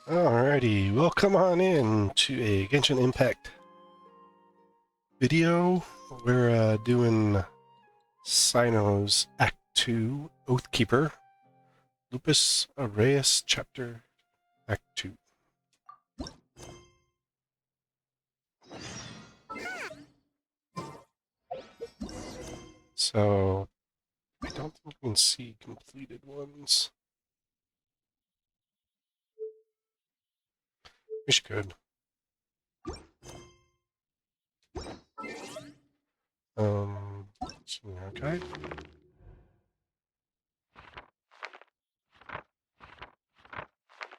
Alrighty, well come on in to a Genshin Impact video. We're doing Cyno's Act 2, OathKeeper, Lupus, Aureus, Chapter, Act 2. So, I don't think we can see completed ones. Wish you could. Okay.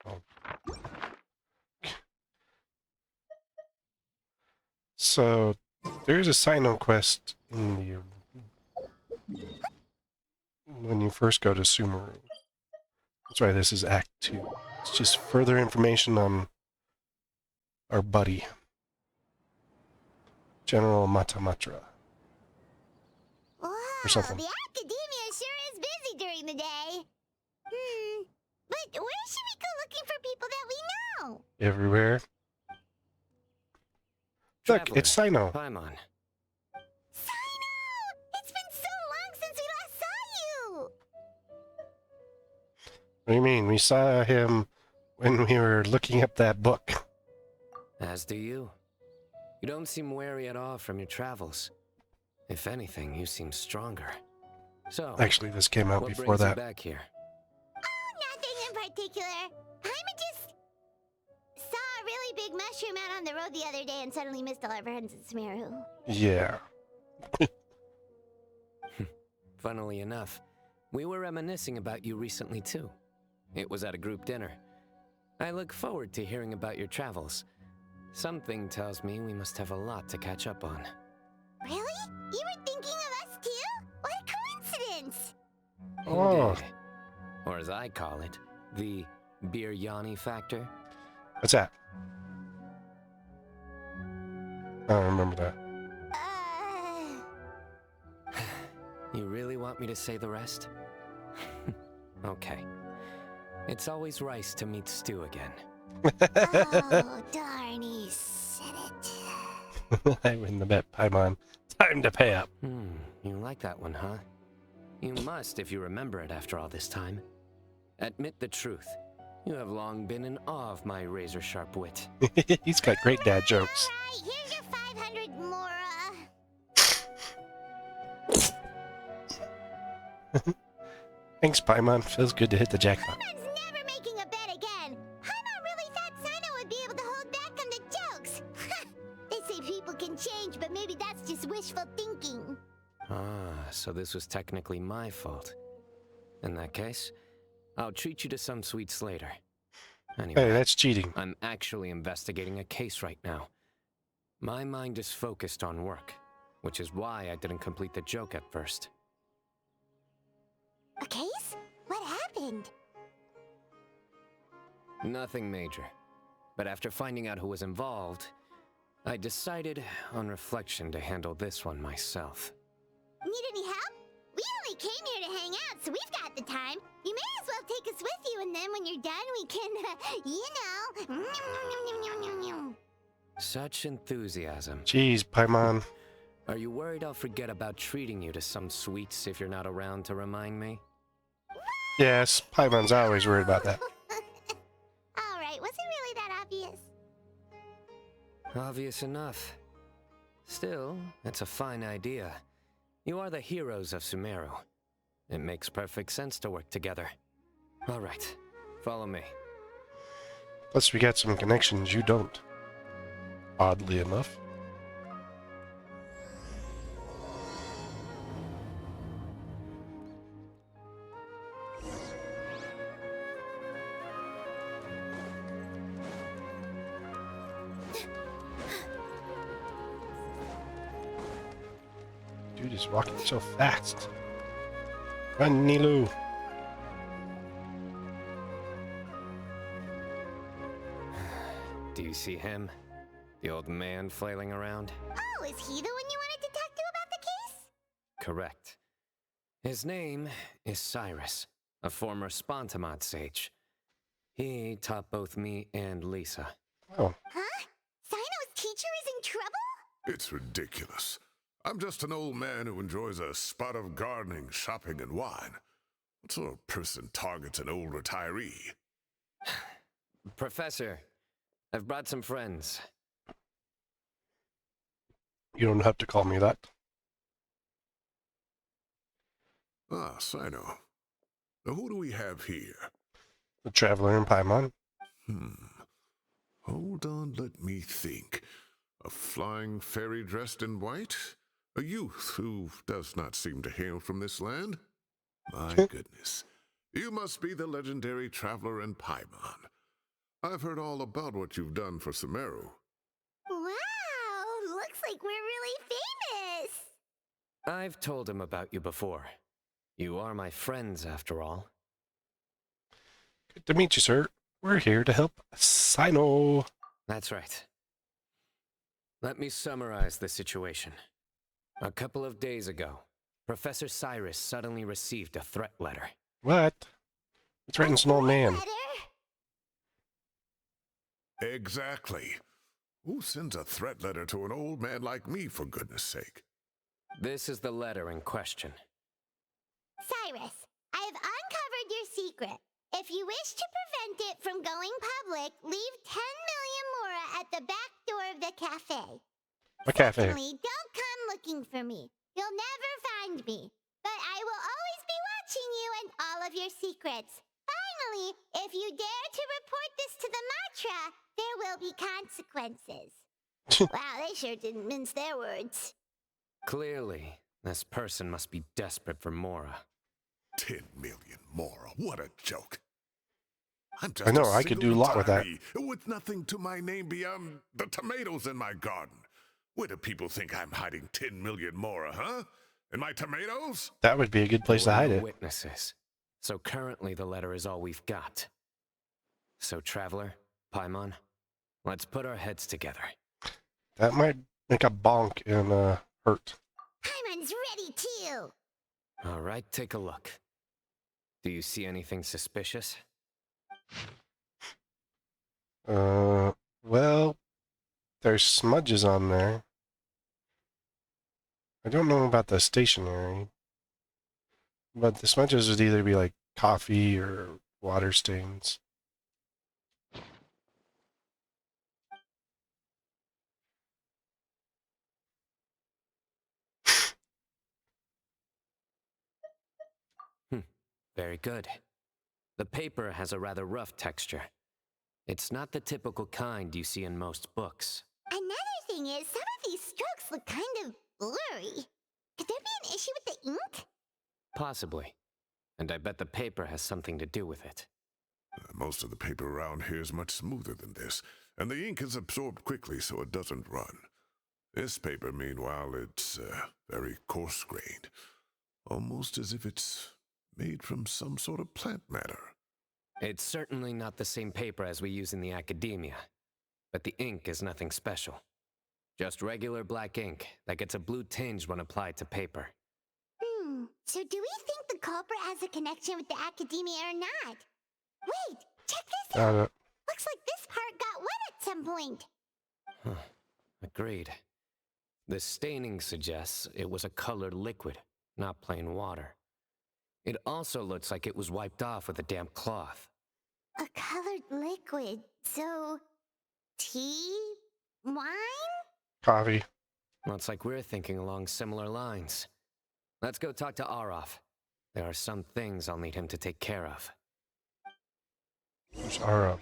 Oh. So, there's a Cyno quest in the when you first go to Sumeru. That's right, this is Act 2. It's just further information on our buddy, General Matamatra. Wow, Or something. the academia sure is busy during the day. But where should we go looking for people that we know? Everywhere. Traveler, Look, it's Cyno. Paimon. Cyno! It's been so long since we last saw you! What do you mean? We saw him when we were looking up that book. As do you. You don't seem weary at all from your travels. If anything, you seem stronger. So, Actually, this came out what before brings that. you back here? Oh, nothing in particular. I just saw a really big mushroom out on the road the other day and suddenly missed all our friends at Sumeru. Yeah. Funnily enough, we were reminiscing about you recently too. It was at a group dinner. I look forward to hearing about your travels. Something tells me we must have a lot to catch up on. Really? You were thinking of us too? What a coincidence! Oh, Indeed. Or as I call it, the Biryani factor. what's that? I don't remember that. You really want me to say the rest? Okay. It's always rice to meet stew again. Oh, darn, he said it. I win the bet, Paimon. Time to pay up. You like that one, huh? You must if you remember it after all this time. Admit the truth. You have long been in awe of my razor-sharp wit. He's got great dad jokes. Alright, here's your 500 Mora. Thanks, Paimon. Feels good to hit the jackpot. Paimon's never making a bet again. Paimon really thought Cyno would be able to hold back on the jokes. They say people can change, but maybe that's just wishful thinking. Ah, so this was technically my fault. In that case, I'll treat you to some sweets later. Anyway, Hey, that's cheating. I'm actually investigating a case right now. My mind is focused on work, which is why I didn't complete the joke at first. A case? What happened? Nothing major. But after finding out who was involved, I decided, on reflection, to handle this one myself. Need any help? We only came here to hang out, so we've got the time. You may as well take us with you, and then when you're done, we can, you know. Such enthusiasm. Jeez, Paimon. Are you worried I'll forget about treating you to some sweets if you're not around to remind me? Yes, Paimon's always worried about that. Alright, was it really that obvious? Obvious enough. Still, it's a fine idea. You are the heroes of Sumeru. It makes perfect sense to work together. All right, follow me. Plus, we got some connections you don't. Oddly enough. Dude is walking so fast. Run, Nilu. Do you see him? The old man flailing around? Oh, is he the one you wanted to talk to about the case? Correct. His name is Cyrus, a former Spontamod sage. He taught both me and Lisa. Oh, Huh? Cyno's teacher is in trouble? It's ridiculous. I'm just an old man who enjoys a spot of gardening, shopping, and wine. What sort of person targets an old retiree? Professor, I've brought some friends. you don't have to call me that. Ah, Cyno. Now who do we have here? The Traveler and Paimon. Hold on, let me think. A flying fairy dressed in white? A youth who does not seem to hail from this land? My goodness. You must be the legendary Traveler and Paimon. I've heard all about what you've done for Sumeru. Wow, looks like we're really famous. I've told him about you before. You are my friends, after all. Good to meet you, sir. We're here to help Cyno. That's right. Let me summarize the situation. A couple of days ago, Professor Cyrus suddenly received a threat letter. What? It threatens an old man. Letter? Exactly. Who sends a threat letter to an old man like me, for goodness sake? This is the letter in question. Cyrus, I have uncovered your secret. If you wish to prevent it from going public, leave 10 million mora at the back door of the cafe. A cafe. Secondly, don't come looking for me. You'll never find me. But I will always be watching you and all of your secrets. Finally, if you dare to report this to the Matra, there will be consequences. Wow, they sure didn't mince their words. Clearly, this person must be desperate for Mora. 10 million more. What a joke. I'm I just know, a I could single do a lot with that. retiree with nothing to my name beyond the tomatoes in my garden. Where do people think I'm hiding 10 million more, huh? In my tomatoes? That would be a good place to There were hide no it. witnesses, so currently the letter is all we've got. So, Traveler, Paimon, let's put our heads together. That might make a bonk and hurt. Paimon's ready too. All right, take a look. Do you see anything suspicious? Well, there's smudges on there. I don't know about the stationery, but the smudges would either be like coffee or water stains. Very good. The paper has a rather rough texture. It's not the typical kind you see in most books. Another thing is, some of these strokes look kind of blurry. Could there be an issue with the ink? Possibly. And I bet the paper has something to do with it. Most of the paper around here is much smoother than this, and the ink is absorbed quickly so it doesn't run. This paper, meanwhile, it's very coarse-grained, almost as if it's made from some sort of plant matter. It's certainly not the same paper as we use in the academia, but the ink is nothing special. Just regular black ink that gets a blue tinge when applied to paper. So do we think the culprit has a connection with the academia or not? Wait, check this out. Looks like this part got wet at some point. Agreed. The staining suggests it was a colored liquid, not plain water. It also looks like it was wiped off with a damp cloth. A colored liquid, so... tea? Wine? Coffee. Looks like we're thinking along similar lines. Let's go talk to Aureus. There are some things I'll need him to take care of. Who's Ara?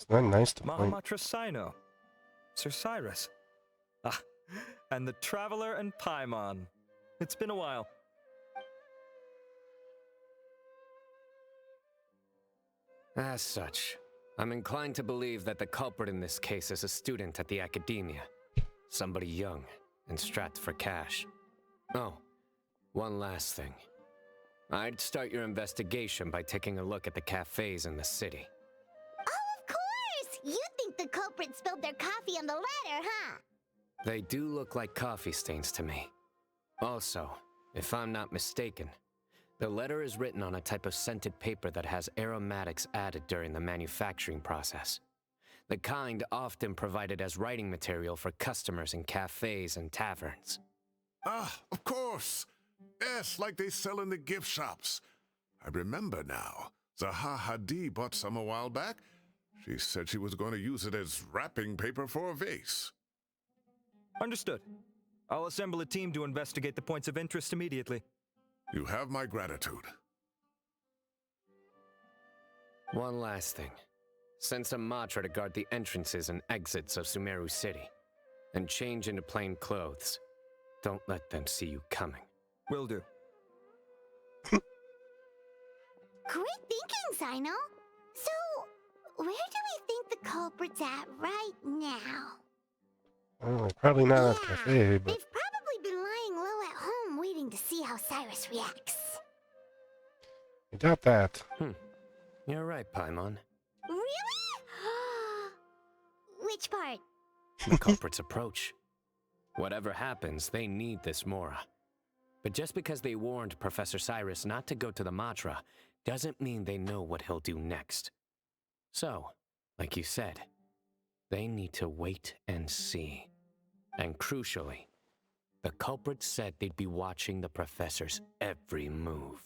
not nice to point. Mahamatra Cyno. Sir Cyrus. Ah, and the Traveler and Paimon. It's been a while. As such, I'm inclined to believe that the culprit in this case is a student at the academia. Somebody young and strapped for cash. Oh, one last thing. I'd start your investigation by taking a look at the cafes in the city. Oh, of course! You think the culprit spilled their coffee on the ladder, huh? They do look like coffee stains to me. Also, if I'm not mistaken, the letter is written on a type of scented paper that has aromatics added during the manufacturing process. The kind often provided as writing material for customers in cafes and taverns. Ah, of course. Yes, like they sell in the gift shops. I remember now. Zaha Hadid bought some a while back. She said she was going to use it as wrapping paper for a vase. Understood. I'll assemble a team to investigate the points of interest immediately. You have my gratitude. One last thing. Send some Matra to guard the entrances and exits of Sumeru City. And change into plain clothes. Don't let them see you coming. Will do. Great thinking, Cyno. So, where do we think the culprit's at right now? Well, probably not at the cafe, but They've probably been lying low at home waiting to see how Cyrus reacts. I doubt that. You're right, Paimon. Really? Which part? The culprit's approach. Whatever happens, they need this Mora. But just because they warned Professor Cyrus not to go to the Matra, doesn't mean they know what he'll do next. So, like you said, they need to wait and see. And crucially, the culprit said they'd be watching the professor's every move.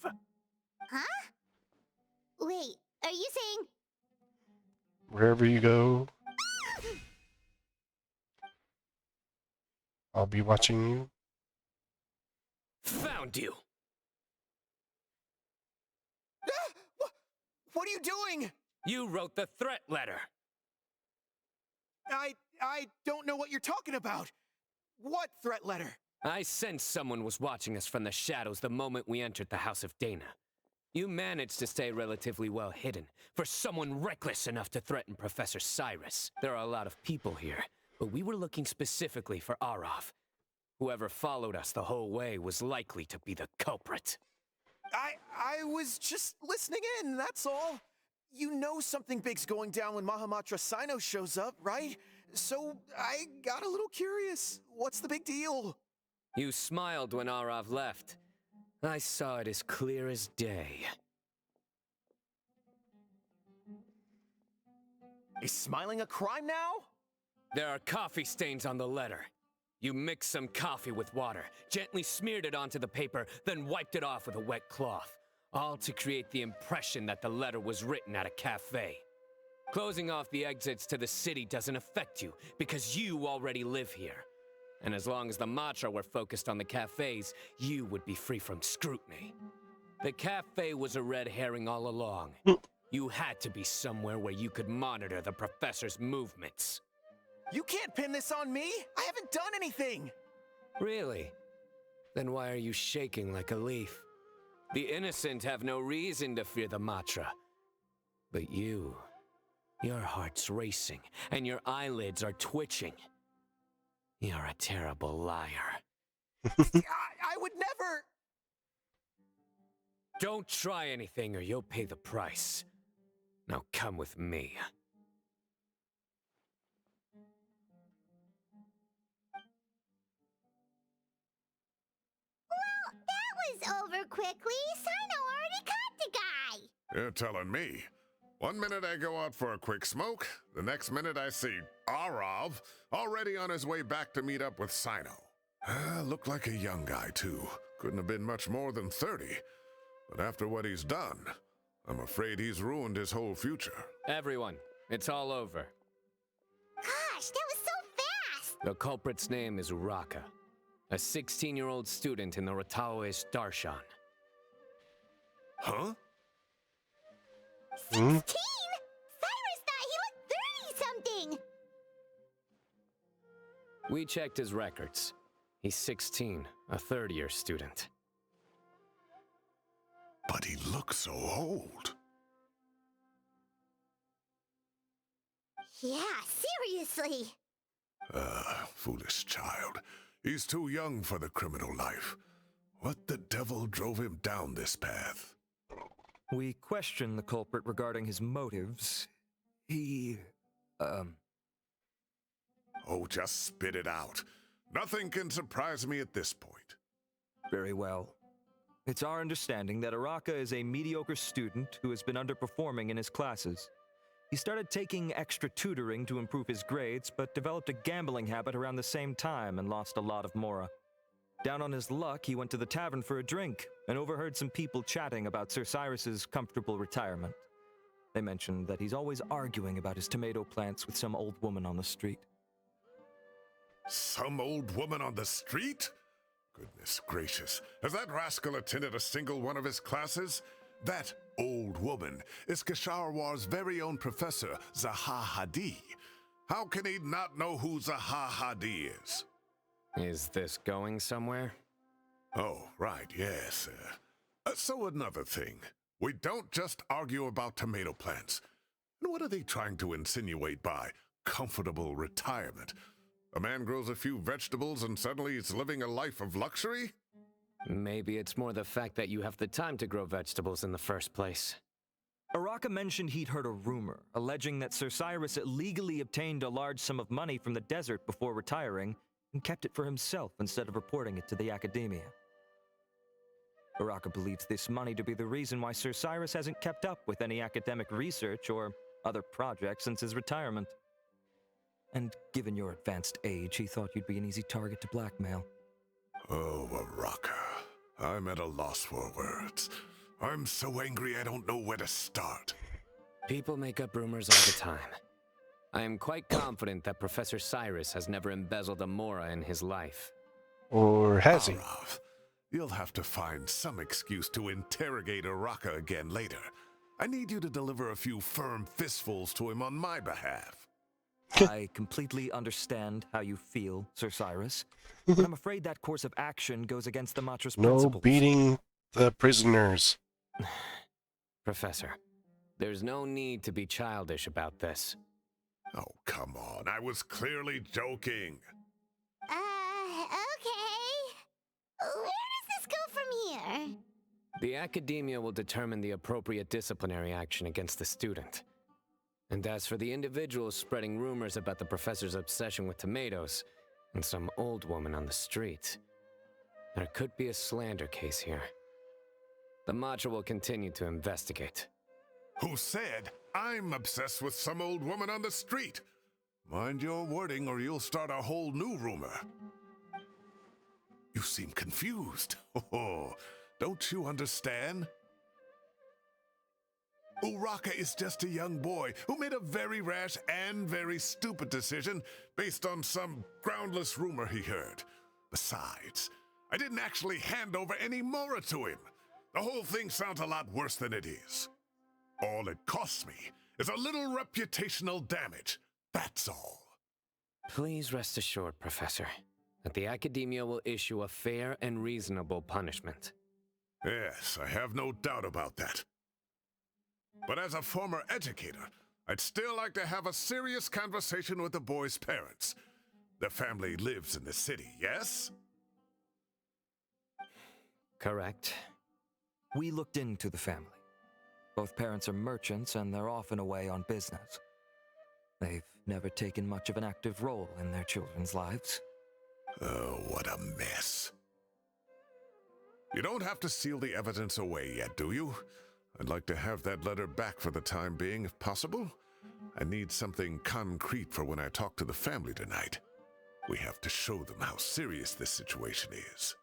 Huh? Wait, are you saying... Wherever you go, I'll be watching you. Found you! What are you doing? You wrote the threat letter! I don't know what you're talking about. What threat letter? I sensed someone was watching us from the shadows the moment we entered the House of Dana. You managed to stay relatively well hidden for someone reckless enough to threaten Professor Cyrus. There are a lot of people here, but we were looking specifically for Arav. Whoever followed us the whole way was likely to be the culprit. I was just listening in, that's all. You know something big's going down when Mahamatra Cyno shows up, right? So I got a little curious. What's the big deal? You smiled when Arav left. I saw it as clear as day. Is smiling a crime now? There are coffee stains on the letter. You mixed some coffee with water, gently smeared it onto the paper, then wiped it off with a wet cloth. All to create the impression that the letter was written at a cafe. Closing off the exits to the city doesn't affect you, because you already live here. And as long as the Matra were focused on the cafes, you would be free from scrutiny. The cafe was a red herring all along. You had to be somewhere where you could monitor the professor's movements. You can't pin this on me. I haven't done anything. Really? Then why are you shaking like a leaf? The innocent have no reason to fear the Matra. But you, your heart's racing, and your eyelids are twitching. You're a terrible liar. I would never... Don't try anything or you'll pay the price. Now come with me. That was over quickly. Cyno already caught the guy. You're telling me. One minute I go out for a quick smoke, the next minute I see Arav already on his way back to meet up with Cyno. Looked like a young guy, too. Couldn't have been much more than 30. But after what he's done, I'm afraid he's ruined his whole future. Everyone, it's all over. Gosh, that was so fast. The culprit's name is Uraka, a 16-year-old student in the Rataoist Darshan. Huh? 16? Cyrus thought he looked We checked his records. He's 16, a third-year student. But he looks so old. Yeah, seriously. Foolish child. He's too young for the criminal life. What the devil drove him down this path? We questioned the culprit regarding his motives. He, Oh, just spit it out. Nothing can surprise me at this point. Very well. It's our understanding that Araka is a mediocre student who has been underperforming in his classes. He started taking extra tutoring to improve his grades, but developed a gambling habit around the same time and lost a lot of mora. Down on his luck, he went to the tavern for a drink and overheard some people chatting about Sir Cyrus's comfortable retirement. They mentioned that he's always arguing about his tomato plants with some old woman on the street. Some old woman on the street? Goodness gracious, has that rascal attended a single one of his classes? That old woman is Kasharwar's very own professor, Zaha Hadi. How can he not know who Zaha Hadi is? Is this going somewhere? Oh, right, yes. So another thing. We don't just argue about tomato plants. And what are they trying to insinuate by comfortable retirement? A man grows a few vegetables and suddenly he's living a life of luxury? Maybe it's more the fact that you have the time to grow vegetables in the first place. Araka mentioned he'd heard a rumor, alleging that Sir Cyrus illegally obtained a large sum of money from the desert before retiring and kept it for himself instead of reporting it to the academia. Araka believes this money to be the reason why Sir Cyrus hasn't kept up with any academic research or other projects since his retirement. And given your advanced age, he thought you'd be an easy target to blackmail. Oh, Araka. I'm at a loss for words. I'm so angry I don't know where to start. People make up rumors all the time. I am quite confident that Professor Cyrus has never embezzled a mora in his life. Or has he? Arav, you'll have to find some excuse to interrogate Araka again later. I need you to deliver a few firm fistfuls to him on my behalf. I completely understand how you feel, Sir Cyrus, but I'm afraid that course of action goes against the Matra's No principles. beating the prisoners. Professor, there's no need to be childish about this. Oh, come on. I was clearly joking. Okay. Where does this go from here? The academia will determine the appropriate disciplinary action against the student. And as for the individuals spreading rumors about the professor's obsession with tomatoes and some old woman on the street, there could be a slander case here. The Matra will continue to investigate. Who said I'm obsessed with some old woman on the street? Mind your wording or you'll start a whole new rumor. You seem confused. Oh, don't you understand? Uraka is just a young boy who made a very rash and very stupid decision based on some groundless rumor he heard. Besides, I didn't actually hand over any mora to him. The whole thing sounds a lot worse than it is. All it costs me is a little reputational damage. That's all. Please rest assured, Professor, that the academia will issue a fair and reasonable punishment. Yes, I have no doubt about that. But as a former educator, I'd still like to have a serious conversation with the boy's parents. Their family lives in the city, yes? Correct. We looked into the family. Both parents are merchants and they're often away on business. They've never taken much of an active role in their children's lives. Oh, what a mess. You don't have to seal the evidence away yet, do you? I'd like to have that letter back for the time being, if possible. I need something concrete for when I talk to the family tonight. We have to show them how serious this situation is.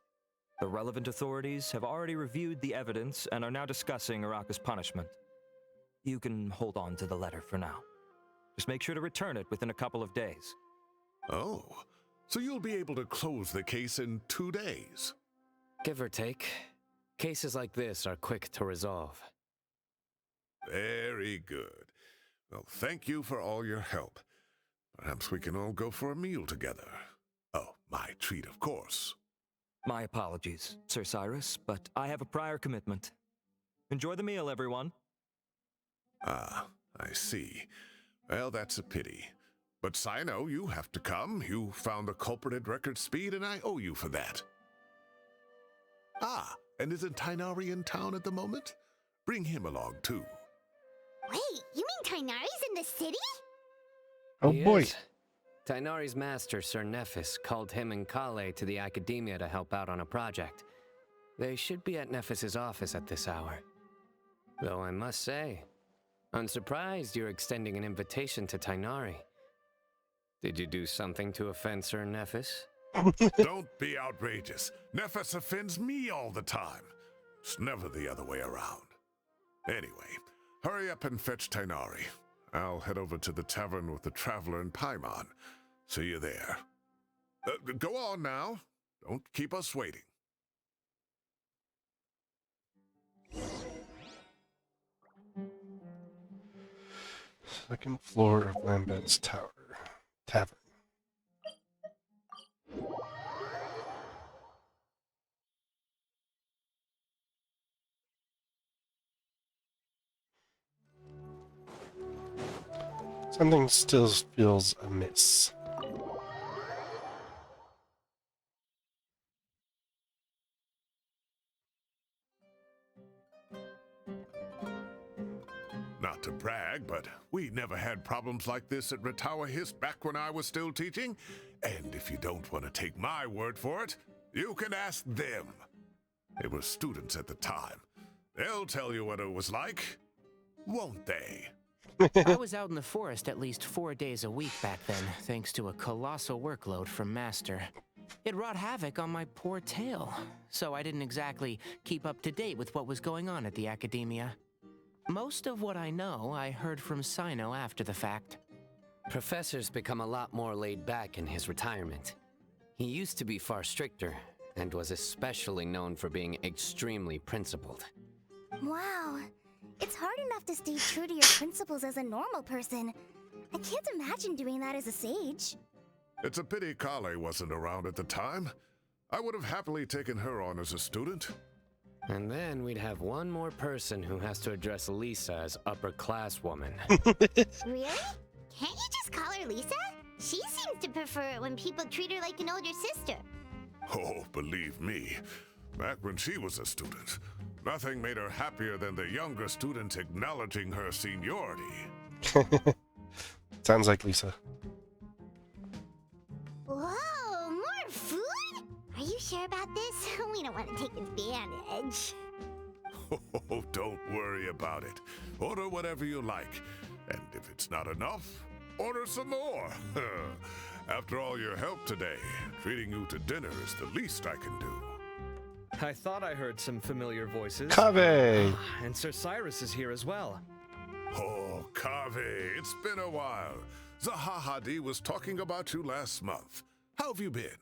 The relevant authorities have already reviewed the evidence and are now discussing Araka's punishment. You can hold on to the letter for now. Just make sure to return it within a couple of days. Oh, so you'll be able to close the case in 2 days? Give or take. Cases like this are quick to resolve. Very good. Well, thank you for all your help. Perhaps we can all go for a meal together. My treat, of course. My apologies, Sir Cyrus, but I have a prior commitment. Enjoy the meal, everyone. Ah, I see. Well, that's a pity. But Cyno, you have to come. You found the culprit at record speed, and I owe you for that. Ah, and isn't Tighnari in town at the moment? Bring him along, too. Wait, you mean Tighnari's in the city? Oh He boy. is. Tighnari's master, Sir Nephis, called him and Kale to the academia to help out on a project. They should be at Nephis's office at this hour. Though I must say, I'm surprised you're extending an invitation to Tighnari. Did you do something to offend Sir Nephis? Don't be outrageous. Nephis offends me all the time. It's never the other way around. Anyway, hurry up and fetch Tighnari. I'll head over to the tavern with the Traveler and Paimon. See you there. Go on now. Don't keep us waiting. Second floor of Lambeth's Tavern. Something still feels amiss. Not to brag, but we never had problems like this at Ratawa Hist back when I was still teaching. And if you don't want to take my word for it, you can ask them. They were students at the time. They'll tell you what it was like, won't they? I was out in the forest at least 4 days a week back then, thanks to a colossal workload from Master. It wrought havoc on my poor tail, so I didn't exactly keep up to date with what was going on at the academia. Most of what I know, I heard from Cyno after the fact. Professor's become a lot more laid back in his retirement. He used to be far stricter, and was especially known for being extremely principled. Wow. It's hard enough to stay true to your principles as a normal person. I can't imagine doing that as a sage. It's a pity Kale wasn't around at the time. I would have happily taken her on as a student. And then we'd have one more person who has to address Lisa as upper-class woman. Really? Can't you just call her Lisa? She seems to prefer it when people treat her like an older sister. Oh, believe me, back when she was a student, nothing made her happier than the younger students acknowledging her seniority. Sounds like Lisa. Whoa, more food? Are you sure about this? We don't want to take advantage. Oh, don't worry about it. Order whatever you like. And if it's not enough, order some more. After all your help today, treating you to dinner is the least I can do. I thought I heard some familiar voices. Kaveh! And Sir Cyrus is here as well. Oh, Kaveh, it's been a while. Zahahadi was talking about you last month. How have you been?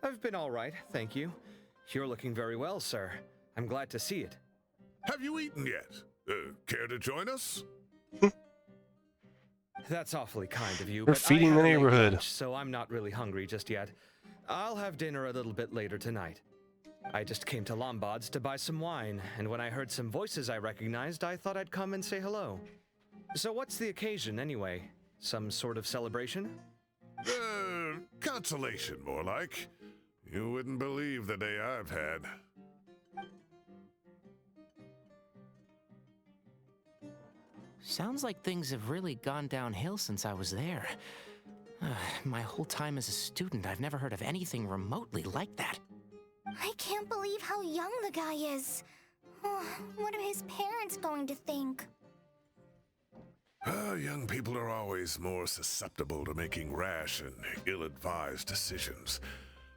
I've been all right, thank you. You're looking very well, sir. I'm glad to see it. Have you eaten yet? Care to join us? That's awfully kind of you, We're but feeding I the had a late neighborhood. lunch, so I'm not really hungry just yet. I'll have dinner a little bit later tonight. I just came to Lombard's to buy some wine, and when I heard some voices I recognized, I thought I'd come and say hello. So what's the occasion, anyway? Some sort of celebration? Consolation, more like. You wouldn't believe the day I've had. Sounds like things have really gone downhill since I was there. My whole time as a student, I've never heard of anything remotely like that. I can't believe how young the guy is. What are his parents going to think? Young people are always more susceptible to making rash and ill-advised decisions.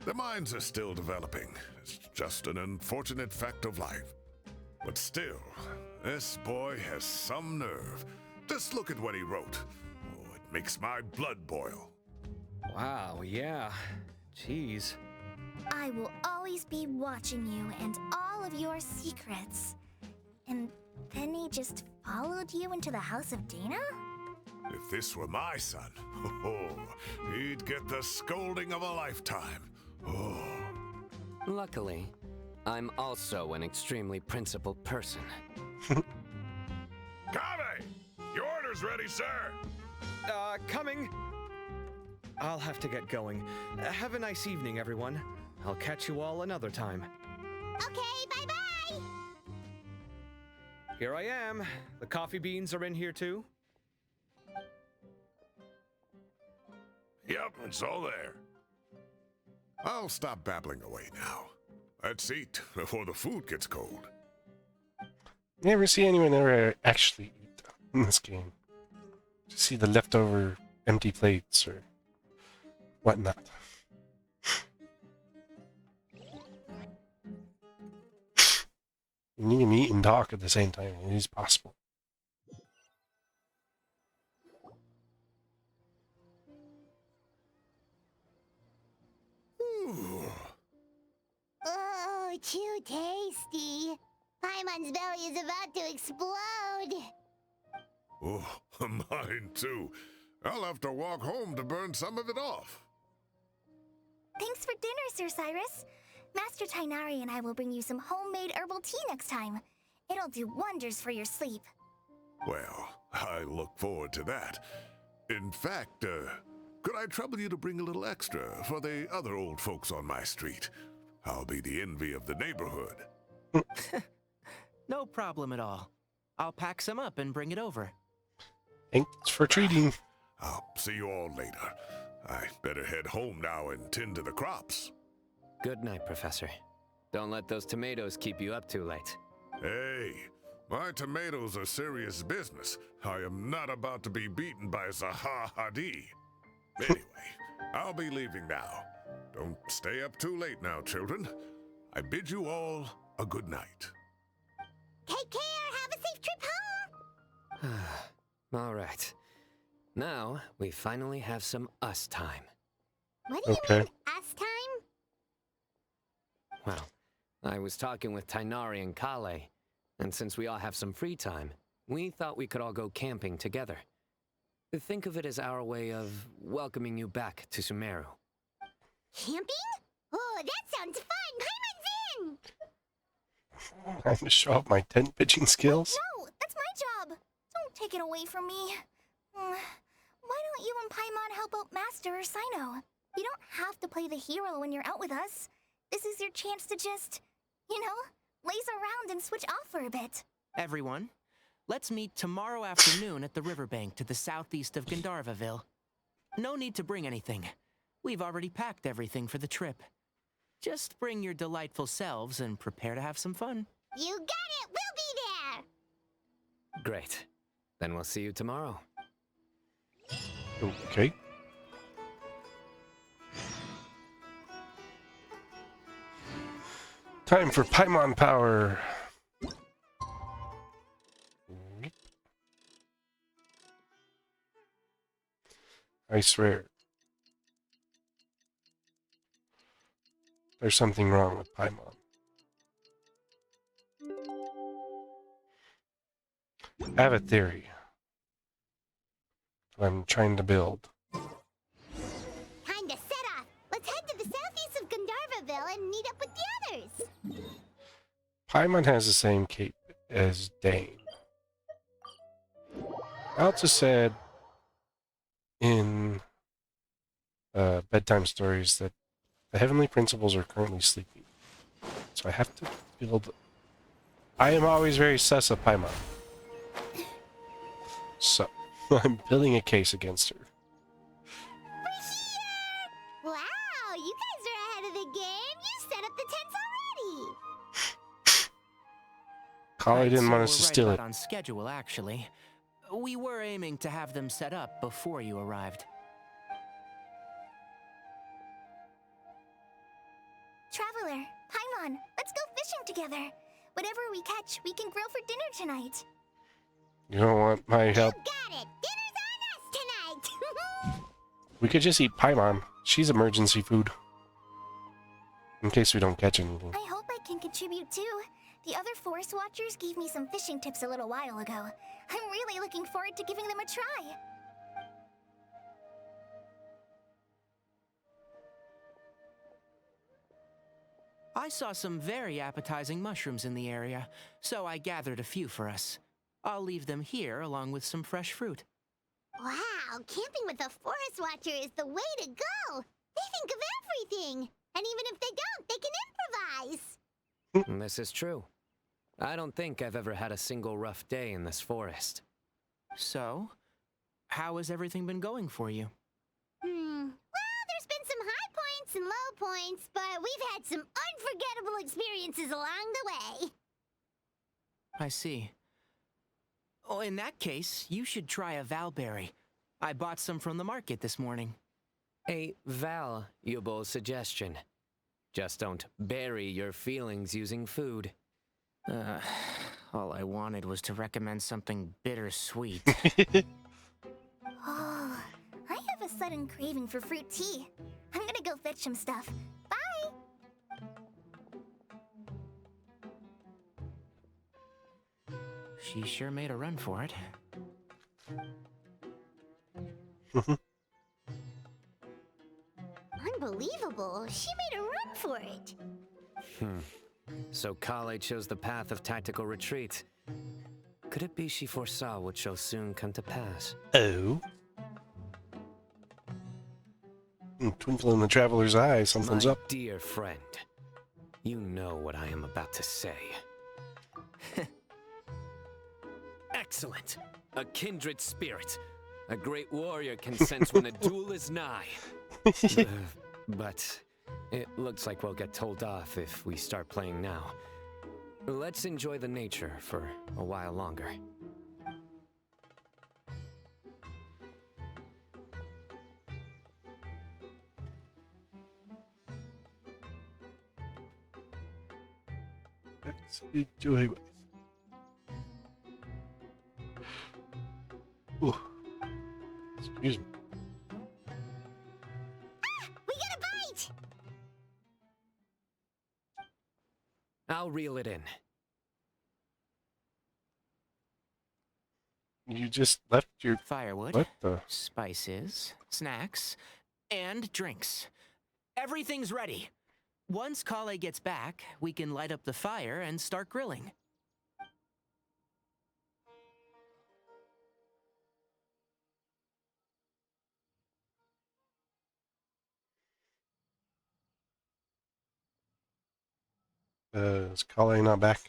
Their minds are still developing. It's just an unfortunate fact of life. But still, this boy has some nerve. Just look at what he wrote. Oh, it makes my blood boil. Wow, yeah. Jeez. I will always be watching you and all of your secrets. And then he just followed you into the house of Dana? If this were my son, we'd get the scolding of a lifetime. Oh. Luckily, I'm also an extremely principled person. Kave! Your order's ready, sir! Coming. I'll have to get going. Have a nice evening, everyone. I'll catch you all another time. Okay, bye-bye! Here I am. The coffee beans are in here too. Yep, it's all there. I'll stop babbling away now. Let's eat before the food gets cold. Never see anyone ever actually eat in this game. Just see the leftover empty plates or whatnot. You can eat and talk at the same time. It is possible. Ooh. Oh, too tasty. Paimon's belly is about to explode. Oh, mine too. I'll have to walk home to burn some of it off. Thanks for dinner, Sir Cyrus. Master Tighnari and I will bring you some homemade herbal tea next time. It'll do wonders for your sleep. Well, I look forward to that. In fact, could I trouble you to bring a little extra for the other old folks on my street? I'll be the envy of the neighborhood. No problem at all. I'll pack some up and bring it over. Thanks for treating. I'll see you all later. I better head home now and tend to the crops. Good night, Professor. Don't let those tomatoes keep you up too late. Hey, my tomatoes are serious business. I am not about to be beaten by Zaha Hadi. Anyway, I'll be leaving now. Don't stay up too late now, children. I bid you all a good night. Take care. Have a safe trip home. All right. Now, we finally have some us time. What do you Okay. mean, us time? Well, I was talking with Tighnari and Kale, and since we all have some free time, we thought we could all go camping together. Think of it as our way of welcoming you back to Sumeru. Camping? Oh, that sounds fun. Paimon's in. Time to show off my tent pitching skills. No, that's my job. Don't take it away from me. Why don't you and Paimon help out Master or Cyno? You don't have to play the hero when you're out with us. This is your chance to just, laze around and switch off for a bit. Everyone, let's meet tomorrow afternoon at the riverbank to the southeast of Gandharvaville. No need to bring anything. We've already packed everything for the trip. Just bring your delightful selves and prepare to have some fun. You got it. We'll be there. Great. Then we'll see you tomorrow. Okay. Time for Paimon power. I swear. There's something wrong with Paimon. I have a theory that I'm trying to build. Time to set off. Let's head to the southeast of Gandharvaville and meet up with the others. Paimon has the same cape as Dane. I also said in bedtime stories that the heavenly principles are currently sleeping. So I have to build... I am always very sus of Paimon. So, I'm building a case against her. We're here! Wow, you guys are ahead of the game. You set up the tents already. Kali didn't So want us we're to right steal about it. on schedule, actually. We were aiming to have them set up before you arrived. Traveler, Paimon, let's go fishing together. Whatever we catch, we can grill for dinner tonight. You don't want my help. You got it. Dinner's on us tonight. We could just eat Paimon. She's emergency food. In case we don't catch anything. I hope I can contribute too. The other forest watchers gave me some fishing tips a little while ago. I'm really looking forward to giving them a try. I saw some very appetizing mushrooms in the area, so I gathered a few for us. I'll leave them here along with some fresh fruit. Wow, camping with a forest watcher is the way to go. They think of everything. And even if they don't, they can improvise. This is true. I don't think I've ever had a single rough day in this forest. So, how has everything been going for you? Well, there's been some high points and low points, but we've had some unforgettable experiences along the way. I see. Oh, in that case, you should try a valberry. I bought some from the market this morning. A valuable suggestion. Just don't bury your feelings using food. All I wanted was to recommend something bittersweet. Oh, I have a sudden craving for fruit tea. I'm gonna go fetch some stuff. Bye! She sure made a run for it. Unbelievable. She made a run for it. So Kale chose the path of tactical retreat. Could it be she foresaw what shall soon come to pass? Oh. Twinkle in the traveler's eye, something's My up. dear friend, you know what I am about to say. Excellent! A kindred spirit. A great warrior can sense when a duel is nigh. But it looks like we'll get told off if we start playing now. Let's enjoy the nature for a while longer. Let's enjoy. Ooh. Excuse me. We got a bite! I'll reel it in. You just left your... Firewood, What the... spices, snacks, and drinks. Everything's ready. Once Kale gets back, we can light up the fire and start grilling. Is Kale not back?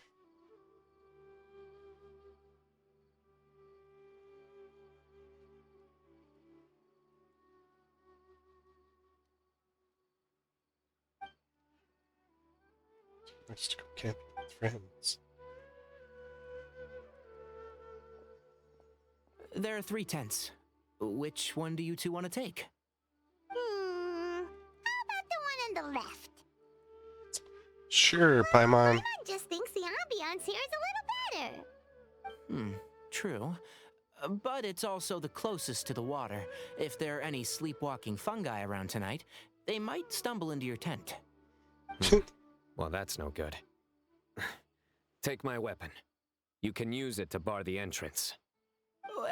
Let's go camping with friends. There are 3 tents. Which one do you two want to take? How about the one on the left? Sure, Paimon. Paimon just thinks the ambiance here is a little better. True. But it's also the closest to the water. If there are any sleepwalking fungi around tonight, they might stumble into your tent. Well, that's no good. Take my weapon. You can use it to bar the entrance.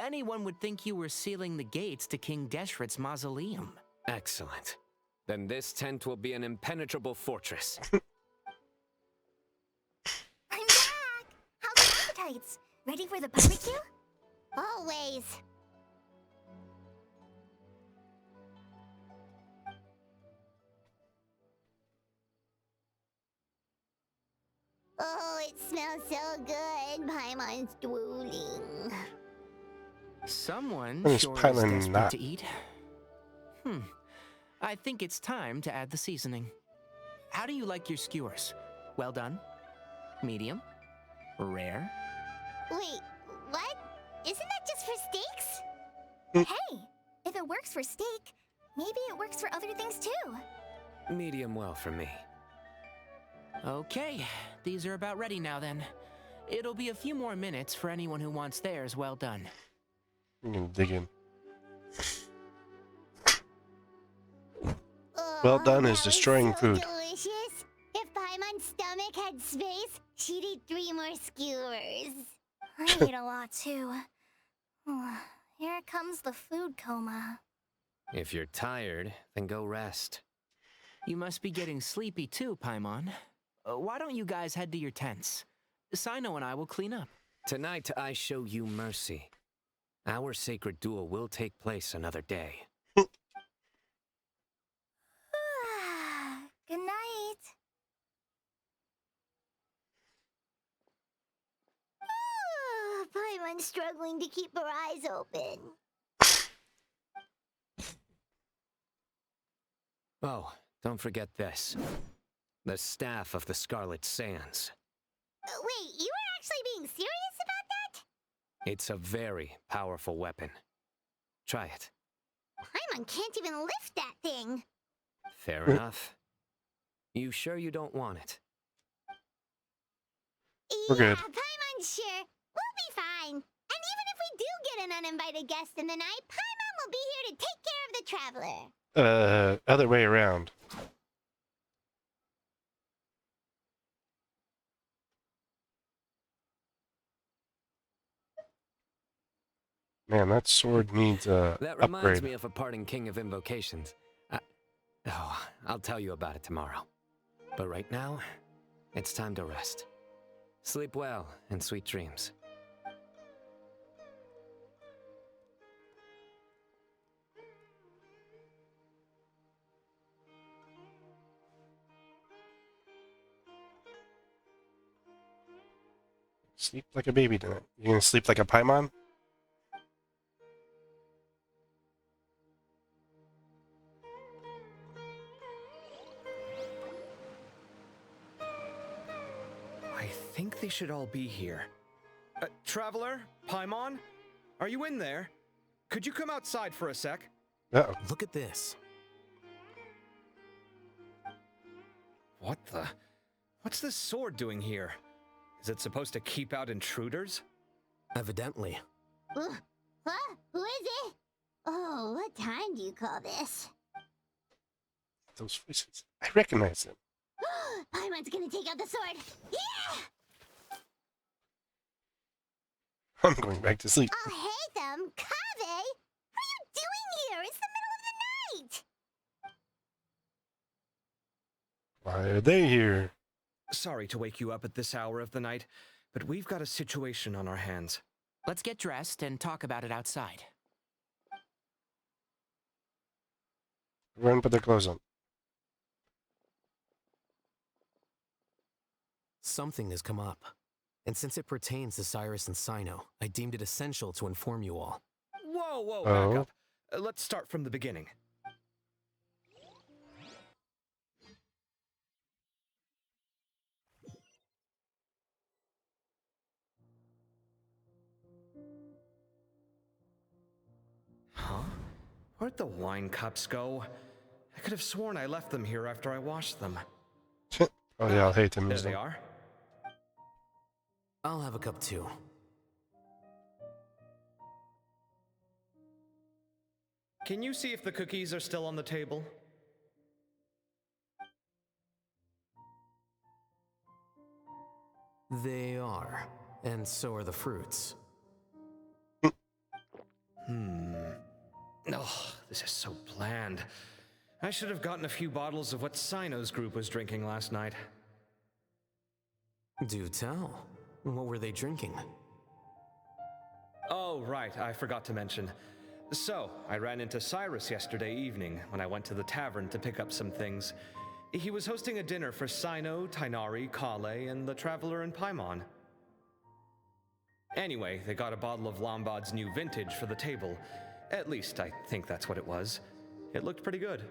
Anyone would think you were sealing the gates to King Deshret's mausoleum. Excellent. Then this tent will be an impenetrable fortress. I'm back! How's the appetites? Ready for the barbecue? Always. Oh, it smells so good. Paimon's drooling. Someone What is sure is Paimon desperate not? to eat. I think it's time to add the seasoning. How do you like your skewers? Well done? Medium? Rare? Wait, what? Isn't that just for steaks? Hey, if it works for steak, maybe it works for other things too. Medium well for me. Okay, these are about ready now then. It'll be a few more minutes for anyone who wants theirs well done. I'm gonna dig in. Oh, Well done is that was destroying so food. Delicious. If Paimon's stomach had space, she'd eat 3 more skewers. I ate a lot too. Here comes the food coma. If you're tired, then go rest. You must be getting sleepy too, Paimon. Why don't you guys head to your tents? Cyno and I will clean up. Tonight I show you mercy. Our sacred duel will take place another day. Good night. Paimon's struggling to keep her eyes open. Oh, don't forget this. The Staff of the Scarlet Sands. Wait, you were actually being serious about that? It's a very powerful weapon. Try it. Paimon can't even lift that thing. Fair enough. You sure you don't want it? We're good. Yeah, Paimon's sure. We'll be fine. And even if we do get an uninvited guest in the night, Paimon will be here to take care of the traveler. Other way around. Man, that sword needs a That reminds upgrade. me of a parting king of invocations. I'll tell you about it tomorrow. But right now, it's time to rest. Sleep well and sweet dreams. Sleep like a baby tonight. You gonna sleep like a Paimon? I think they should all be here. Traveler? Paimon? Are you in there? Could you come outside for a sec? Uh-oh. Look at this. What the? What's this sword doing here? Is it supposed to keep out intruders? Evidently. Huh? Who is it? Oh, what time do you call this? Those voices. I recognize them. Paimon's gonna take out the sword. Yeah! I'm going back to sleep. Oh, hey them, Kave! What are you doing here? It's the middle of the night! Why are they here? Sorry to wake you up at this hour of the night, but we've got a situation on our hands. Let's get dressed and talk about it outside. Everyone put their clothes on. Something has come up. And since it pertains to Cyrus and Cyno, I deemed it essential to inform you all. Whoa, Oh. back up. Let's start from the beginning. Huh? Where'd the wine cups go? I could have sworn I left them here after I washed them. Oh yeah, I'll hate them. There they are. I'll have a cup too. Can you see if the cookies are still on the table? They are. And so are the fruits. Oh, this is so bland. I should have gotten a few bottles of what Cyno's group was drinking last night. Do tell. What were they drinking? Oh, right, I forgot to mention. So, I ran into Cyrus yesterday evening when I went to the tavern to pick up some things. He was hosting a dinner for Cyno, Tighnari, Kale, and the Traveler and Paimon. Anyway, they got a bottle of Lombard's new vintage for the table. At least, I think that's what it was. It looked pretty good.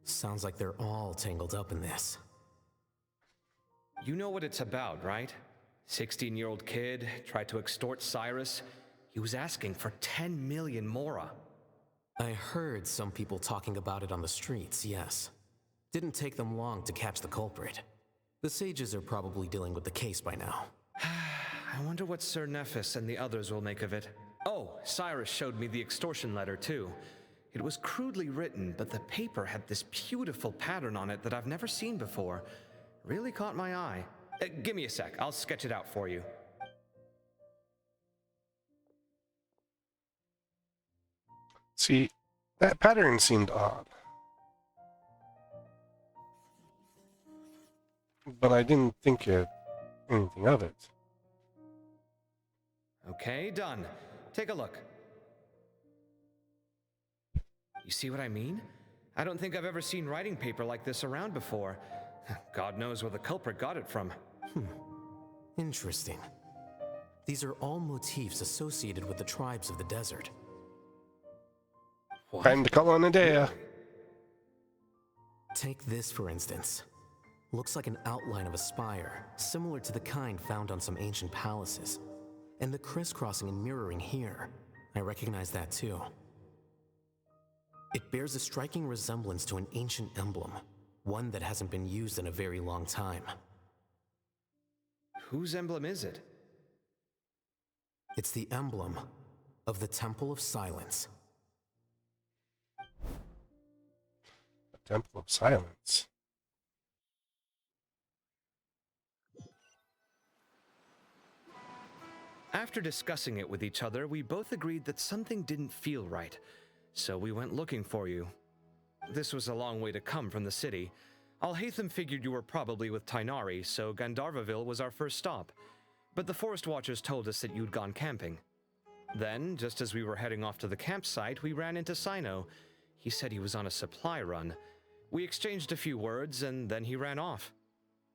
Sounds like they're all tangled up in this. You know what it's about, right? 16-year-old kid tried to extort Cyrus. He was asking for 10 million mora. I heard some people talking about it on the streets, yes. Didn't take them long to catch the culprit. The sages are probably dealing with the case by now. I wonder what Sir Nephis and the others will make of it. Oh, Cyrus showed me the extortion letter, too. It was crudely written, but the paper had this beautiful pattern on it that I've never seen before. Really caught my eye. Give me a sec, I'll sketch it out for you. See, that pattern seemed odd. but I didn't think anything of it. Okay, done. Take a look. You see what I mean? I don't think I've ever seen writing paper like this around before. God knows where the culprit got it from. Interesting. These are all motifs associated with the tribes of the desert. What? Time to call on a day. Really? Take this, for instance. Looks like an outline of a spire, similar to the kind found on some ancient palaces. And the crisscrossing and mirroring here, I recognize that too. It bears a striking resemblance to an ancient emblem, one that hasn't been used in a very long time. Whose emblem is it? It's the emblem of the Temple of Silence. The Temple of Silence. After discussing it with each other, we both agreed that something didn't feel right. So we went looking for you. This was a long way to come from the city. Alhaitham figured you were probably with Tainari, so Gandharvaville was our first stop. But the Forest Watchers told us that you'd gone camping. Then, just as we were heading off to the campsite, we ran into Cyno. He said he was on a supply run. We exchanged a few words, and then he ran off.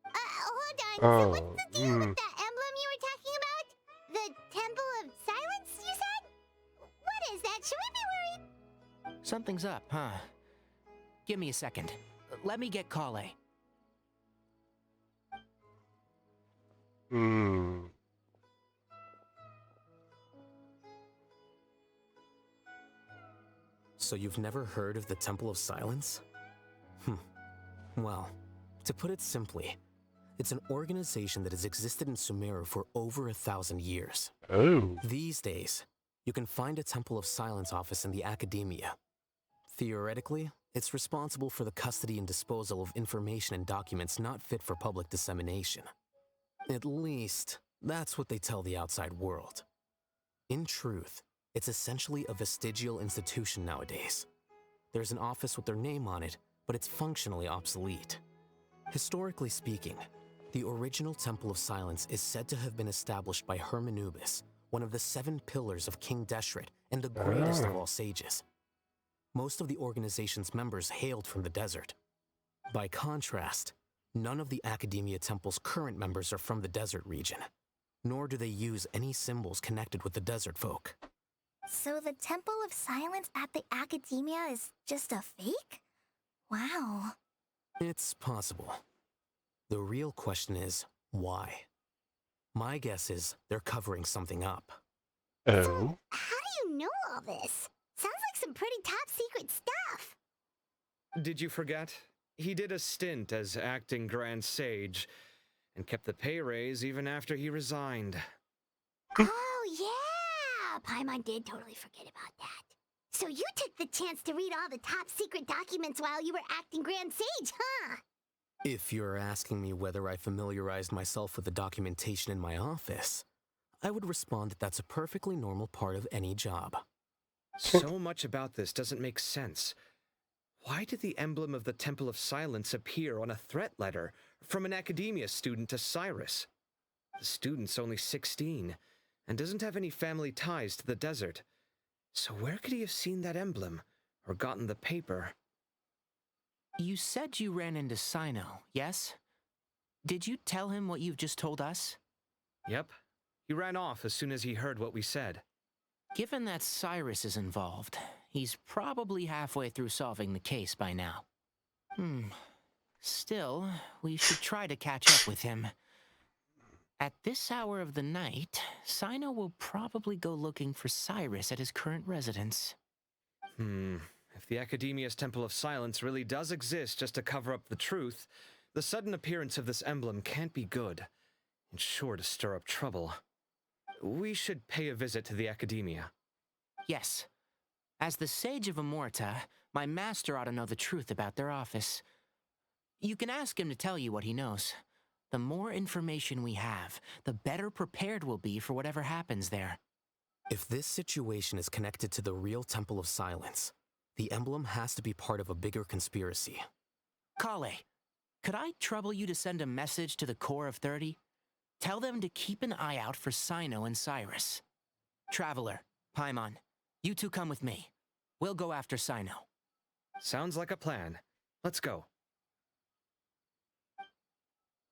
Hold on. So what's the deal with that emblem you were talking about? The Temple of Silence, you said? What is that? Should we be worried? Something's up, huh? Give me a second. Let me get Kale. So you've never heard of the Temple of Silence? Well, to put it simply, it's an organization that has existed in Sumeru for over 1,000 years. Oh. These days, you can find a Temple of Silence office in the academia. Theoretically, it's responsible for the custody and disposal of information and documents not fit for public dissemination. At least, that's what they tell the outside world. In truth, it's essentially a vestigial institution nowadays. There's an office with their name on it, but it's functionally obsolete. Historically speaking, the original Temple of Silence is said to have been established by Hermanubis, one of the 7 pillars of King Deshret and the greatest of all sages. Most of the organization's members hailed from the desert. By contrast, none of the Academia Temple's current members are from the desert region, nor do they use any symbols connected with the desert folk. So the Temple of Silence at the Academia is just a fake? Wow. It's possible. The real question is, why? My guess is they're covering something up. Oh. How do you know all this? Sounds like some pretty top secret stuff. Did you forget? He did a stint as acting Grand Sage, and kept the pay raise even after he resigned. Oh, yeah! Paimon did totally forget about that. So you took the chance to read all the top secret documents while you were acting Grand Sage, huh? If you're asking me whether I familiarized myself with the documentation in my office, I would respond that that's a perfectly normal part of any job. So much about this doesn't make sense. Why did the emblem of the Temple of Silence appear on a threat letter from an academia student to Cyrus? The student's only 16 and doesn't have any family ties to the desert. So where could he have seen that emblem or gotten the paper? You said you ran into Cyno, yes? Did you tell him what you've just told us? Yep. He ran off as soon as he heard what we said. Given that Cyrus is involved, he's probably halfway through solving the case by now. Still, we should try to catch up with him. At this hour of the night, Cyno will probably go looking for Cyrus at his current residence. If the Academia's Temple of Silence really does exist just to cover up the truth, the sudden appearance of this emblem can't be good. It's sure to stir up trouble. We should pay a visit to the Academia. Yes. As the Sage of Amorta, my master ought to know the truth about their office. You can ask him to tell you what he knows. The more information we have, the better prepared we'll be for whatever happens there. If this situation is connected to the real Temple of Silence, the emblem has to be part of a bigger conspiracy. Kale, Could I trouble you to send a message to the Core of 30? Tell them to keep an eye out for Cyno and Cyrus. Traveler, Paimon, you two come with me. We'll go after Cyno. Sounds like a plan. Let's go.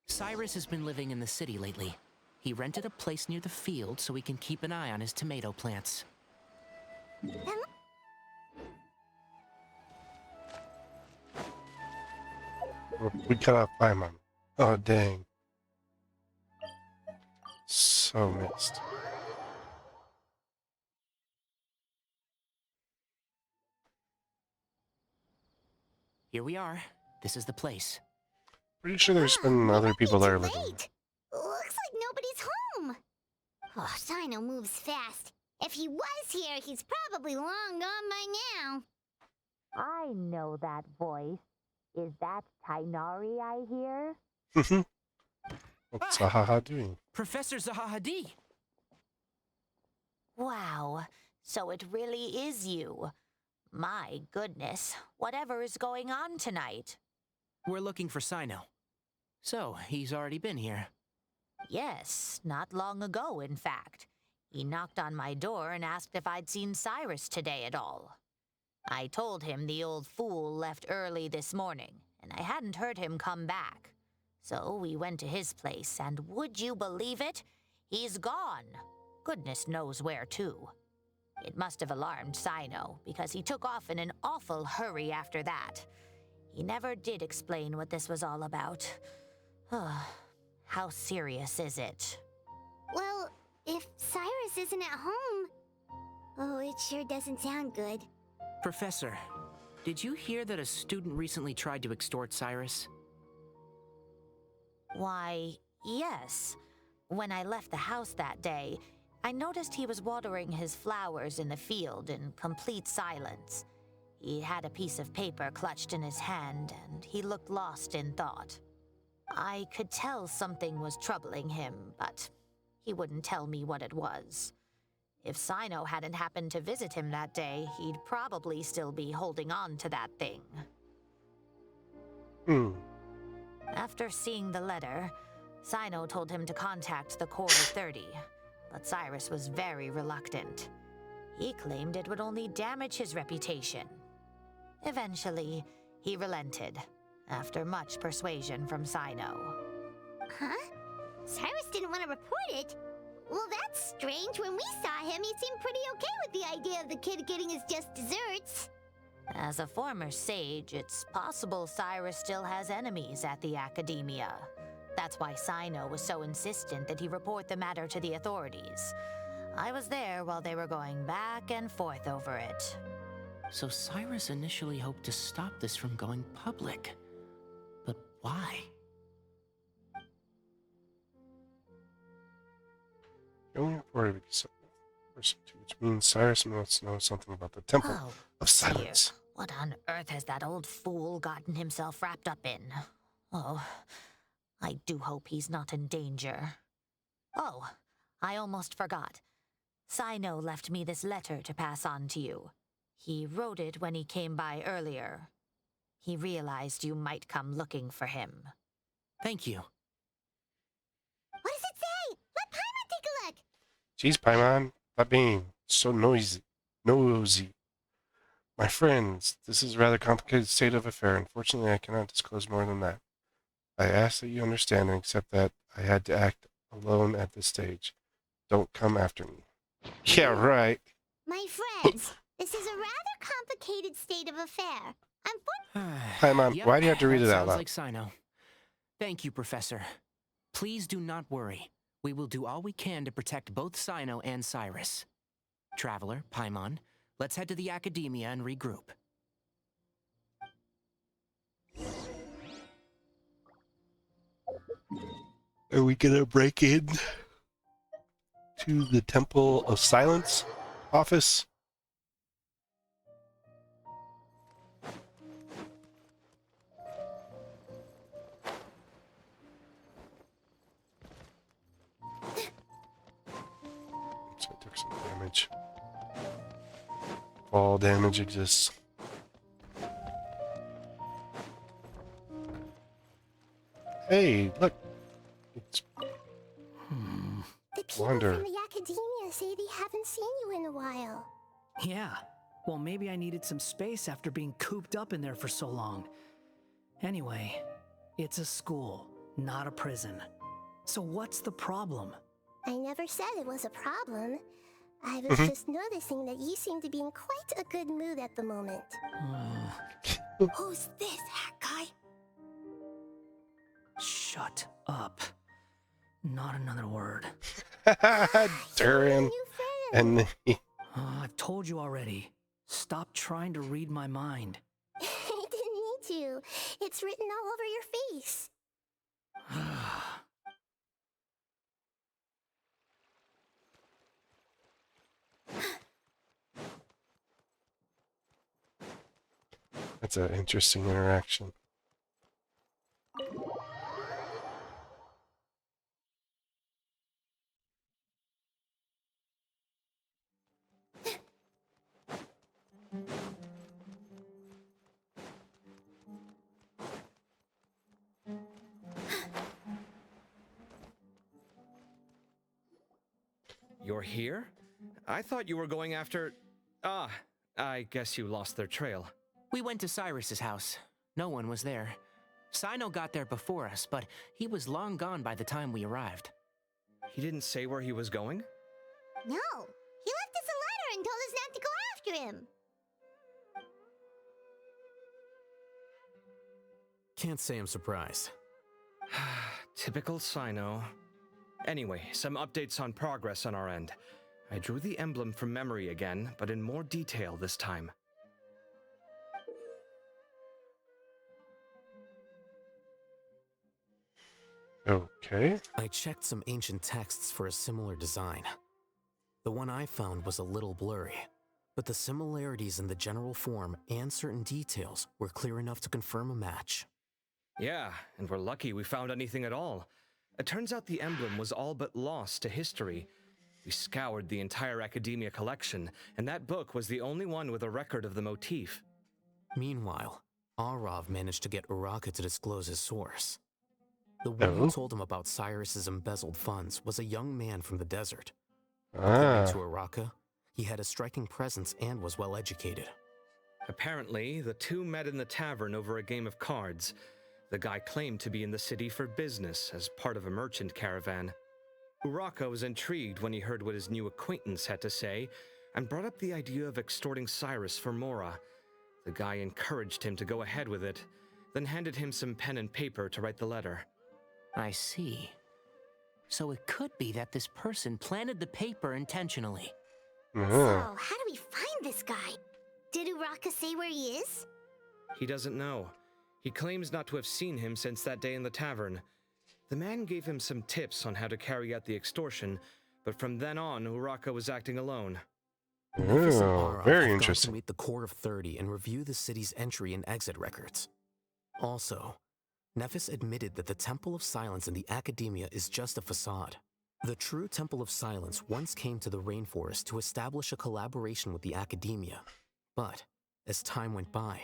Cyrus has been living in the city lately. He rented a place near the field so he can keep an eye on his tomato plants. We cut off Paimon. Oh, dang. So missed. Here we are. This is the place. Pretty sure there's been other people there living. Late. Looks like nobody's home. Oh, Cyno moves fast. If he was here, he's probably long gone by now. I know that voice. Is that Tainari I hear? What's Zahaha doing? Professor Zahahadi! Wow, so it really is you. My goodness, whatever is going on tonight? We're looking for Cyno. So, he's already been here. Yes, not long ago, in fact. He knocked on my door and asked if I'd seen Cyrus today at all. I told him the old fool left early this morning, and I hadn't heard him come back. So we went to his place, and would you believe it? He's gone. Goodness knows where to. It must have alarmed Cyno, because he took off in an awful hurry after that. He never did explain what this was all about. How serious is it? Well, if Cyrus isn't at home... Oh, it sure doesn't sound good. Professor, did you hear that a student recently tried to extort Cyrus? Why, yes. When I left the house that day, I noticed he was watering his flowers in the field in complete silence. He had a piece of paper clutched in his hand, and he looked lost in thought. I could tell something was troubling him, but he wouldn't tell me what it was. If Cyno hadn't happened to visit him that day, he'd probably still be holding on to that thing. After seeing the letter, Cyno told him to contact the Core of 30, but Cyrus was very reluctant. He claimed it would only damage his reputation. Eventually, he relented, after much persuasion from Cyno. Huh? Cyrus didn't want to report it? Well, that's strange. When we saw him, he seemed pretty okay with the idea of the kid getting his just desserts. As a former sage, it's possible Cyrus still has enemies at the Academia. That's why Cyno was so insistent that he report the matter to the authorities. I was there while they were going back and forth over it. So Cyrus initially hoped to stop this from going public. But why? You only reported because person two, which means Cyrus must know something about the Temple of Silence. Dear. What on earth has that old fool gotten himself wrapped up in? Oh, I do hope he's not in danger. Oh, I almost forgot. Cyno left me this letter to pass on to you. He wrote it when he came by earlier. He realized you might come looking for him. Thank you. What does it say? Let Paimon take a look. Jeez, Paimon, stop being so nosy. My friends, this is a rather complicated state of affair. Unfortunately, I cannot disclose more than that. I ask that you understand and accept that I had to act alone at this stage. Don't come after me. Yeah, right. My friends, this is a rather complicated state of affair. Paimon, why do you have to read it out Sounds loud? like Cyno. Thank you, Professor. Please do not worry. We will do all we can to protect both Cyno and Cyrus. Traveler, Paimon, let's head to the Academia and regroup. Are we gonna break in to the Temple of Silence office? So I took some damage. Fall damage exists. Hey, look. It's The people Wonder. from the academia say they haven't seen you in a while. Yeah. Well, maybe I needed some space after being cooped up in there for so long. Anyway, it's a school, not a prison. So what's the problem? I never said it was a problem. I was just noticing that you seem to be in quite a good mood at the moment. Who's this hat guy? Shut up. Not another word. Durin. New friend. And then he, I've told you already. Stop trying to read my mind. I didn't need to. It's written all over your face. that's an interesting interaction. You're here? I thought you were going after... Ah, I guess you lost their trail. We went to Cyrus's house. No one was there. Cyno got there before us, but he was long gone by the time we arrived. He didn't say where he was going? No, he left us a letter and told us not to go after him. Can't say I'm surprised. Typical Cyno. Anyway, some updates on progress on our end. I drew the emblem from memory again, but in more detail this time. Okay. I checked some ancient texts for a similar design. The one I found was a little blurry, but the similarities in the general form and certain details were clear enough to confirm a match. Yeah, and we're lucky we found anything at all. It turns out the emblem was all but lost to history. We scoured the entire Academia collection, and that book was the only one with a record of the motif. Meanwhile, Arav managed to get Uraka to disclose his source. The one who told him about Cyrus's embezzled funds was a young man from the desert. According to Uraka, he had a striking presence and was well educated. Apparently, the two met in the tavern over a game of cards. The guy claimed to be in the city for business as part of a merchant caravan. Uraka was intrigued when he heard what his new acquaintance had to say and brought up the idea of extorting Cyrus for Mora. The guy encouraged him to go ahead with it, then handed him some pen and paper to write the letter. I see. So it could be that this person planted the paper intentionally. So, how do we find this guy? Did Uraka say where he is? He doesn't know. He claims not to have seen him since that day in the tavern. The man gave him some tips on how to carry out the extortion, but from then on, Uraka was acting alone. Nephis and Arav very have gone interesting. to meet the Core of 30 and review the city's entry and exit records. Also, Nephis admitted that the Temple of Silence in the Academia is just a facade. The true Temple of Silence once came to the rainforest to establish a collaboration with the Academia. But, as time went by,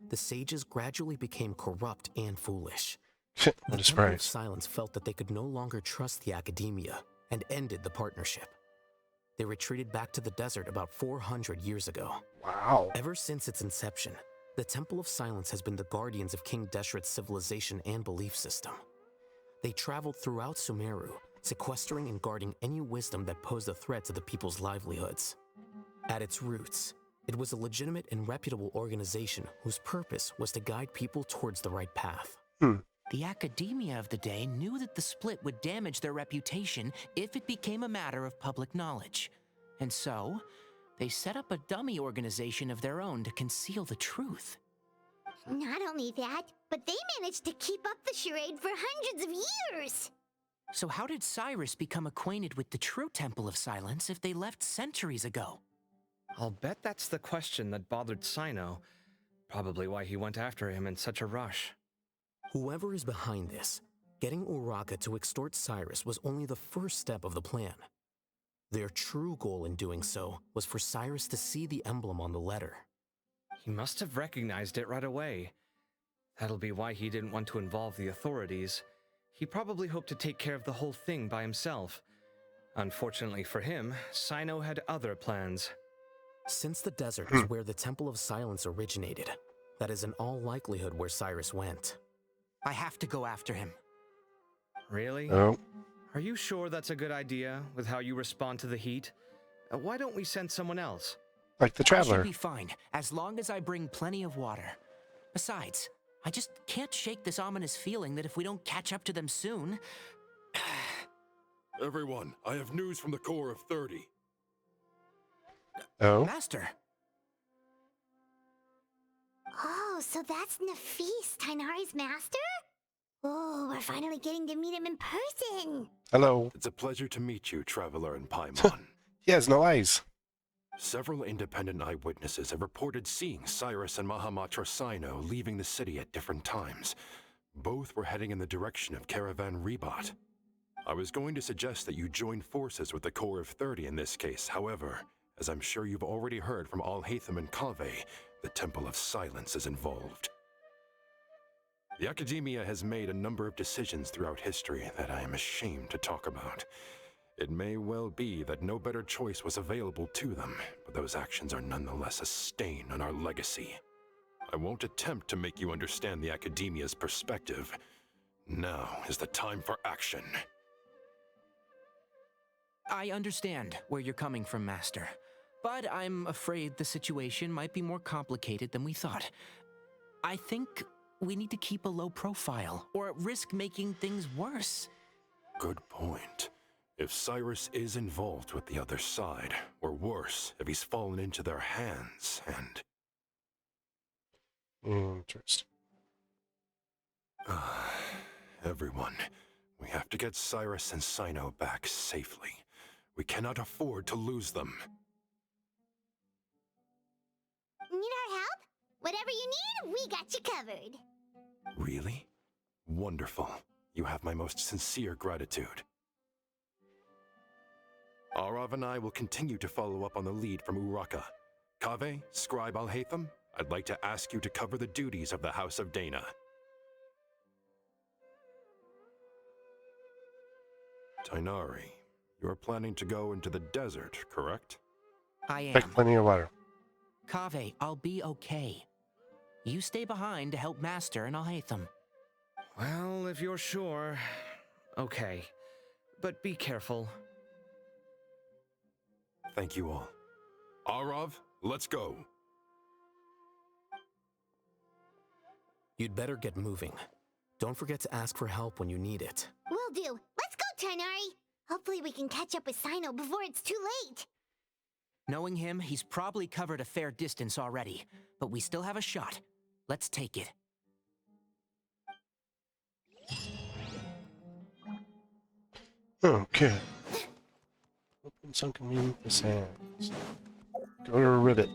the sages gradually became corrupt and foolish. What a The Temple of surprise. Silence felt that they could no longer trust the Academia and ended the partnership. They retreated back to the desert about 400 years ago. Wow. Ever since its inception, the Temple of Silence has been the guardians of King Deshret's civilization and belief system. They traveled throughout Sumeru, sequestering and guarding any wisdom that posed a threat to the people's livelihoods. At its roots, it was a legitimate and reputable organization whose purpose was to guide people towards the right path. The academia of the day knew that the split would damage their reputation if it became a matter of public knowledge. And so, they set up a dummy organization of their own to conceal the truth. Not only that, but they managed to keep up the charade for hundreds of years. So how did Cyrus become acquainted with the true Temple of Silence if they left centuries ago? I'll bet that's the question that bothered Cyno. Probably why he went after him in such a rush. Whoever is behind this, getting Uraka to extort Cyrus was only the first step of the plan. Their true goal in doing so was for Cyrus to see the emblem on the letter. He must have recognized it right away. That'll be why he didn't want to involve the authorities. He probably hoped to take care of the whole thing by himself. Unfortunately for him, Cyno had other plans. Since the desert is where the Temple of Silence originated, that is in all likelihood where Cyrus went. I have to go after him. Really? Oh, Are you sure that's a good idea with how you respond to the heat? Why don't we send someone else? like the I should traveler. be fine, as long as I bring plenty of water. Besides, I just can't shake this ominous feeling that if we don't catch up to them soon... Everyone, I have news from the Core of 30. Oh, Master! Oh, so that's Nafis, Tainari's master? Oh, we're finally getting to meet him in person. hello. It's a pleasure to meet you, Traveler in Paimon. He has no eyes. Several independent eyewitnesses have reported seeing Cyrus and Mahamatra Cyno leaving the city at different times. Both were heading in the direction of Caravan Rebat. I was going to suggest that you join forces with the Core of 30 in this case. However, as I'm sure you've already heard from Alhaitham and Kaveh, the Temple of Silence is involved. The Academia has made a number of decisions throughout history that I am ashamed to talk about. It may well be that no better choice was available to them, but those actions are nonetheless a stain on our legacy. I won't attempt to make you understand the Academia's perspective. Now is the time for action. I understand where you're coming from, Master. But I'm afraid the situation might be more complicated than we thought. I think we need to keep a low profile, or risk making things worse. Good point. If Cyrus is involved with the other side, or worse, if he's fallen into their hands, and... Interesting. Everyone, we have to get Cyrus and Cyno back safely. We cannot afford to lose them. Need our help? Whatever you need, we got you covered. Really? Wonderful. You have my most sincere gratitude. Arav and I will continue to follow up on the lead from Uraka. Kaveh, Scribe Alhaitham, I'd like to ask you to cover the duties of the House of Dana. Tainari, you're planning to go into the desert, correct? I am. Expect plenty of water. Kaveh, I'll be okay. You stay behind to help Master and Alhaitham. Well, if you're sure... Okay. But be careful. Thank you all. Arav, let's go. You'd better get moving. Don't forget to ask for help when you need it. Will do. Let's go, Tainari. Hopefully we can catch up with Cyno before it's too late. Knowing him, he's probably covered a fair distance already, but we still have a shot. Let's take it. Okay. Open sunken meaning the sands. Go to Ribbit.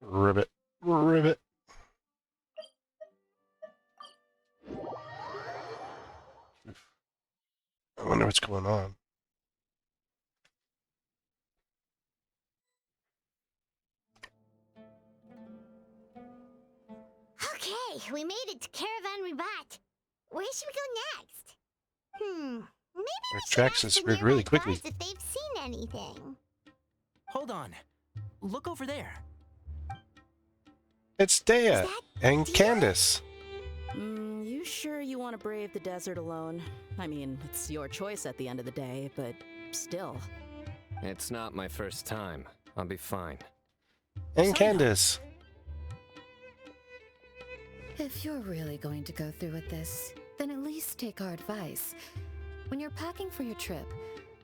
Ribbit. Ribbit. I wonder what's going on. Okay, we made it to Caravan Rebat. Where should we go next? Maybe we should tracks ask is the really nearby quickly. guards if they've seen anything. Hold on. Look over there. It's Dea Is that and Dea? Candace. You sure you want to brave the desert alone? I mean, it's your choice at the end of the day, but still. It's not my first time. I'll be fine. And Cyno. Candace. If you're really going to go through with this, then at least take our advice. When you're packing for your trip,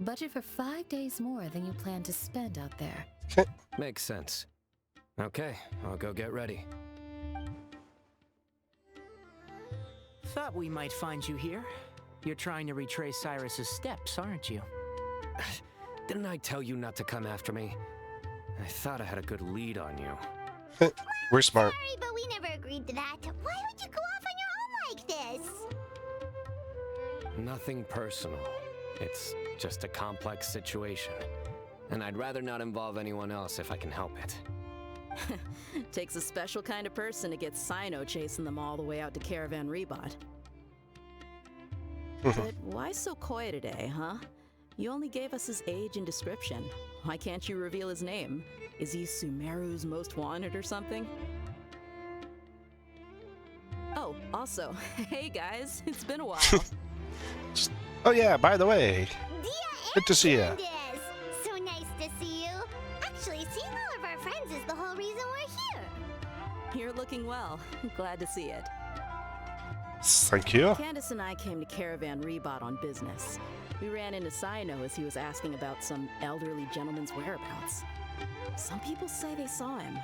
budget for 5 days more than you plan to spend out there. Makes sense. Okay, I'll go get ready. Thought we might find you here. You're trying to retrace Cyrus's steps, aren't you? Didn't I tell you not to come after me? I thought I had a good lead on you. We're smart. Sorry, but we never agreed to that. Why would you go off on your own like this? Nothing personal. It's just a complex situation. And I'd rather not involve anyone else if I can help it. Takes a special kind of person to get Cyno chasing them all the way out to Caravan Rebat. But why so coy today, huh? You only gave us his age and description. Why can't you reveal his name? Is he Sumeru's most wanted or something? Oh, also, hey guys, it's been a while. Oh yeah, by the way, good to see you. Yes, so nice to see you. Actually, seeing all of our friends is the whole reason we're here. You're looking well. Glad to see it. Thank you. Candace and I came to Caravan Rebot on business. We ran into Cyno as he was asking about some elderly gentleman's whereabouts. Some people say they saw him.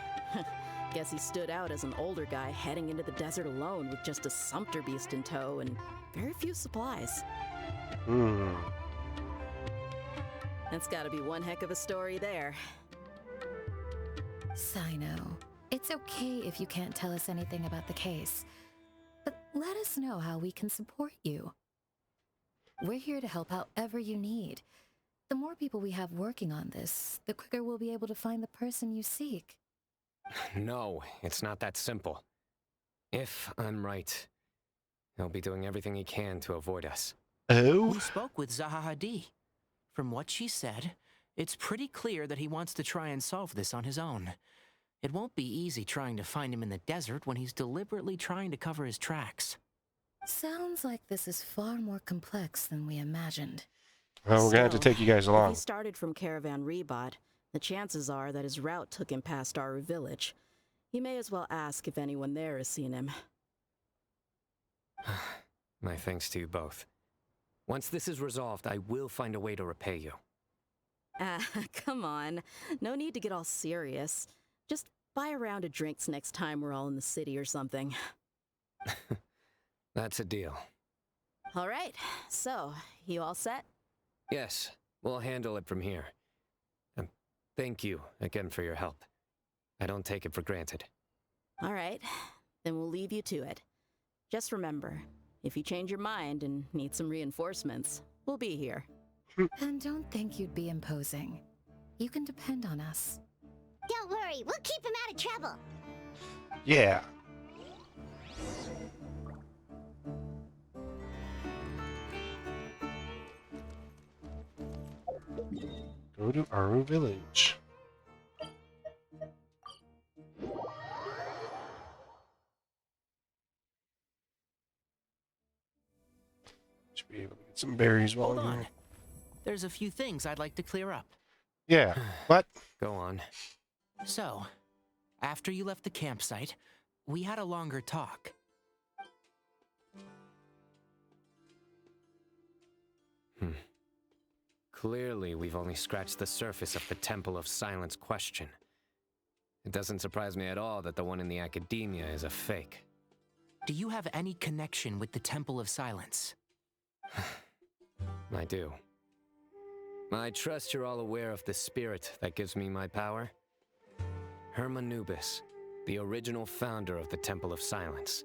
Guess he stood out as an older guy heading into the desert alone with just a sumpter beast in tow and very few supplies. That's gotta be one heck of a story there. Cyno, it's okay if you can't tell us anything about the case, but let us know how we can support you. We're here to help however you need. The more people we have working on this, the quicker we'll be able to find the person you seek. No, it's not that simple. If I'm right, he'll be doing everything he can to avoid us. Oh? We spoke with Zaha Hadid. From what she said, it's pretty clear that he wants to try and solve this on his own. It won't be easy trying to find him in the desert when he's deliberately trying to cover his tracks. Sounds like this is far more complex than we imagined. Well, we're gonna have to take you guys If along. he started from Caravan Rebot, the chances are that his route took him past our village. You may as well ask if anyone there has seen him. My thanks to you both. Once this is resolved, I will find a way to repay you. Come on. No need to get all serious. Just buy a round of drinks next time we're all in the city or something. That's a deal. All right, so, you all set? Yes, we'll handle it from here. Thank you again for your help. I don't take it for granted. All right, then we'll leave you to it. Just remember, if you change your mind and need some reinforcements, we'll be here. And don't think you'd be imposing. You can depend on us. Don't worry, we'll keep him out of trouble. Yeah. Go to Aru Village. Should be able to get some berries while Hold I'm on. here. There's a few things I'd like to clear up. Yeah. What? Go on. So, after you left the campsite, we had a longer talk. Clearly, we've only scratched the surface of the Temple of Silence question. It doesn't surprise me at all that the one in the academia is a fake. Do you have any connection with the Temple of Silence? I do. I trust you're all aware of the spirit that gives me my power. Hermanubis, the original founder of the Temple of Silence.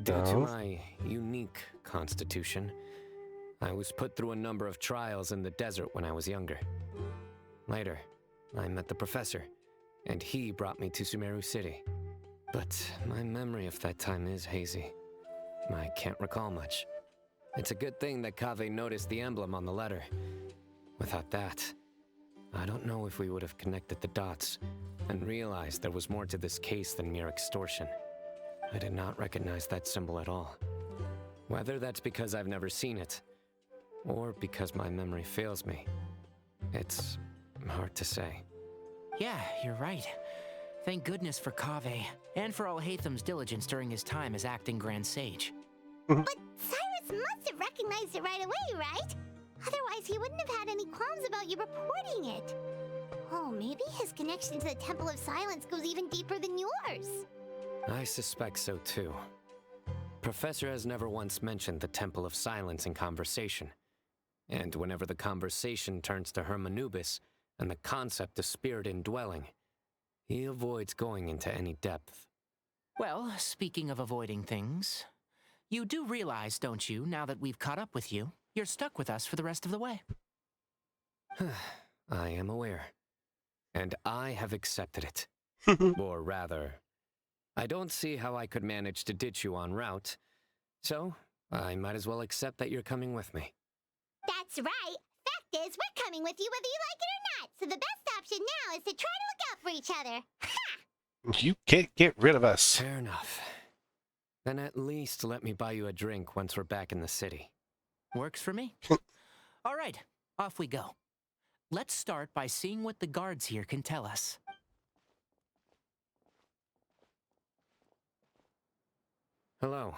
Due to my unique constitution, I was put through a number of trials in the desert when I was younger. Later, I met the professor, and he brought me to Sumeru City. But my memory of that time is hazy. I can't recall much. It's a good thing that Kaveh noticed the emblem on the letter. Without that, I don't know if we would have connected the dots and realized there was more to this case than mere extortion. I did not recognize that symbol at all. Whether that's because I've never seen it, or because my memory fails me, it's hard to say. Yeah, you're right. Thank goodness for Kaveh, and for Alhaitham's diligence during his time as acting Grand Sage. But Cyrus must have recognized it right away, right? Otherwise, he wouldn't have had any qualms about you reporting it. Oh, maybe his connection to the Temple of Silence goes even deeper than yours. I suspect so too. Professor has never once mentioned the Temple of Silence in conversation. And whenever the conversation turns to Hermanubis and the concept of spirit indwelling, he avoids going into any depth. Well, speaking of avoiding things, you do realize, don't you, now that we've caught up with you, you're stuck with us for the rest of the way. I am aware. And I have accepted it. Or rather, I don't see how I could manage to ditch you en route. So, I might as well accept that you're coming with me. That's right. Fact is, we're coming with you whether you like it or not. So the best option now is to try to look out for each other. Ha! You can't get rid of us. Fair enough. Then at least let me buy you a drink once we're back in the city. Works for me. All right, off we go. Let's start by seeing what the guards here can tell us. Hello.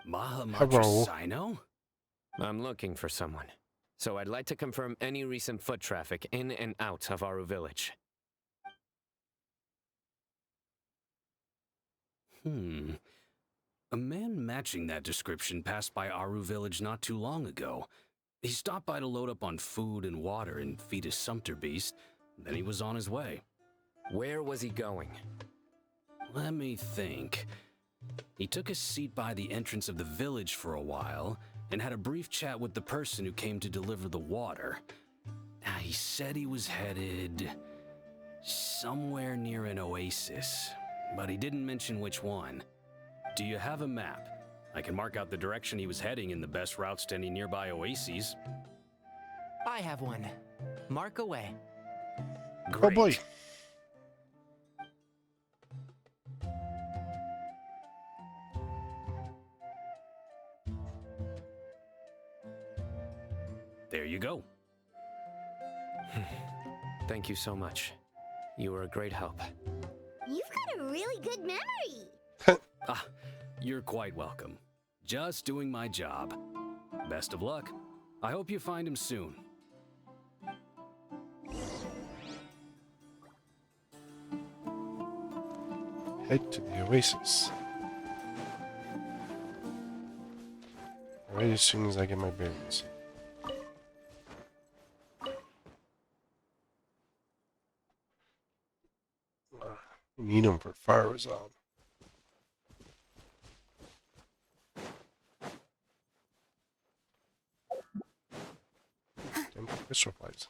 Hello. Cyno? I'm looking for someone. So I'd like to confirm any recent foot traffic in and out of Aru Village. A man matching that description passed by Aru Village not too long ago. He stopped by to load up on food and water and feed his sumpter beast, then he was on his way. Where was he going? Let me think. He took a seat by the entrance of the village for a while, and had a brief chat with the person who came to deliver the water. He said he was headed somewhere near an oasis, but he didn't mention which one. Do you have a map? I can mark out the direction he was heading and the best routes to any nearby oases. I have one. Mark away. Oh Great. boy. There you go. Thank you so much. You were a great help. You've got a really good memory. You're quite welcome. Just doing my job. Best of luck. I hope you find him soon. Head to the oasis. Right as soon as I get my bearings. Need them for fire was on. Damn crystal flies.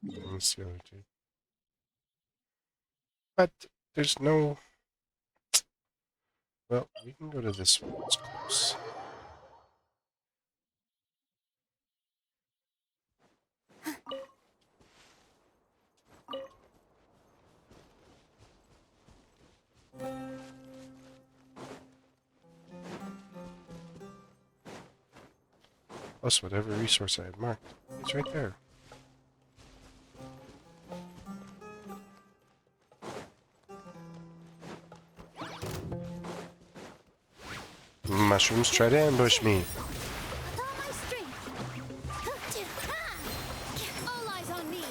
Let's see the other two. But there's no. Well, we can go to this one. It's close. Plus, whatever resource I had marked, it's right there. Mushrooms try to ambush me. With all my strength. All eyes on me.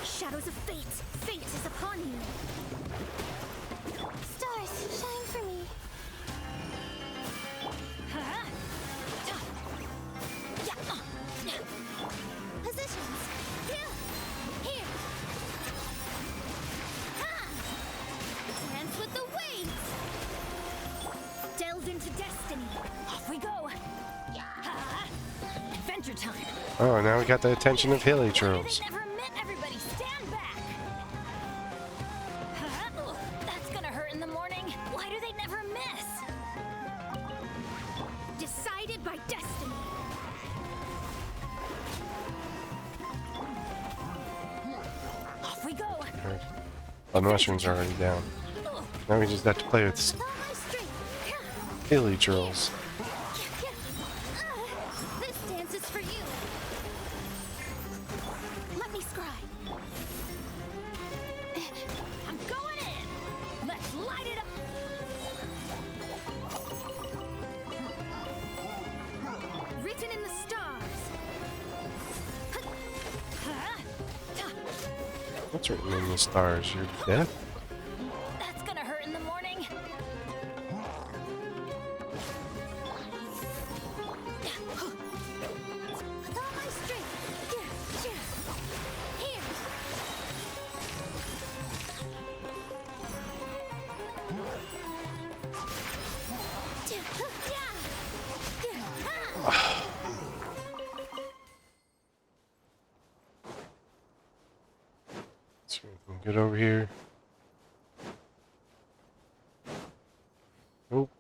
Shadows of fate. Fate is upon you. Stars, shine for me. Positions. Here. Dance with the waves. Delve into destiny. Off we go. Adventure time. Oh, now we got the attention of hilly Why trolls. do they never admit everybody? Stand back. That's gonna hurt in the morning. Why do they never miss? Decided by destiny. Off we go. Alright. Oh, the mushrooms are already down. Now we just have to play with With all my strength. hilly trolls. This dance is for you. Let me scribe. I'm going in. Let's light it up. Written in the stars. What's written in the stars? Your death? That's gonna hurt in the morning. With all my strength. Here. So we can get over here. Nope.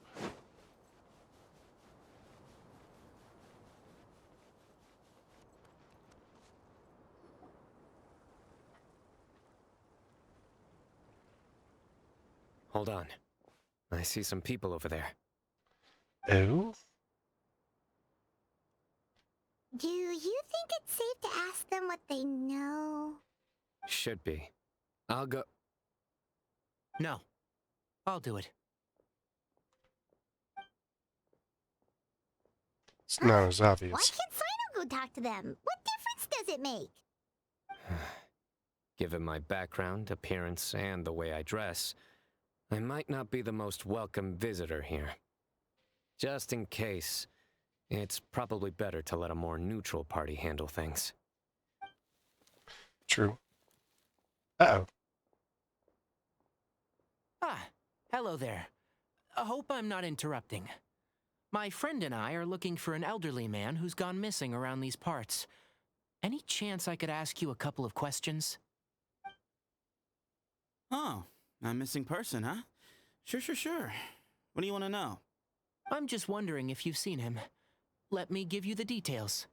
Hold on. I see some people over there. Oh? Do you think it's safe to ask them what they know? Should be. I'll go. No, I'll do it. It's not as Why obvious. can't Cyno go talk to them? What difference does it make? Given my background, appearance, and the way I dress, I might not be the most welcome visitor here. Just in case, it's probably better to let a more neutral party handle things. True. Uh-oh. Ah, hello there. I hope I'm not interrupting. My friend and I are looking for an elderly man who's gone missing around these parts. Any chance I could ask you a couple of questions? Oh, a missing person, huh? Sure. What do you want to know? I'm just wondering if you've seen him. Let me give you the details.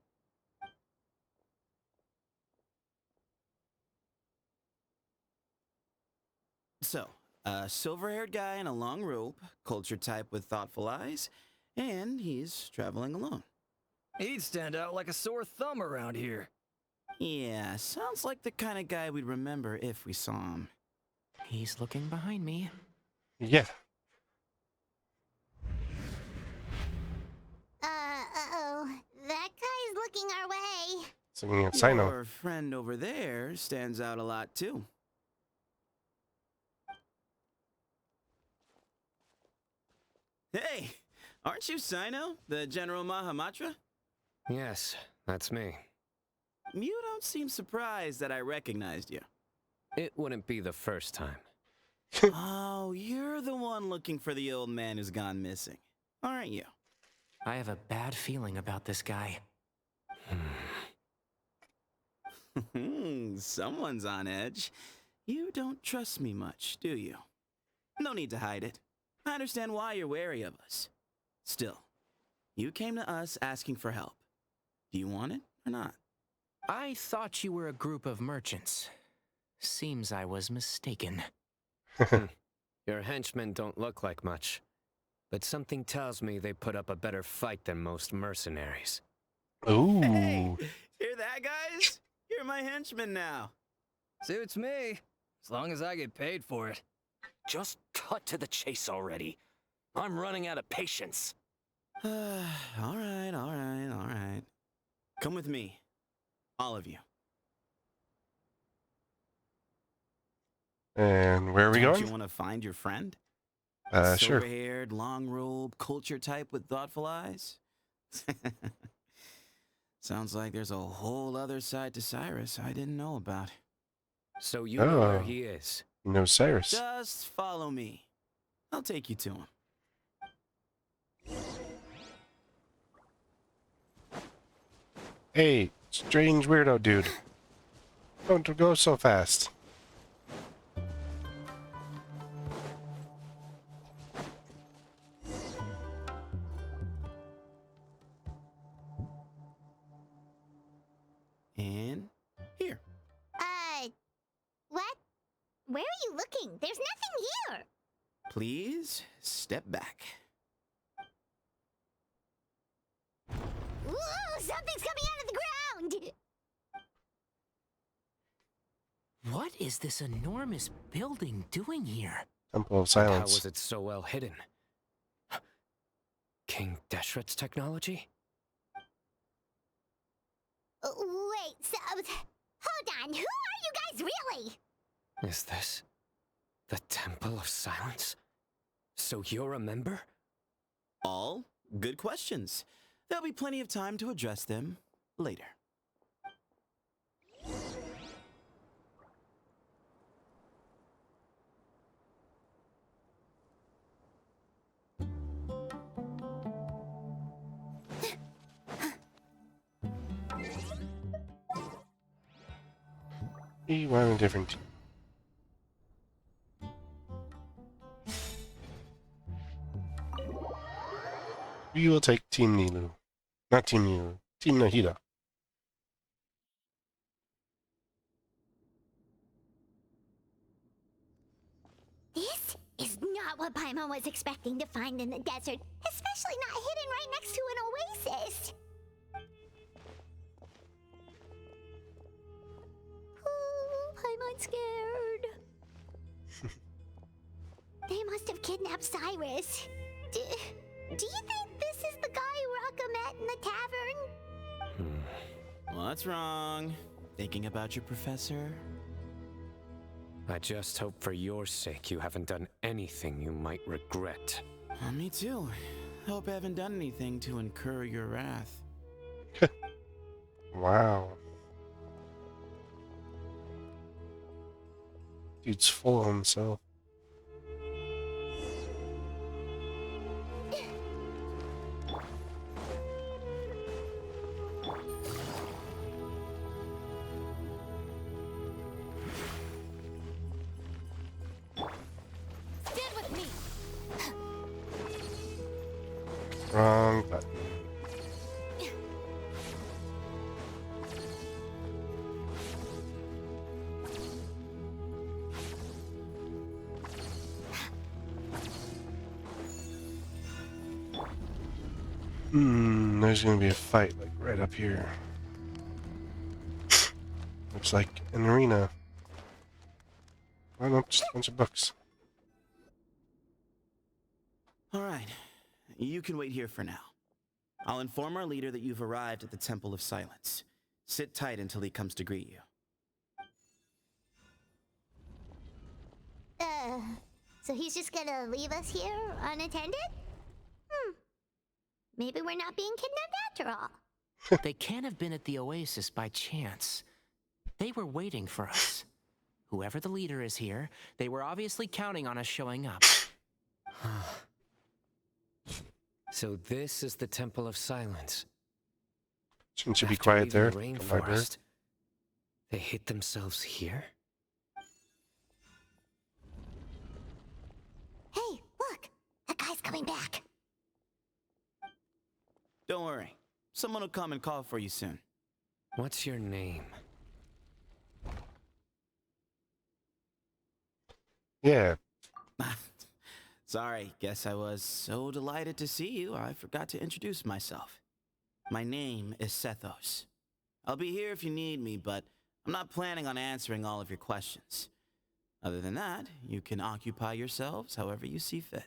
So, a silver-haired guy in a long robe, culture type with thoughtful eyes, and he's traveling alone. He'd stand out like a sore thumb around here. Yeah, sounds like the kind of guy we'd remember if we saw him. He's looking behind me. Yeah. Uh-oh. That guy's looking our way. Singing at Cyno. Your friend over there stands out a lot, too. Hey, aren't you Cyno, the General Mahamatra? Yes, that's me. You don't seem surprised that I recognized you. It wouldn't be the first time. Oh, you're the one looking for the old man who's gone missing, aren't you? I have a bad feeling about this guy. Someone's on edge. You don't trust me much, do you? No need to hide it. I understand why you're wary of us. Still, you came to us asking for help. Do you want it or not? I thought you were a group of merchants. Seems I was mistaken. Your henchmen don't look like much, but something tells me they put up a better fight than most mercenaries. Ooh. Hey, hear that, guys? You're my henchman now. Suits me, as long as I get paid for it. Just cut to the chase already. I'm running out of patience. All right. Come with me. All of you. And where are we Don't going? you want to find your friend? Sure. Silver-haired, long robe, culture type with thoughtful eyes? Sounds like there's a whole other side to Cyrus I didn't know about. So you know where he is? No, Cyrus. Just follow me. I'll take you to him. Hey, strange weirdo dude. Don't go so fast. And here. What? Where are you looking? There's nothing here. Please step back. Ooh, something's coming out of the ground. What is this enormous building doing here? Temple of How Silence. was it so well hidden? King Deshret's technology? Wait, so, hold on. Who are you guys really? Is this the Temple of Silence? So you're a member? All good questions. There'll be plenty of time to address them later. We want a different team. We will take Team Nilu. Not Team Nilu. Team Nahida. This is not what Paimon was expecting to find in the desert, especially not hidden right next to an oasis. Oh, Paimon's scared. They must have kidnapped Cyrus. Do you think this is the guy Raka met in the tavern? What's wrong? Thinking about your professor? I just hope for your sake you haven't done anything you might regret. Me too. Hope I haven't done anything to incur your wrath. Wow. Dude's full of himself. Stand with me. Wrong button. There's gonna be a fight like right up here. Looks like an arena. Oh no, just a bunch of books. All right. You can wait here for now. I'll inform our leader that you've arrived at the Temple of Silence. Sit tight until he comes to greet you. So he's just gonna leave us here unattended? Maybe we're not being kidnapped after all. They can't have been at the oasis by chance. They were waiting for us. Whoever the leader is here, they were obviously counting on us showing up. So this is the Temple of Silence. Shouldn't you be After quiet there? leaving the The library? rainforest, they hid themselves here? Hey, look! That guy's coming back. Don't worry. Someone will come and call for you soon. What's your name? Yeah. Sorry, guess I was so delighted to see you, I forgot to introduce myself. My name is Sethos. I'll be here if you need me, but I'm not planning on answering all of your questions. Other than that, you can occupy yourselves however you see fit.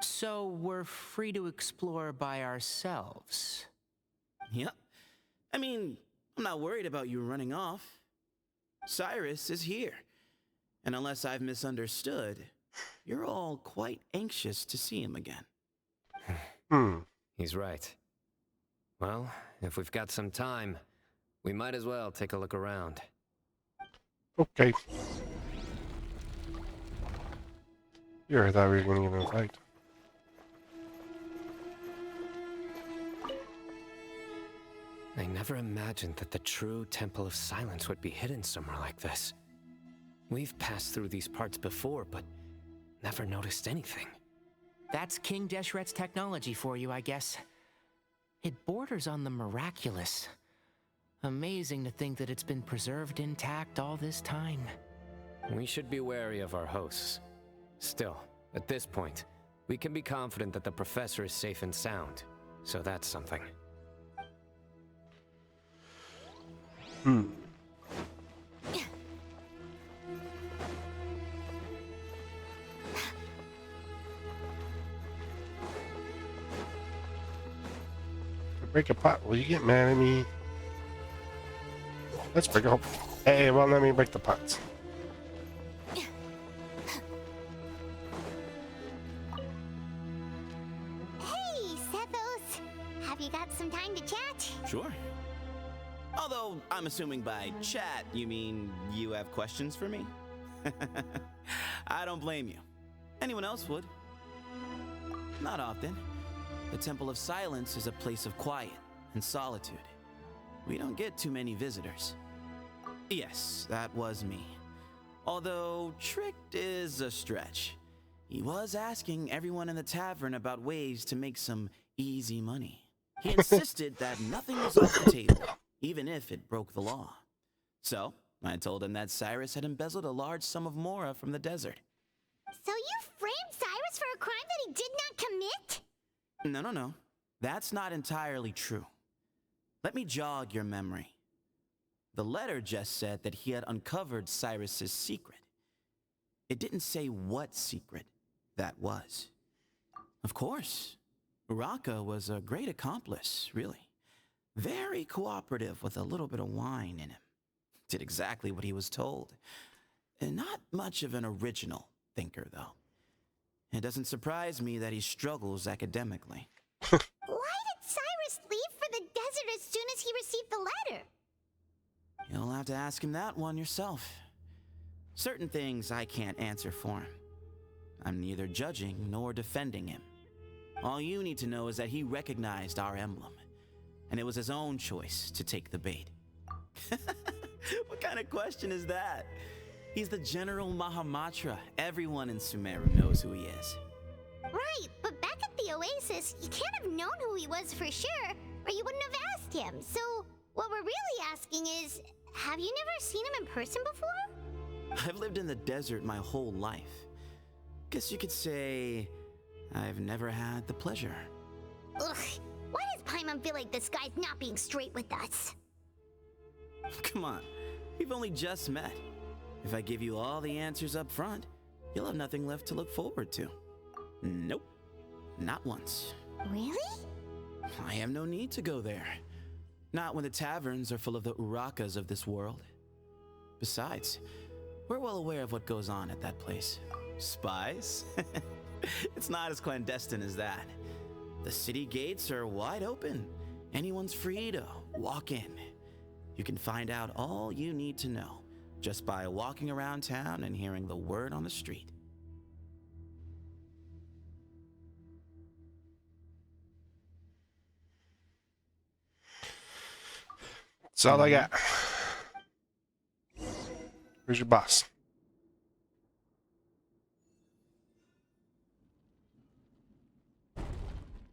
So we're free to explore by ourselves. Yep. I mean, I'm not worried about you running off. Cyrus is here. And unless I've misunderstood, you're all quite anxious to see him again. He's right. Well, if we've got some time, we might as well take a look around. Okay. Here, I thought we were gonna get in a fight. I never imagined that the true Temple of Silence would be hidden somewhere like this. We've passed through these parts before, but never noticed anything. That's King Deshret's technology for you, I guess. It borders on the miraculous. Amazing to think that it's been preserved intact all this time. We should be wary of our hosts. Still, at this point, we can be confident that the professor is safe and sound, so that's something. Break a pot. Will you get mad at me? Let's break a hole. Hey, well, let me break the pots. Hey, Sethos! Have you got some time to chat? Sure. Although, I'm assuming by chat, you mean you have questions for me? I don't blame you. Anyone else would. Not often. The Temple of Silence is a place of quiet and solitude. We don't get too many visitors. Yes, that was me. Although, tricked is a stretch. He was asking everyone in the tavern about ways to make some easy money. He insisted that nothing was off the table, even if it broke the law. So, I told him that Cyrus had embezzled a large sum of mora from the desert. So you framed Cyrus for a crime that he did not commit? No. That's not entirely true. Let me jog your memory. The letter just said that he had uncovered Cyrus's secret. It didn't say what secret that was. Of course, Uraka was a great accomplice, really. Very cooperative with a little bit of wine in him. Did exactly what he was told. And not much of an original thinker, though. It doesn't surprise me that he struggles academically. Why did Cyrus leave for the desert as soon as he received the letter? You'll have to ask him that one yourself. Certain things I can't answer for him. I'm neither judging nor defending him. All you need to know is that he recognized our emblem, and it was his own choice to take the bait. What kind of question is that? He's the General Mahamatra. Everyone in Sumeru knows who he is. Right, but back at the Oasis, you can't have known who he was for sure, or you wouldn't have asked him. So, what we're really asking is, have you never seen him in person before? I've lived in the desert my whole life. Guess you could say I've never had the pleasure. Ugh, why does Paimon feel like this guy's not being straight with us? Come on, we've only just met. If I give you all the answers up front, you'll have nothing left to look forward to. Nope, not once. Really? I have no need to go there. Not when the taverns are full of the Urakas of this world. Besides, we're well aware of what goes on at that place. Spies? It's not as clandestine as that. The city gates are wide open. Anyone's free to walk in. You can find out all you need to know just by walking around town and hearing the word on the street. That's all I got. Where's your boss?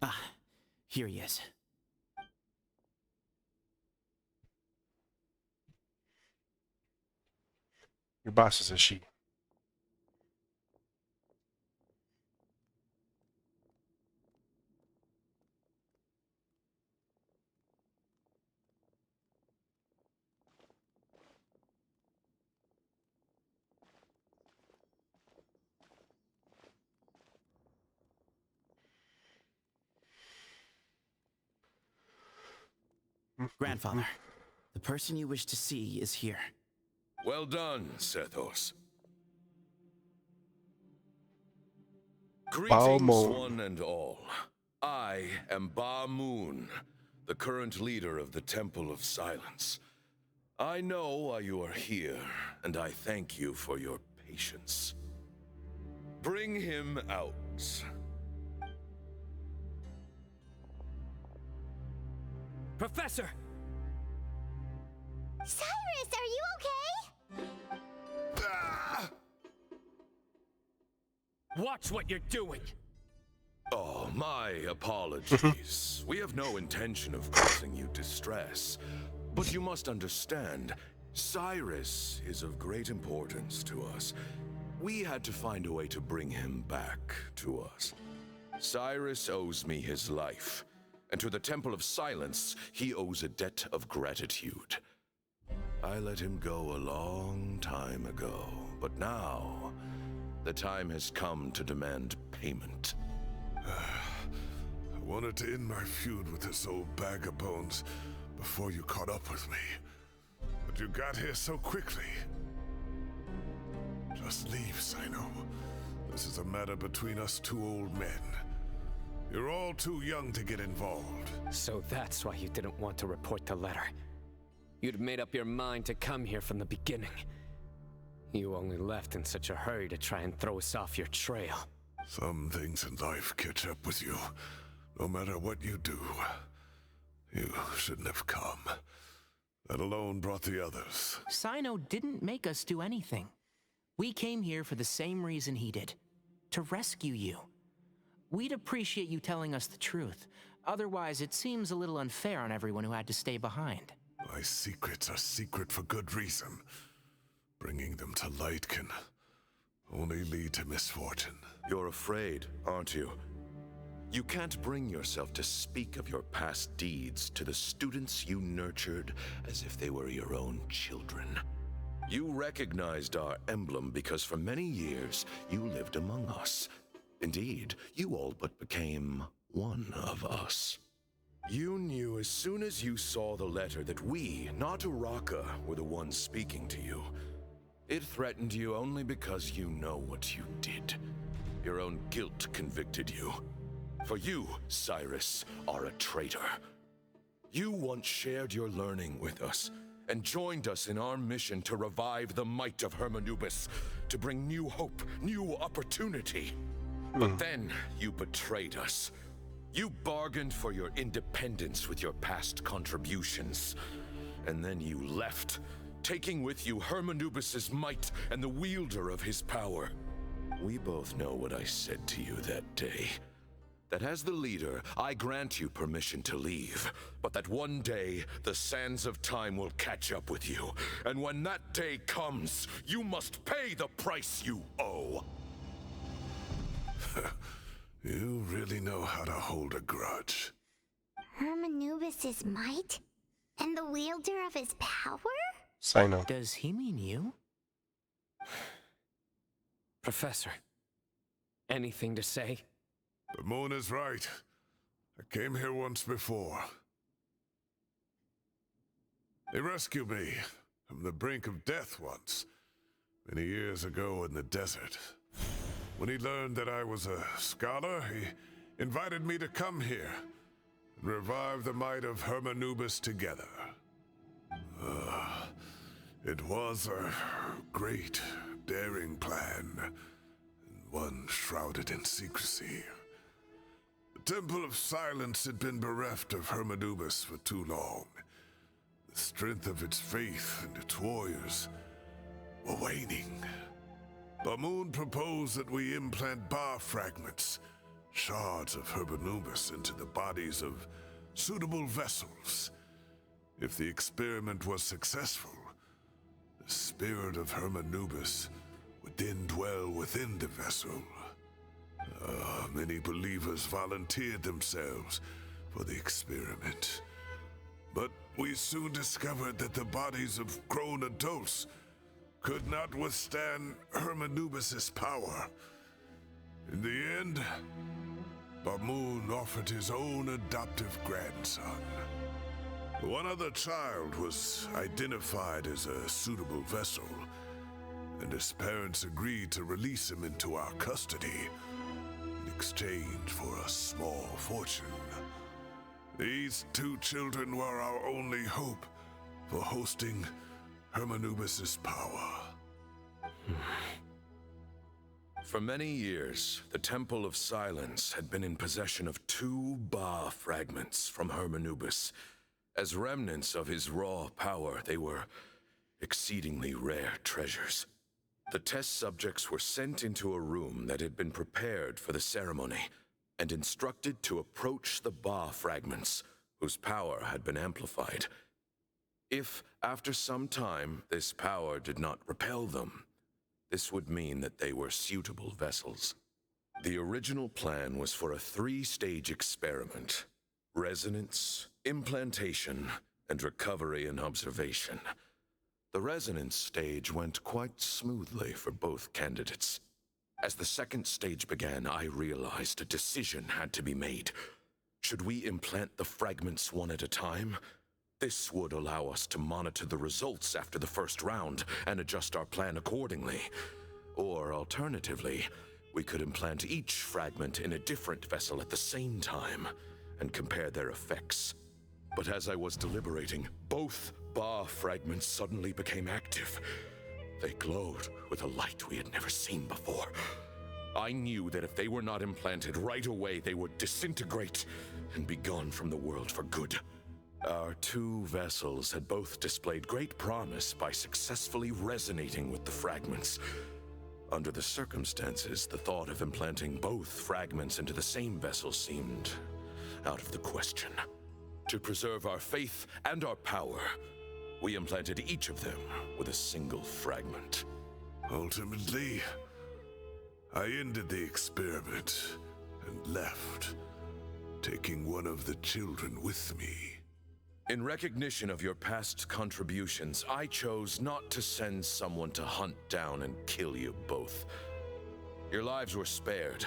Ah, here he is. Your boss is a she. Grandfather, the person you wish to see is here. Well done, Sethos. Greetings, one and all. I am Ba Moon, the current leader of the Temple of Silence. I know why you are here, and I thank you for your patience. Bring him out. Professor! Cyrus, are you okay? Watch what you're doing! Oh, my apologies. We have no intention of causing you distress. But you must understand, Cyrus is of great importance to us. We had to find a way to bring him back to us. Cyrus owes me his life, and to the Temple of Silence, he owes a debt of gratitude. I let him go a long time ago, but now the time has come to demand payment. I wanted to end my feud with this old bag of bones before you caught up with me. But you got here so quickly. Just leave, Cyno. This is a matter between us two old men. You're all too young to get involved. So that's why you didn't want to report the letter. You'd made up your mind to come here from the beginning. You only left in such a hurry to try and throw us off your trail. Some things in life catch up with you. No matter what you do, you shouldn't have come. That alone brought the others. Cyno didn't make us do anything. We came here for the same reason he did. To rescue you. We'd appreciate you telling us the truth. Otherwise, it seems a little unfair on everyone who had to stay behind. My secrets are secret for good reason. Bringing them to light can only lead to misfortune. You're afraid, aren't you? You can't bring yourself to speak of your past deeds to the students you nurtured as if they were your own children. You recognized our emblem because for many years you lived among us. Indeed, you all but became one of us. You knew as soon as you saw the letter that we, not Uraka, were the ones speaking to you. It threatened you only because you know what you did. Your own guilt convicted you. For you, Cyrus, are a traitor. You once shared your learning with us, and joined us in our mission to revive the might of Hermanubis, to bring new hope, new opportunity. But then you betrayed us. You bargained for your independence with your past contributions. And then you left, taking with you Hermanubis' might and the wielder of his power. We both know what I said to you that day. That as the leader, I grant you permission to leave, but that one day, the sands of time will catch up with you. And when that day comes, you must pay the price you owe. You really know how to hold a grudge. Hermanubis' might? And the wielder of his power? Cyno. Does he mean you? Professor, anything to say? The moon is right. I came here once before. He rescued me from the brink of death once, many years ago in the desert. When he learned that I was a scholar, he invited me to come here and revive the might of Hermanubis together. It was a great, daring plan, and one shrouded in secrecy. The Temple of Silence had been bereft of Hermanubis for too long. The strength of its faith and its warriors were waning. Bamoon proposed that we implant bar fragments, shards of Hermanubis, into the bodies of suitable vessels. If the experiment was successful, the spirit of Hermanubis would then dwell within the vessel. Many believers volunteered themselves for the experiment. But we soon discovered that the bodies of grown adults could not withstand Hermanubis' power. In the end, Bamoon offered his own adoptive grandson. One other child was identified as a suitable vessel, and his parents agreed to release him into our custody in exchange for a small fortune. These two children were our only hope for hosting Hermanubis' power. For many years, the Temple of Silence had been in possession of 2 Ba fragments from Hermanubis. As remnants of his raw power, they were exceedingly rare treasures. The test subjects were sent into a room that had been prepared for the ceremony and instructed to approach the Ba fragments, whose power had been amplified. If, after some time, this power did not repel them, this would mean that they were suitable vessels. The original plan was for a 3-stage experiment: resonance, implantation, and recovery and observation. The resonance stage went quite smoothly for both candidates. As the 2nd stage began, I realized a decision had to be made. Should we implant the fragments one at a time? This would allow us to monitor the results after the first round and adjust our plan accordingly. Or alternatively, we could implant each fragment in a different vessel at the same time and compare their effects. But as I was deliberating, both Ba fragments suddenly became active. They glowed with a light we had never seen before. I knew that if they were not implanted right away, they would disintegrate and be gone from the world for good. Our 2 vessels had both displayed great promise by successfully resonating with the fragments. Under the circumstances, the thought of implanting both fragments into the same vessel seemed out of the question. To preserve our faith and our power, we implanted each of them with a single fragment. Ultimately, I ended the experiment and left, taking one of the children with me. In recognition of your past contributions, I chose not to send someone to hunt down and kill you both. Your lives were spared,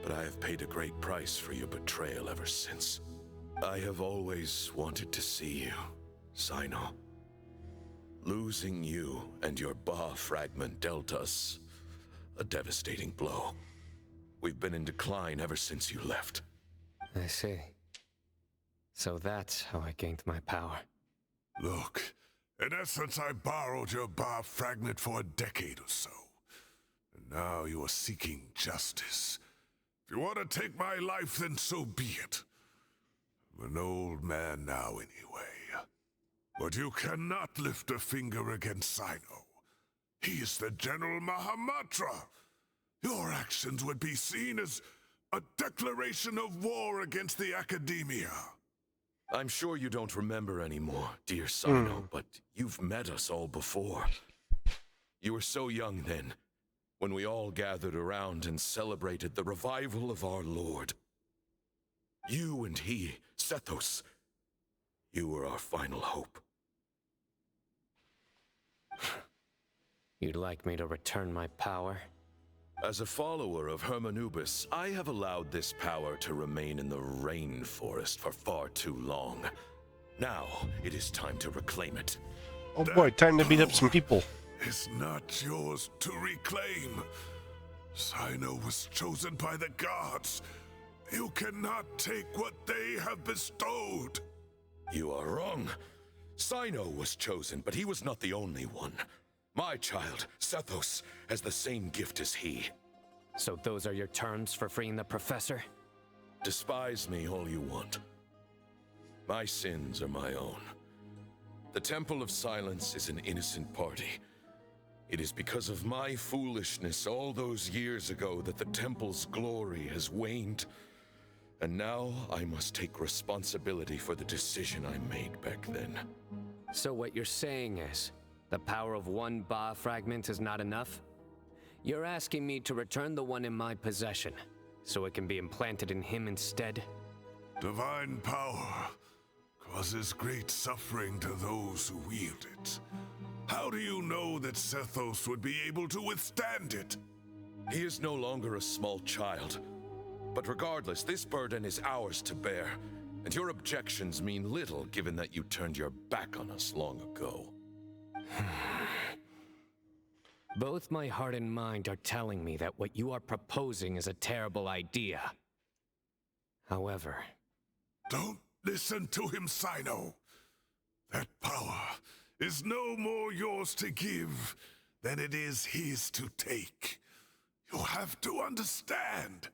but I have paid a great price for your betrayal ever since. I have always wanted to see you, Cyno. Losing you and your Ba fragment dealt us a devastating blow. We've been in decline ever since you left. I see. So that's how I gained my power. Look, in essence, I borrowed your Ba fragment for a decade or so. And now you are seeking justice. If you want to take my life, then so be it. I'm an old man now anyway. But you cannot lift a finger against Cyno. He is the General Mahamatra. Your actions would be seen as a declaration of war against the Academia. I'm sure you don't remember anymore, dear Cyno, but you've met us all before. You were so young then, when we all gathered around and celebrated the revival of our Lord. You and he, Sethos, you were our final hope. You'd like me to return my power? As a follower of Hermanubis, I have allowed this power to remain in the rainforest for far too long. Now, it is time to reclaim it. Oh boy, time to beat up some people. It's not yours to reclaim. Cyno was chosen by the gods. You cannot take what they have bestowed. You are wrong. Cyno was chosen, but he was not the only one. My child, Sethos, has the same gift as he. So those are your terms for freeing the professor? Despise me all you want. My sins are my own. The Temple of Silence is an innocent party. It is because of my foolishness all those years ago that the Temple's glory has waned. And now I must take responsibility for the decision I made back then. So what you're saying is, the power of one Ba fragment is not enough? You're asking me to return the one in my possession, so it can be implanted in him instead? Divine power causes great suffering to those who wield it. How do you know that Sethos would be able to withstand it? He is no longer a small child. But regardless, this burden is ours to bear, and your objections mean little given that you turned your back on us long ago. Both my heart and mind are telling me that what you are proposing is a terrible idea. However... Don't listen to him, Cyno. That power is no more yours to give than it is his to take. You have to understand.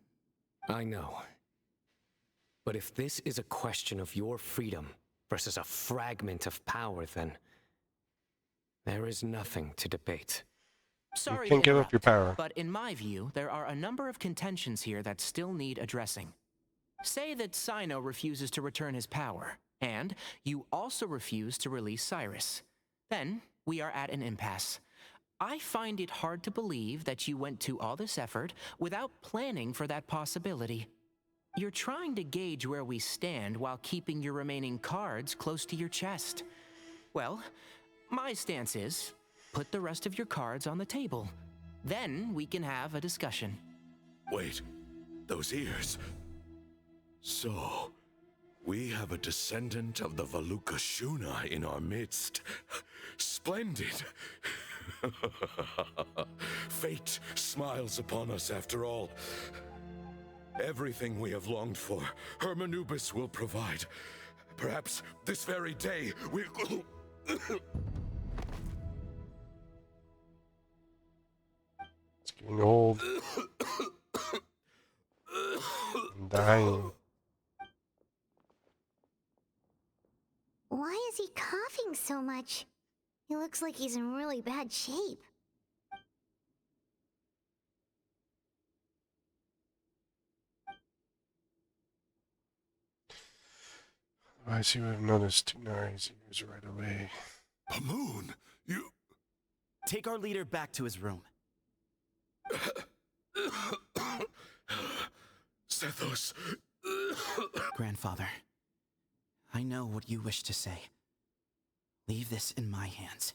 I know. But if this is a question of your freedom versus a fragment of power, then... there is nothing to debate. Sorry You can't to give up your interrupt, power. but in my view, there are a number of contentions here that still need addressing. Say that Cyno refuses to return his power, and you also refuse to release Cyrus. Then, we are at an impasse. I find it hard to believe that you went to all this effort without planning for that possibility. You're trying to gauge where we stand while keeping your remaining cards close to your chest. Well, my stance is, put the rest of your cards on the table. Then we can have a discussion. Wait, those ears... So, we have a descendant of the Valukashuna in our midst. Splendid! Fate smiles upon us after all. Everything we have longed for, Hermanubis will provide. Perhaps this very day we'll... It's getting old. I'm dying. Why is he coughing so much? He looks like he's in really bad shape. I see we have noticed Tighnari's ears right away. Pamoon, you... Take our leader back to his room. Sethos. Grandfather, I know what you wish to say. Leave this in my hands.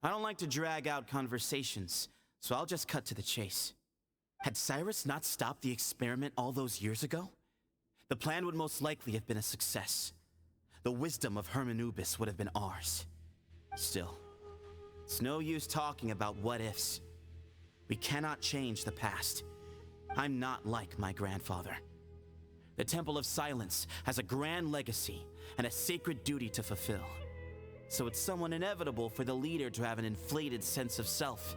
I don't like to drag out conversations, so I'll just cut to the chase. Had Cyrus not stopped the experiment all those years ago, the plan would most likely have been a success. The wisdom of Hermanubis would have been ours. Still, it's no use talking about what-ifs. We cannot change the past. I'm not like my grandfather. The Temple of Silence has a grand legacy and a sacred duty to fulfill. So it's somewhat inevitable for the leader to have an inflated sense of self.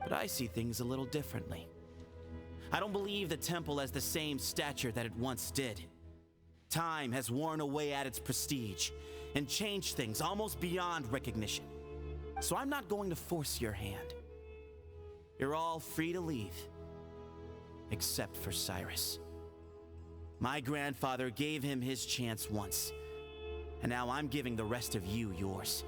But I see things a little differently. I don't believe the temple has the same stature that it once did. Time has worn away at its prestige and changed things almost beyond recognition. So I'm not going to force your hand. You're all free to leave. Except for Cyrus. My grandfather gave him his chance once. And now I'm giving the rest of you yours.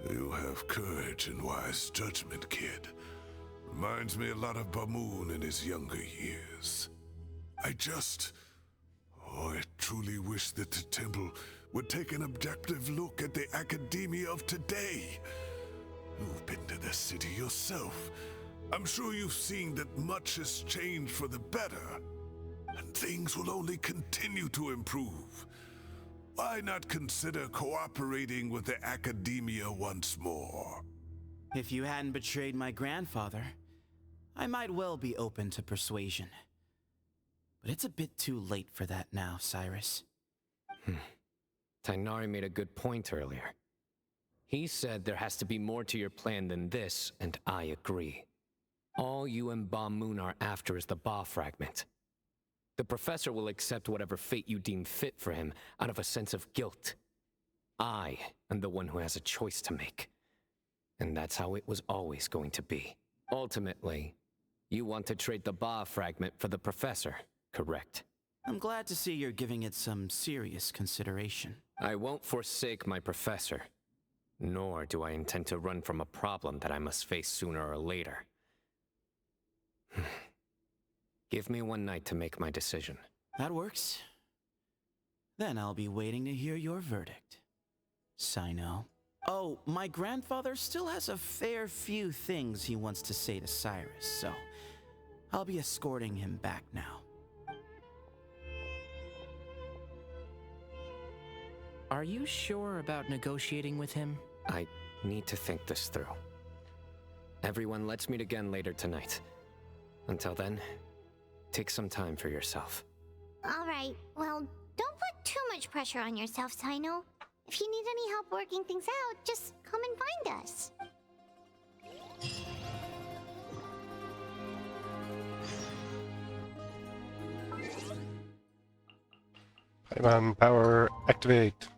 You have courage and wise judgment, kid. Reminds me a lot of Pamoon in his younger years. I truly wish that the temple would take an objective look at the academia of today. You've been to the city yourself. I'm sure you've seen that much has changed for the better, and things will only continue to improve. Why not consider cooperating with the academia once more? If you hadn't betrayed my grandfather, I might well be open to persuasion. But it's a bit too late for that now, Cyrus. Tighnari made a good point earlier. He said there has to be more to your plan than this, and I agree. All you and Ba Moon are after is the Ba fragment. The professor will accept whatever fate you deem fit for him out of a sense of guilt. I am the one who has a choice to make. And that's how it was always going to be. Ultimately, you want to trade the Ba fragment for the professor, correct? I'm glad to see you're giving it some serious consideration. I won't forsake my professor. Nor do I intend to run from a problem that I must face sooner or later. Give me one night to make my decision. That works. Then I'll be waiting to hear your verdict. Cyno. Oh, my grandfather still has a fair few things he wants to say to Cyrus, so I'll be escorting him back now. Are you sure about negotiating with him? I need to think this through. Everyone, let's meet again later tonight. Until then, take some time for yourself. Alright, well, don't put too much pressure on yourself, Cyno. If you need any help working things out, just come and find us. Paimon power activate.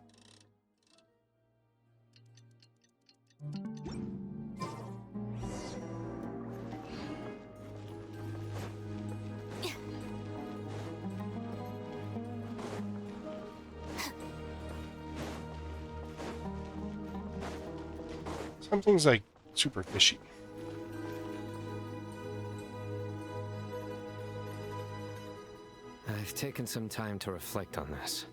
Something's like super fishy. I've taken some time to reflect on this.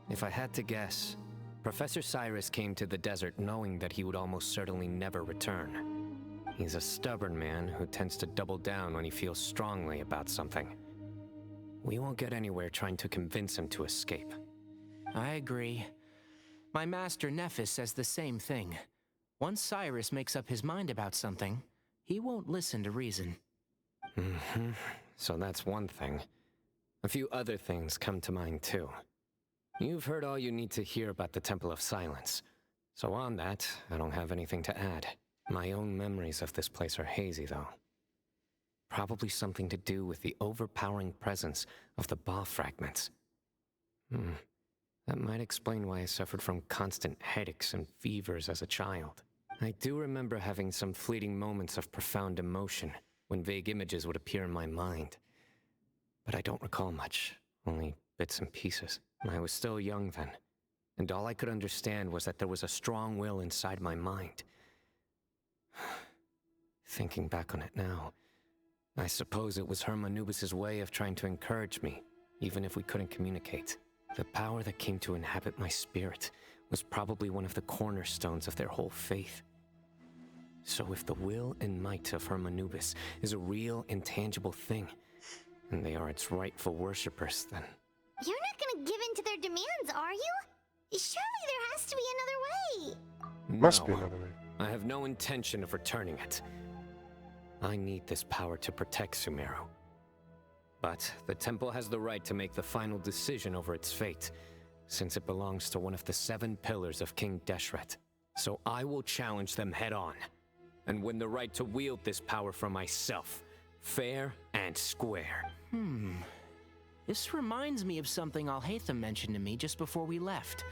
If I had to guess, Professor Cyrus came to the desert knowing that he would almost certainly never return. He's a stubborn man who tends to double down when he feels strongly about something. We won't get anywhere trying to convince him to escape. I agree. My master Nephis says the same thing. Once Cyrus makes up his mind about something, he won't listen to reason. So that's one thing. A few other things come to mind too. You've heard all you need to hear about the Temple of Silence. So on that, I don't have anything to add. My own memories of this place are hazy though. Probably something to do with the overpowering presence of the Ba fragments. That might explain why I suffered from constant headaches and fevers as a child. I do remember having some fleeting moments of profound emotion when vague images would appear in my mind. But I don't recall much, only bits and pieces. I was still young then, and all I could understand was that there was a strong will inside my mind. Thinking back on it now, I suppose it was Hermanubis' way of trying to encourage me, even if we couldn't communicate. The power that came to inhabit my spirit was probably one of the cornerstones of their whole faith. So if the will and might of Hermanubis is a real, intangible thing, and they are its rightful worshippers, then... You're not gonna give in to their demands, are you? Surely there has to be another way. Must be another way. I have no intention of returning it. I need this power to protect Sumeru. But the temple has the right to make the final decision over its fate, since it belongs to one of the 7 pillars of King Deshret. So I will challenge them head-on, and win the right to wield this power for myself, fair and square. This reminds me of something Alhaitham mentioned to me just before we left.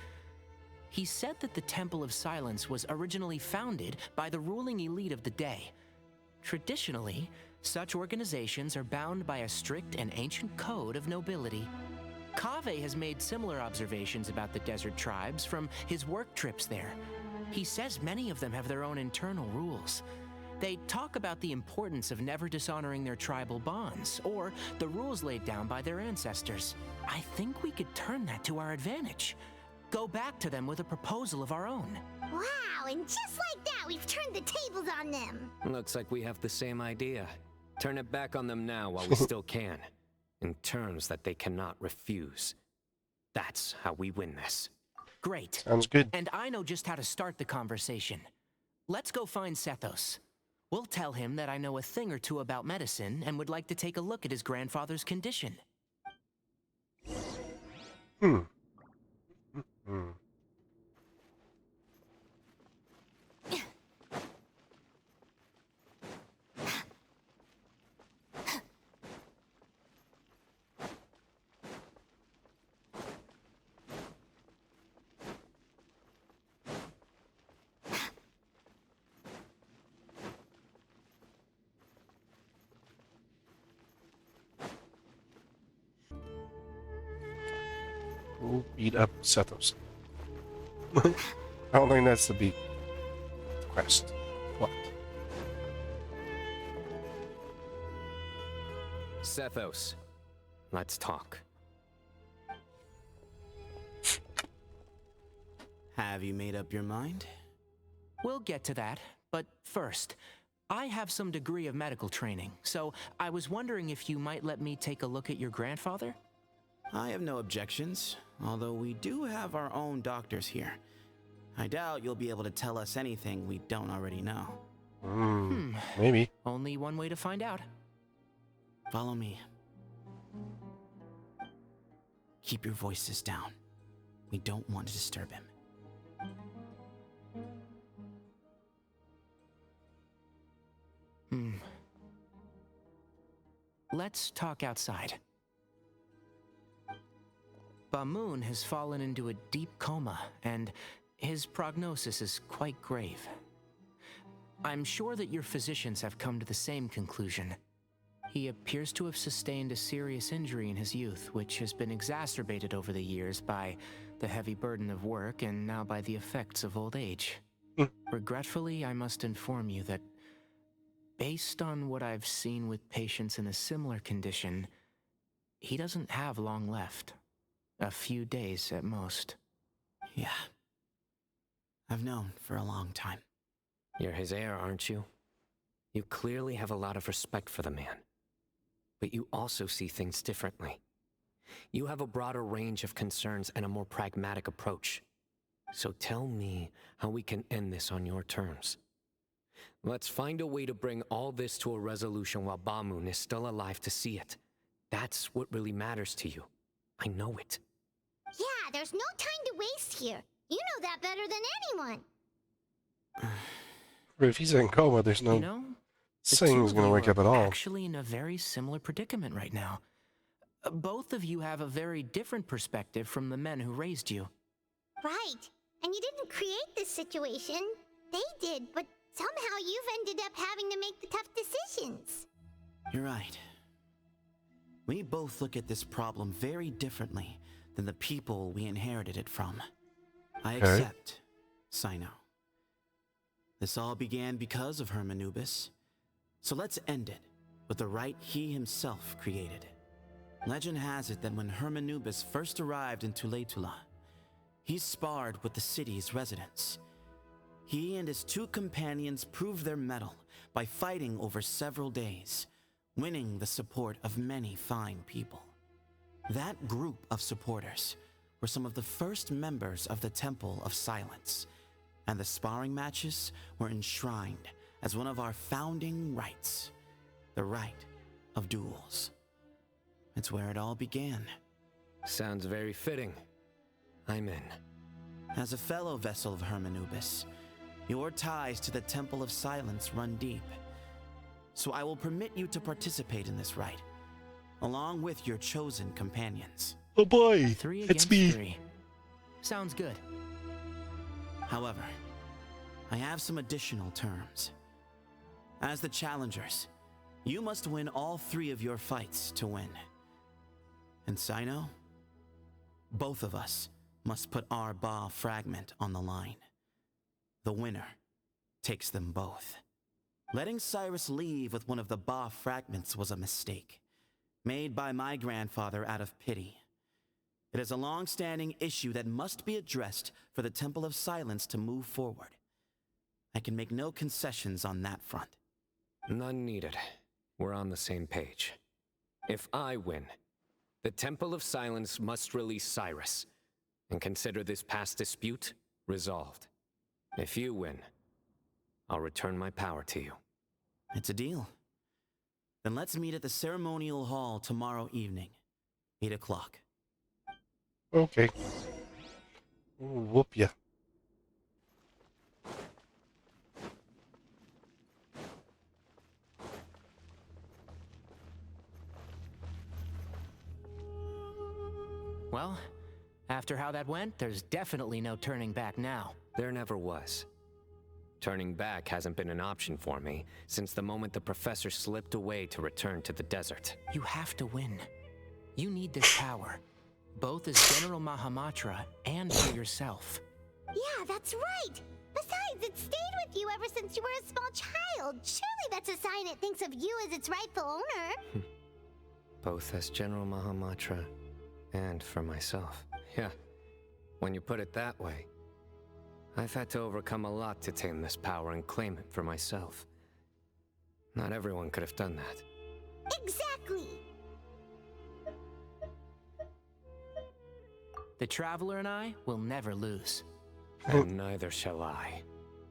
He said that the Temple of Silence was originally founded by the ruling elite of the day. Traditionally, such organizations are bound by a strict and ancient code of nobility. Kaveh has made similar observations about the desert tribes from his work trips there. He says many of them have their own internal rules. They talk about the importance of never dishonoring their tribal bonds, or the rules laid down by their ancestors. I think we could turn that to our advantage. Go back to them with a proposal of our own. Wow, and just like that, we've turned the tables on them. Looks like we have the same idea. Turn it back on them now while we still can, in terms that they cannot refuse. That's how we win this. Great. Sounds good. And I know just how to start the conversation. Let's go find Sethos. We'll tell him that I know a thing or two about medicine and would like to take a look at his grandfather's condition. We'll beat up Sethos. I don't think that's the beat quest. What? Sethos, let's talk. Have you made up your mind? We'll get to that, but first, I have some degree of medical training, so I was wondering if you might let me take a look at your grandfather? I have no objections, although we do have our own doctors here. I doubt you'll be able to tell us anything we don't already know. Maybe. Only one way to find out. Follow me. Keep your voices down. We don't want to disturb him. Let's talk outside. Bamoon has fallen into a deep coma, and his prognosis is quite grave. I'm sure that your physicians have come to the same conclusion. He appears to have sustained a serious injury in his youth, which has been exacerbated over the years by the heavy burden of work and now by the effects of old age. Regretfully, I must inform you that, based on what I've seen with patients in a similar condition, he doesn't have long left. A few days at most. Yeah. I've known for a long time. You're his heir, aren't you? You clearly have a lot of respect for the man. But you also see things differently. You have a broader range of concerns and a more pragmatic approach. So tell me how we can end this on your terms. Let's find a way to bring all this to a resolution while Bamoon is still alive to see it. That's what really matters to you. I know it. Yeah, there's no time to waste here. You know that better than anyone. But if he's in coma, there's no saying he's going to wake up at all. Actually, in a very similar predicament right now. Both of you have a very different perspective from the men who raised you. Right. And you didn't create this situation. They did, but somehow you've ended up having to make the tough decisions. You're right. We both look at this problem very differently than the people we inherited it from. I accept, Cyno. This all began because of Hermanubis, so let's end it with the rite he himself created. Legend has it that when Hermanubis first arrived in Tuletula, he sparred with the city's residents. He and his 2 companions proved their mettle by fighting over several days, winning the support of many fine people. That group of supporters were some of the first members of the Temple of Silence, and the sparring matches were enshrined as one of our founding rites, the rite of duels. It's where it all began. Sounds very fitting. I'm in. As a fellow vessel of Hermanubis, your ties to the Temple of Silence run deep. So I will permit you to participate in this rite, along with your chosen companions. Oh boy, 3 it's against me. 3. Sounds good. However, I have some additional terms. As the challengers, you must win all 3 of your fights to win. And Cyno, both of us must put our Ba fragment on the line. The winner takes them both. Letting Cyrus leave with one of the Ba fragments was a mistake, made by my grandfather out of pity. It is a long-standing issue that must be addressed for the Temple of Silence to move forward. I can make no concessions on that front. None needed. We're on the same page. If I win, the Temple of Silence must release Cyrus, and consider this past dispute resolved. If you win, I'll return my power to you. It's a deal. Then let's meet at the ceremonial hall tomorrow evening, 8 o'clock. Okay. Whoop ya. Well, after how that went, there's definitely no turning back now. There never was. Turning back hasn't been an option for me since the moment the professor slipped away to return to the desert. You have to win. You need this power, both as General Mahamatra and for yourself. Yeah, that's right. Besides, it stayed with you ever since you were a small child. Surely that's a sign it thinks of you as its rightful owner. Both as General Mahamatra and for myself. Yeah, when you put it that way. I've had to overcome a lot to tame this power and claim it for myself. Not everyone could have done that. Exactly. The Traveler and I will never lose. And neither shall I.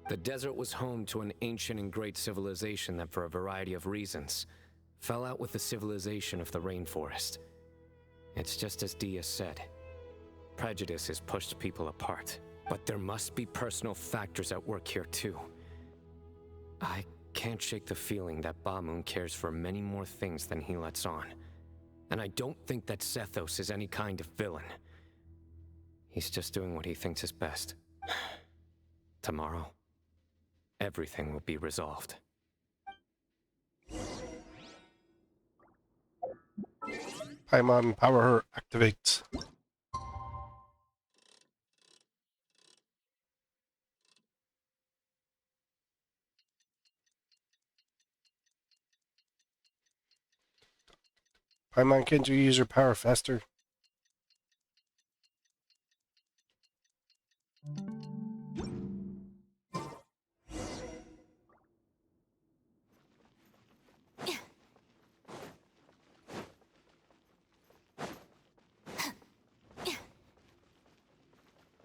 The desert was home to an ancient and great civilization that, for a variety of reasons, fell out with the civilization of the rainforest. It's just as Dia said. Prejudice has pushed people apart. But there must be personal factors at work here too. I can't shake the feeling that Bamoon cares for many more things than he lets on. And I don't think that Sethos is any kind of villain. He's just doing what he thinks is best. Tomorrow, everything will be resolved. Paimon power activate. Paimon, can't you use your power faster? Why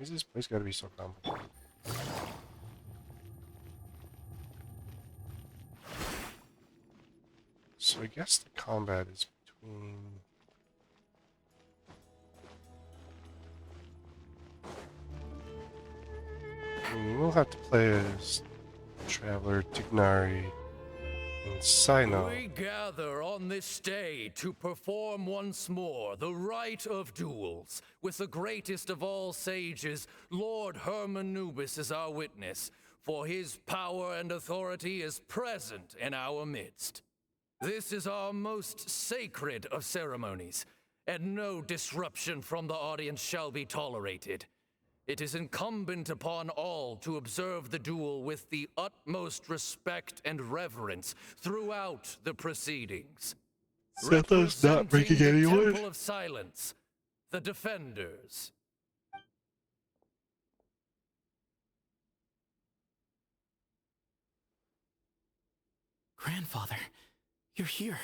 is this place gotta be so complicated? So I guess the combat is between... we'll have to play as Traveler, Tignari, and Cyno. We gather on this day to perform once more the rite of duels, with the greatest of all sages, Lord Hermanubis, as our witness, for his power and authority is present in our midst. This is our most sacred of ceremonies, and no disruption from the audience shall be tolerated. It is incumbent upon all to observe the duel with the utmost respect and reverence throughout the proceedings. Setho's not breaking Representing the anyone. Temple of Silence, the Defenders. Grandfather, you're here.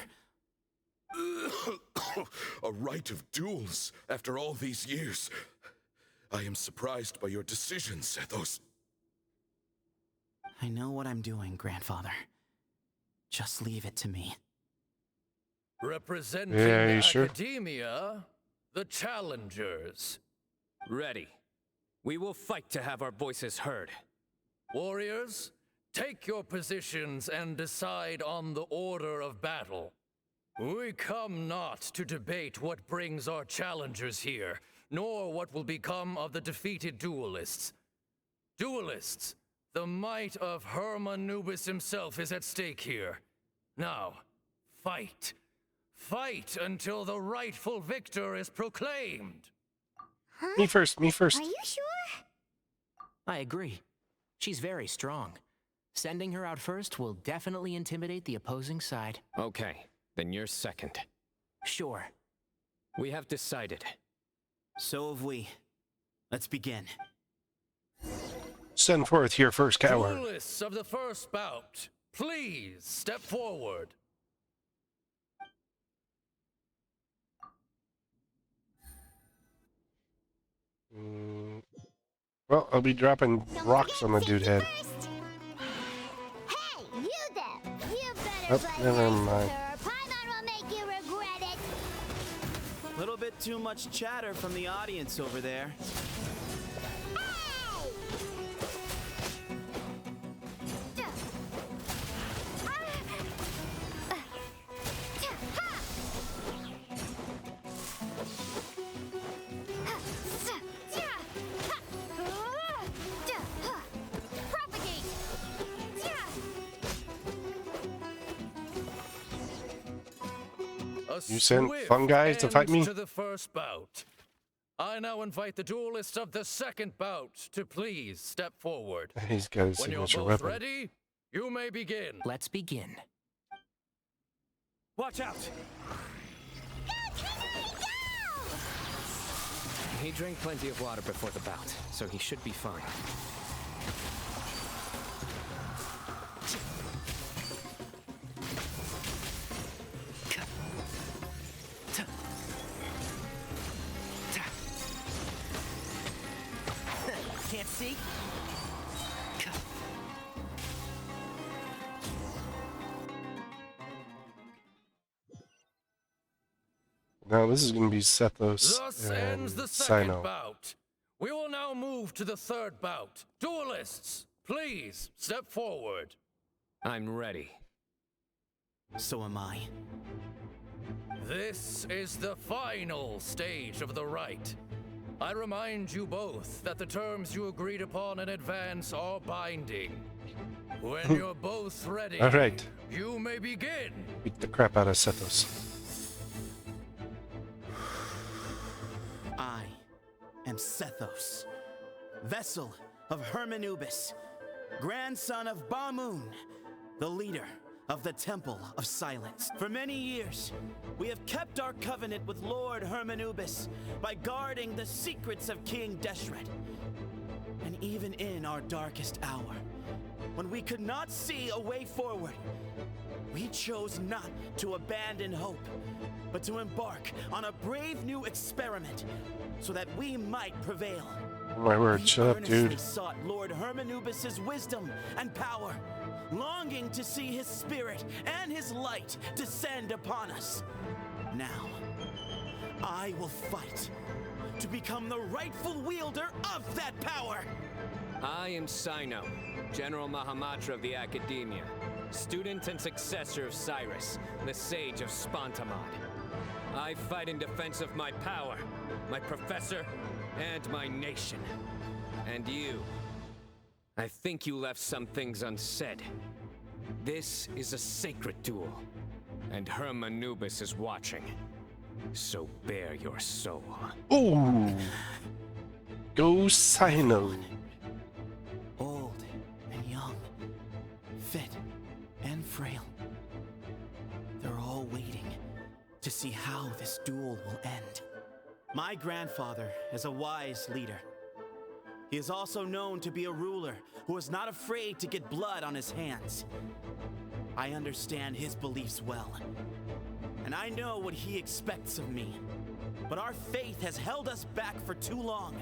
A rite of duels after all these years. I am surprised by your decisions, Zethos. I know what I'm doing, Grandfather. Just leave it to me. Representing Yeah, the you sure? Academia, the Challengers. Ready. We will fight to have our voices heard. Warriors, take your positions and decide on the order of battle. We come not to debate what brings our challengers here, nor what will become of the defeated duelists. Duelists, the might of Hermanubis himself is at stake here. Now, fight. Fight until the rightful victor is proclaimed. Me first, me first. Are you sure? I agree. She's very strong. Sending her out first will definitely intimidate the opposing side. Okay, then you're second. Sure. We have decided. So have we. Let's begin. Send forth your first coward. Duelists of the first bout, please step forward. Well, I'll be dropping rocks on the dude head. Hey, you there! You better Oh, play never nice, mind. sir. Paimon will make you regret it. Little bit too much chatter from the audience over there. You sent Swift fun guys to fight end me? to the first bout. I now invite the duelists of the second bout to please step forward. He's got his When you're signature both weapon. ready, you may begin. Let's begin. Watch out! He drank plenty of water before the bout, so he should be fine. Can't see? Now this is going to be Sethos Thus and ends the second Cyno. bout. We will now move to the third bout. Duelists, please step forward. I'm ready. So am I. This is the final stage of the rite. I remind you both that the terms you agreed upon in advance are binding. When you're both ready, All right. you may begin. Beat the crap out of Sethos. I am Sethos, vessel of Hermanubis, grandson of Bamoon, the leader of the Temple of Silence. For many years, we have kept our covenant with Lord Hermanubis by guarding the secrets of King Deshret. And even in our darkest hour, when we could not see a way forward, we chose not to abandon hope, but to embark on a brave new experiment so that we might prevail. Oh my word, We shut up, earnestly dude. sought Lord Hermanubis' wisdom and power, longing to see his spirit and his light descend upon us. Now, I will fight to become the rightful wielder of that power. I am Cyno, General Mahamatra of the Academia, student and successor of Cyrus, the Sage of Spontamod. I fight in defense of my power, my professor, and my nation. And you. I think you left some things unsaid. This is a sacred duel. and Hermanubis is watching. So bare your soul. Ooh. Go Cyno. Old and young, fit and frail. They're all waiting to see how this duel will end. My grandfather is a wise leader. He is also known to be a ruler who is not afraid to get blood on his hands. I understand his beliefs well, and I know what he expects of me. But our faith has held us back for too long.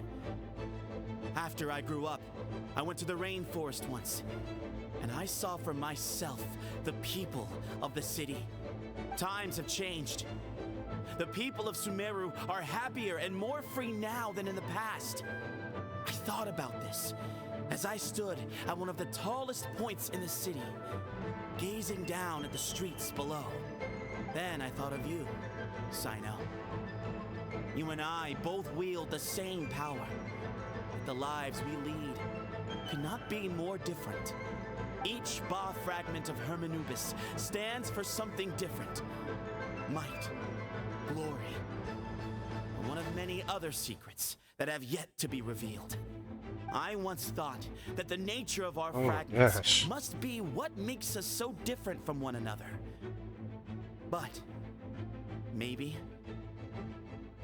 After I grew up, I went to the rainforest once, and I saw for myself the people of the city. Times have changed. The people of Sumeru are happier and more free now than in the past. I thought about this as I stood at one of the tallest points in the city, gazing down at the streets below. Then I thought of you, Cyno. You and I both wield the same power. Yet the lives we lead could not be more different. Each Ba fragment of Hermanubis stands for something different. Might, glory, and one of many other secrets that have yet to be revealed. I once thought that the nature of our fragments must be what makes us so different from one another. But maybe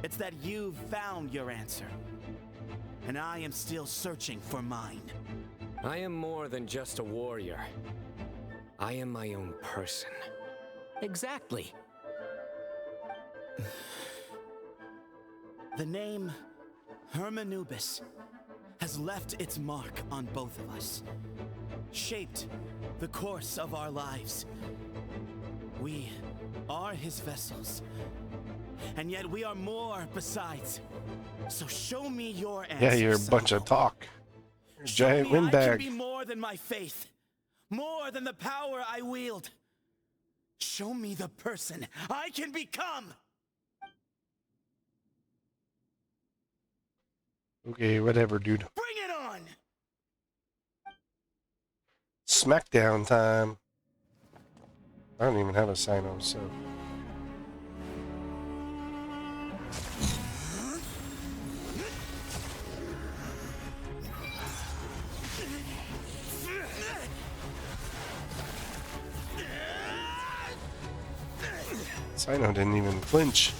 it's that you've found your answer, and I am still searching for mine. I am more than just a warrior. I am my own person. Exactly. The name Hermanubis has left its mark on both of us, shaped the course of our lives. We are his vessels, and yet we are more besides. So show me your answer. Yeah, you're a bunch of talk. You're a giant I windbag. can be more than my faith, more than the power I wield. Show me the person I can become. Okay, whatever, dude. Bring it on! Smackdown time. I don't even have a Cyno, so. Cyno didn't even flinch.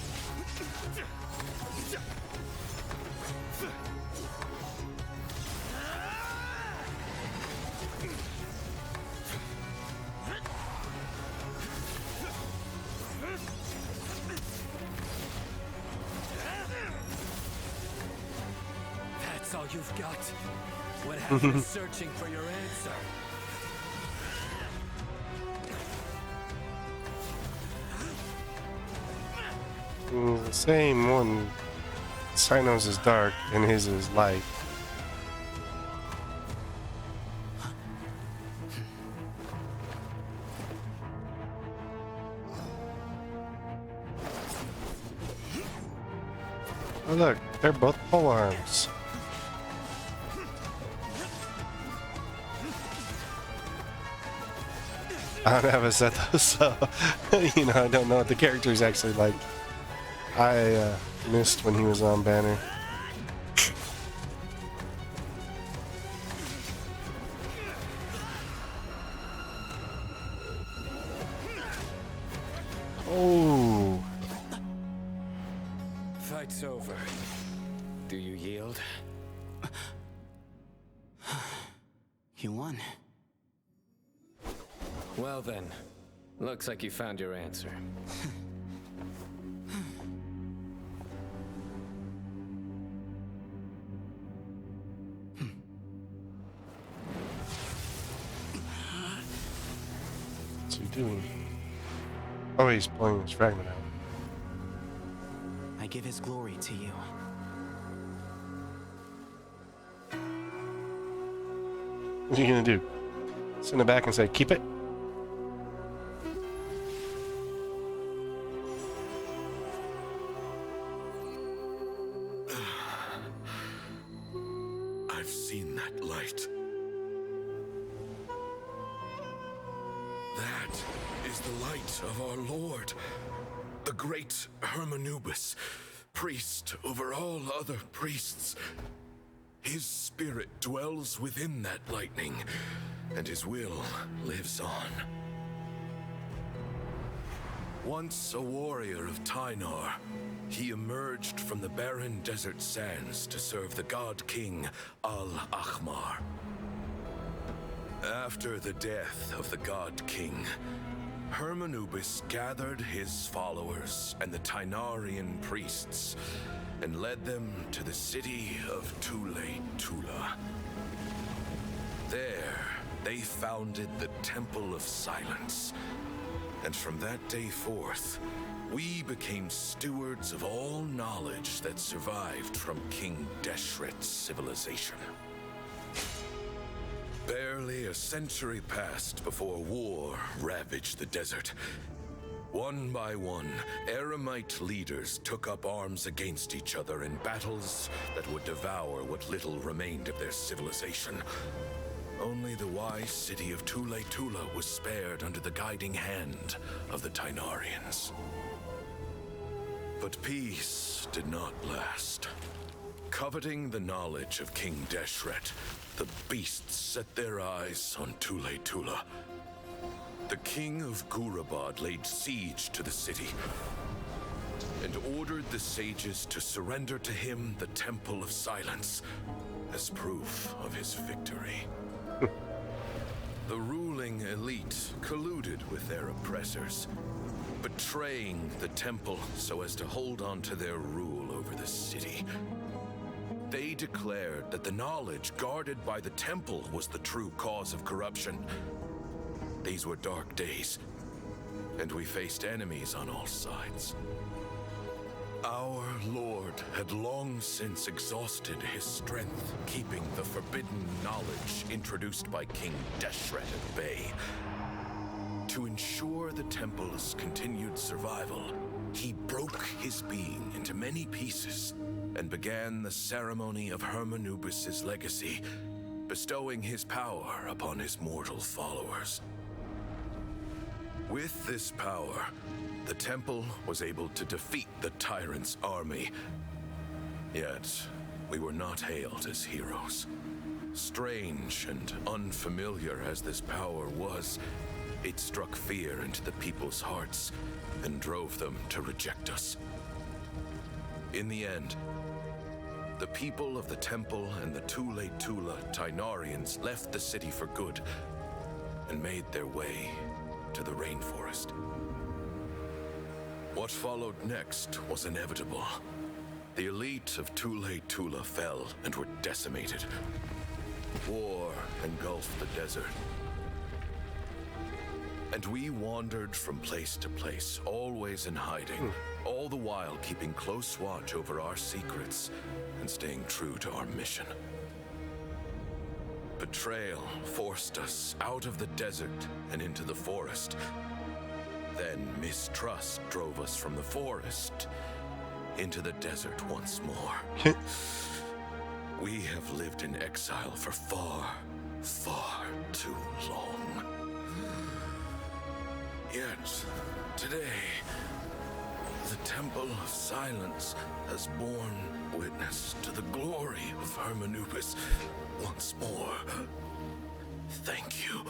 That's all you've got. What happened to searching for your answer? The same one. Cyno's is dark and his is light. Oh look, they're both pole arms. I don't have a set though, so you know, I don't know what the character's actually like. I missed when he was on banner. Oh. Fight's over. Do you yield? You won. Well then, looks like you found your answer. What's he doing? Oh, he's pulling his fragment out. I give his glory to you. What are you gonna do? Send it back and say, keep it? I've seen that light. That is the light of our Lord, the great Hermanubis, priest over all other priests. His spirit dwells within that lightning, and his will lives on. Once a warrior of Tynar, he emerged from the barren desert sands to serve the god king Al-Ahmar. After the death of the god king, Hermanubis gathered his followers and the Tynarian priests and led them to the city of Tule-Tula. There, they founded the Temple of Silence. And from that day forth, we became stewards of all knowledge that survived from King Deshret's civilization. Barely a century passed before war ravaged the desert. One by one, Eremite leaders took up arms against each other in battles that would devour what little remained of their civilization. Only the wise city of Tule-Tula was spared under the guiding hand of the Tynarians. But peace did not last. Coveting the knowledge of King Deshret, the beasts set their eyes on Tule-Tula. The king of Gurabad laid siege to the city and ordered the sages to surrender to him the Temple of Silence as proof of his victory. The ruling elite colluded with their oppressors, betraying the temple so as to hold on to their rule over the city. They declared that the knowledge guarded by the temple was the true cause of corruption. These were dark days, and we faced enemies on all sides. Our Lord had long since exhausted his strength, keeping the forbidden knowledge introduced by King Deshret at bay. To ensure the temple's continued survival, he broke his being into many pieces and began the ceremony of Hermanubis' legacy, bestowing his power upon his mortal followers. With this power, the temple was able to defeat the tyrant's army. Yet, we were not hailed as heroes. Strange and unfamiliar as this power was, it struck fear into the people's hearts and drove them to reject us. In the end, the people of the temple and the Tule-Tula Tynarians left the city for good and made their way to the rainforest. What followed next was inevitable. The elite of Tule-Tula fell and were decimated. War engulfed the desert. And we wandered from place to place, always in hiding, all the while keeping close watch over our secrets and staying true to our mission. Betrayal forced us out of the desert and into the forest. Then mistrust drove us from the forest into the desert once more. We have lived in exile for far, far too long. Yet, today, the Temple of Silence has borne witness to the glory of Hermanubis once more. Thank you.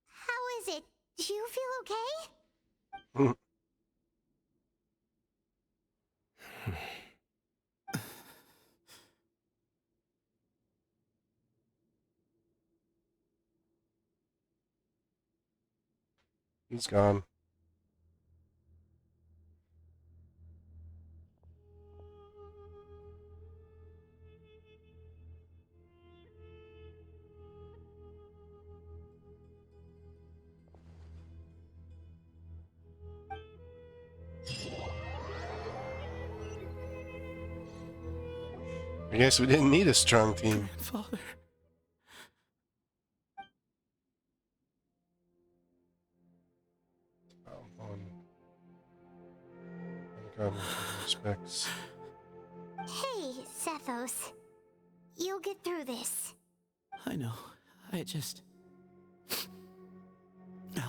How is it? Do you feel okay? He's gone. I guess we didn't need a strong team. Grandfather. on God in some respects. Hey, Sethos. You'll get through this. I know. I'll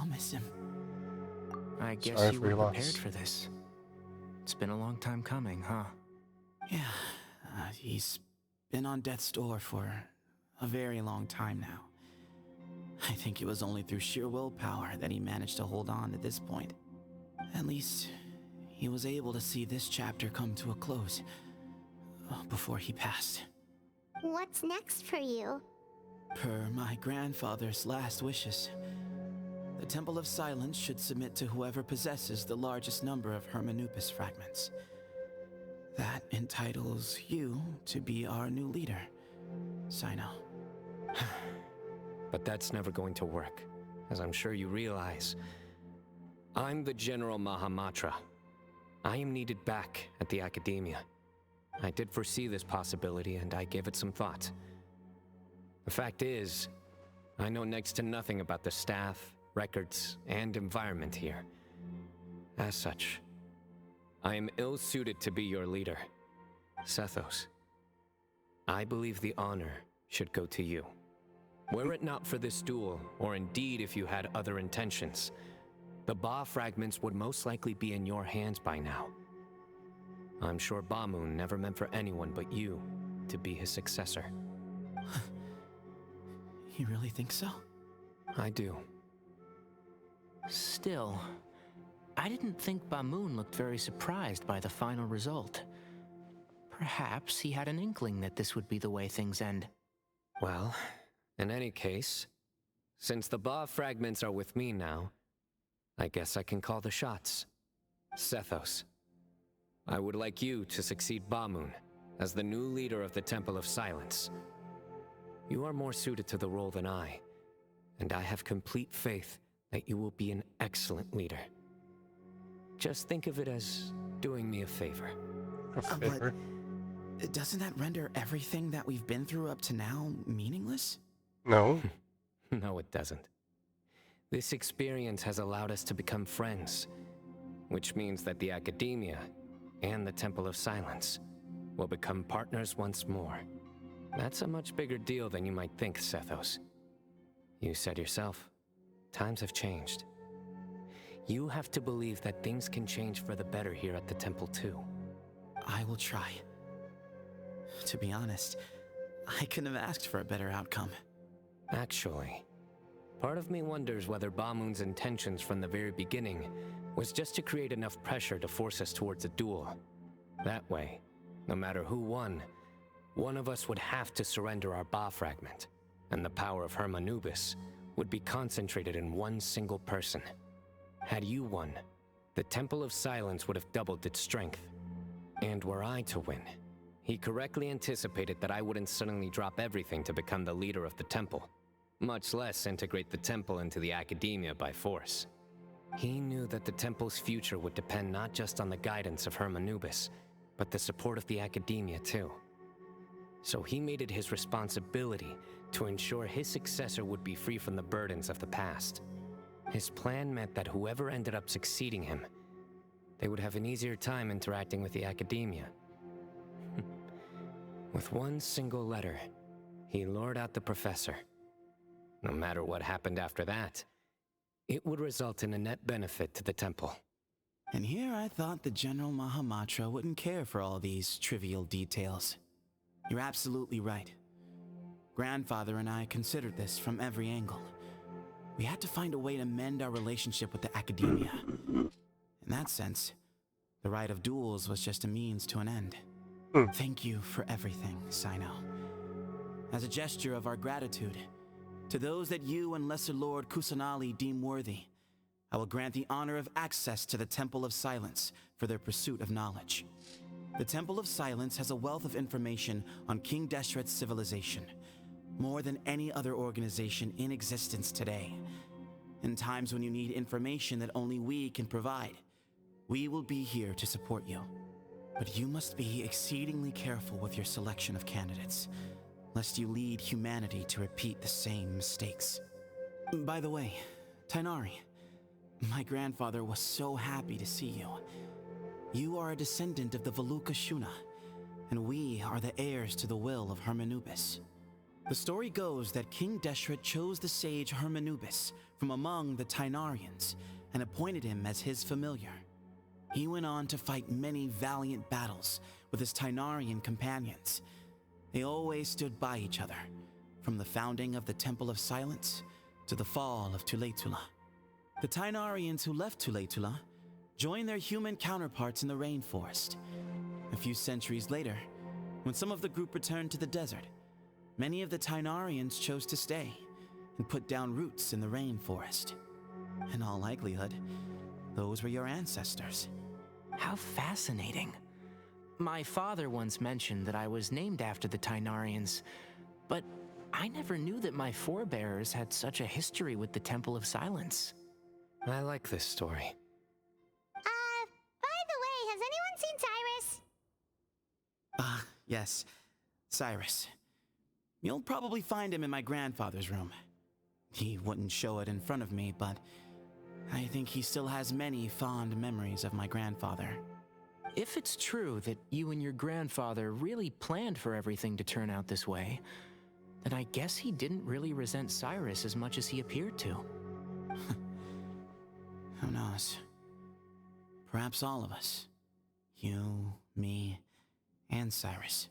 miss him. I guess Sorry you for were your prepared loss. for this. It's been a long time coming, huh? Yeah, he's been on death's door for a very long time now. I think it was only through sheer willpower that he managed to hold on to this point. At least, he was able to see this chapter come to a close before he passed. What's next for you? Per my grandfather's last wishes, the Temple of Silence should submit to whoever possesses the largest number of Hermanupus fragments. That entitles you to be our new leader, Cyno. But that's never going to work, as I'm sure you realize. I'm the General Mahamatra. I am needed back at the Academia. I did foresee this possibility, and I gave it some thought. The fact is, I know next to nothing about the staff, records, and environment here. As such, I am ill-suited to be your leader, Sethos. I believe the honor should go to you. Were it not for this duel, or indeed if you had other intentions, the Ba fragments would most likely be in your hands by now. I'm sure Bamoon never meant for anyone but you to be his successor. You really think so? I do. Still, I didn't think Bamoon looked very surprised by the final result. Perhaps he had an inkling that this would be the way things end. Well, in any case, since the Ba fragments are with me now, I guess I can call the shots. Sethos, I would like you to succeed Bamoon as the new leader of the Temple of Silence. You are more suited to the role than I, and I have complete faith that you will be an excellent leader. Just think of it as doing me a favor. A favor? But doesn't that render everything that we've been through up to now meaningless? No. No, it doesn't. This experience has allowed us to become friends, which means that the Academia and the Temple of Silence will become partners once more. That's a much bigger deal than you might think, Sethos. You said yourself, times have changed. You have to believe that things can change for the better here at the temple too. I will try. To be honest, I couldn't have asked for a better outcome. Actually, part of me wonders whether Bamoon's intentions from the very beginning was just to create enough pressure to force us towards a duel. That way, no matter who won, one of us would have to surrender our Ba fragment, and the power of Hermanubis would be concentrated in one single person. Had you won, the Temple of Silence would have doubled its strength. And were I to win, he correctly anticipated that I wouldn't suddenly drop everything to become the leader of the temple, much less integrate the temple into the Academia by force. He knew that the temple's future would depend not just on the guidance of Hermanubis, but the support of the Academia too. So he made it his responsibility to ensure his successor would be free from the burdens of the past. His plan meant that whoever ended up succeeding him, they would have an easier time interacting with the Academia. With one single letter, he lured out the professor. No matter what happened after that, it would result in a net benefit to the temple. And here I thought the General Mahamatra wouldn't care for all these trivial details. You're absolutely right. Grandfather and I considered this from every angle. We had to find a way to mend our relationship with the Academia. In that sense, the right of duels was just a means to an end. Thank you for everything, Cyno. As a gesture of our gratitude, to those that you and Lesser Lord Kusanali deem worthy, I will grant the honor of access to the Temple of Silence for their pursuit of knowledge. The Temple of Silence has a wealth of information on King Deshret's civilization, more than any other organization in existence today. In times when you need information that only we can provide, we will be here to support you. But you must be exceedingly careful with your selection of candidates, lest you lead humanity to repeat the same mistakes. By the way, Tainari, My grandfather was so happy to see you. You are a descendant of the Veluca Shuna, and we are the heirs to the will of Hermanubis. The story goes that King Deshret chose the sage Hermanubis from among the Tainarians and appointed him as his familiar. He went on to fight many valiant battles with his Tainarian companions. They always stood by each other, from the founding of the Temple of Silence to the fall of Tuletula. The Tainarians who left Tuletula joined their human counterparts in the rainforest. A few centuries later, when some of the group returned to the desert, many of the Tainarians chose to stay and put down roots in the rainforest. In all likelihood, those were your ancestors. How fascinating. My father once mentioned that I was named after the Tainarians, but I never knew that my forebears had such a history with the Temple of Silence. I like this story. By the way, has anyone seen Cyrus? Yes, Cyrus. You'll probably find him in my grandfather's room. He wouldn't show it in front of me, but I think he still has many fond memories of my grandfather. If it's true that you and your grandfather really planned for everything to turn out this way, then I guess he didn't really resent Cyrus as much as he appeared to. Who knows? Perhaps all of us. You, me, and Cyrus.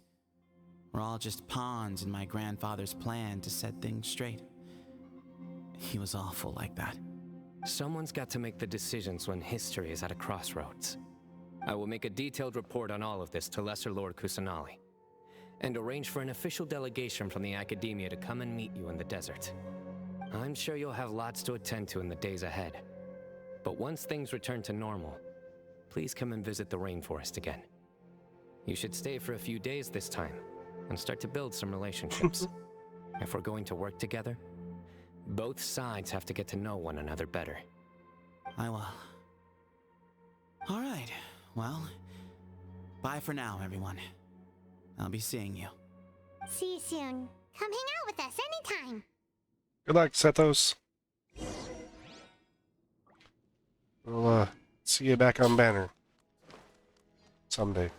We're all just pawns in my grandfather's plan to set things straight. He was awful like that. Someone's got to make the decisions when history is at a crossroads. I will make a detailed report on all of this to Lesser Lord Kusanali, and arrange for an official delegation from the Academia to come and meet you in the desert. I'm sure you'll have lots to attend to in the days ahead. But once things return to normal, please come and visit the rainforest again. You should stay for a few days this time, and start to build some relationships. If we're going to work together, both sides have to get to know one another better. I will. All right, well, bye for now, everyone. I'll be seeing you. See you soon. Come hang out with us anytime. Good luck, Sethos. We'll see you back on Banner someday.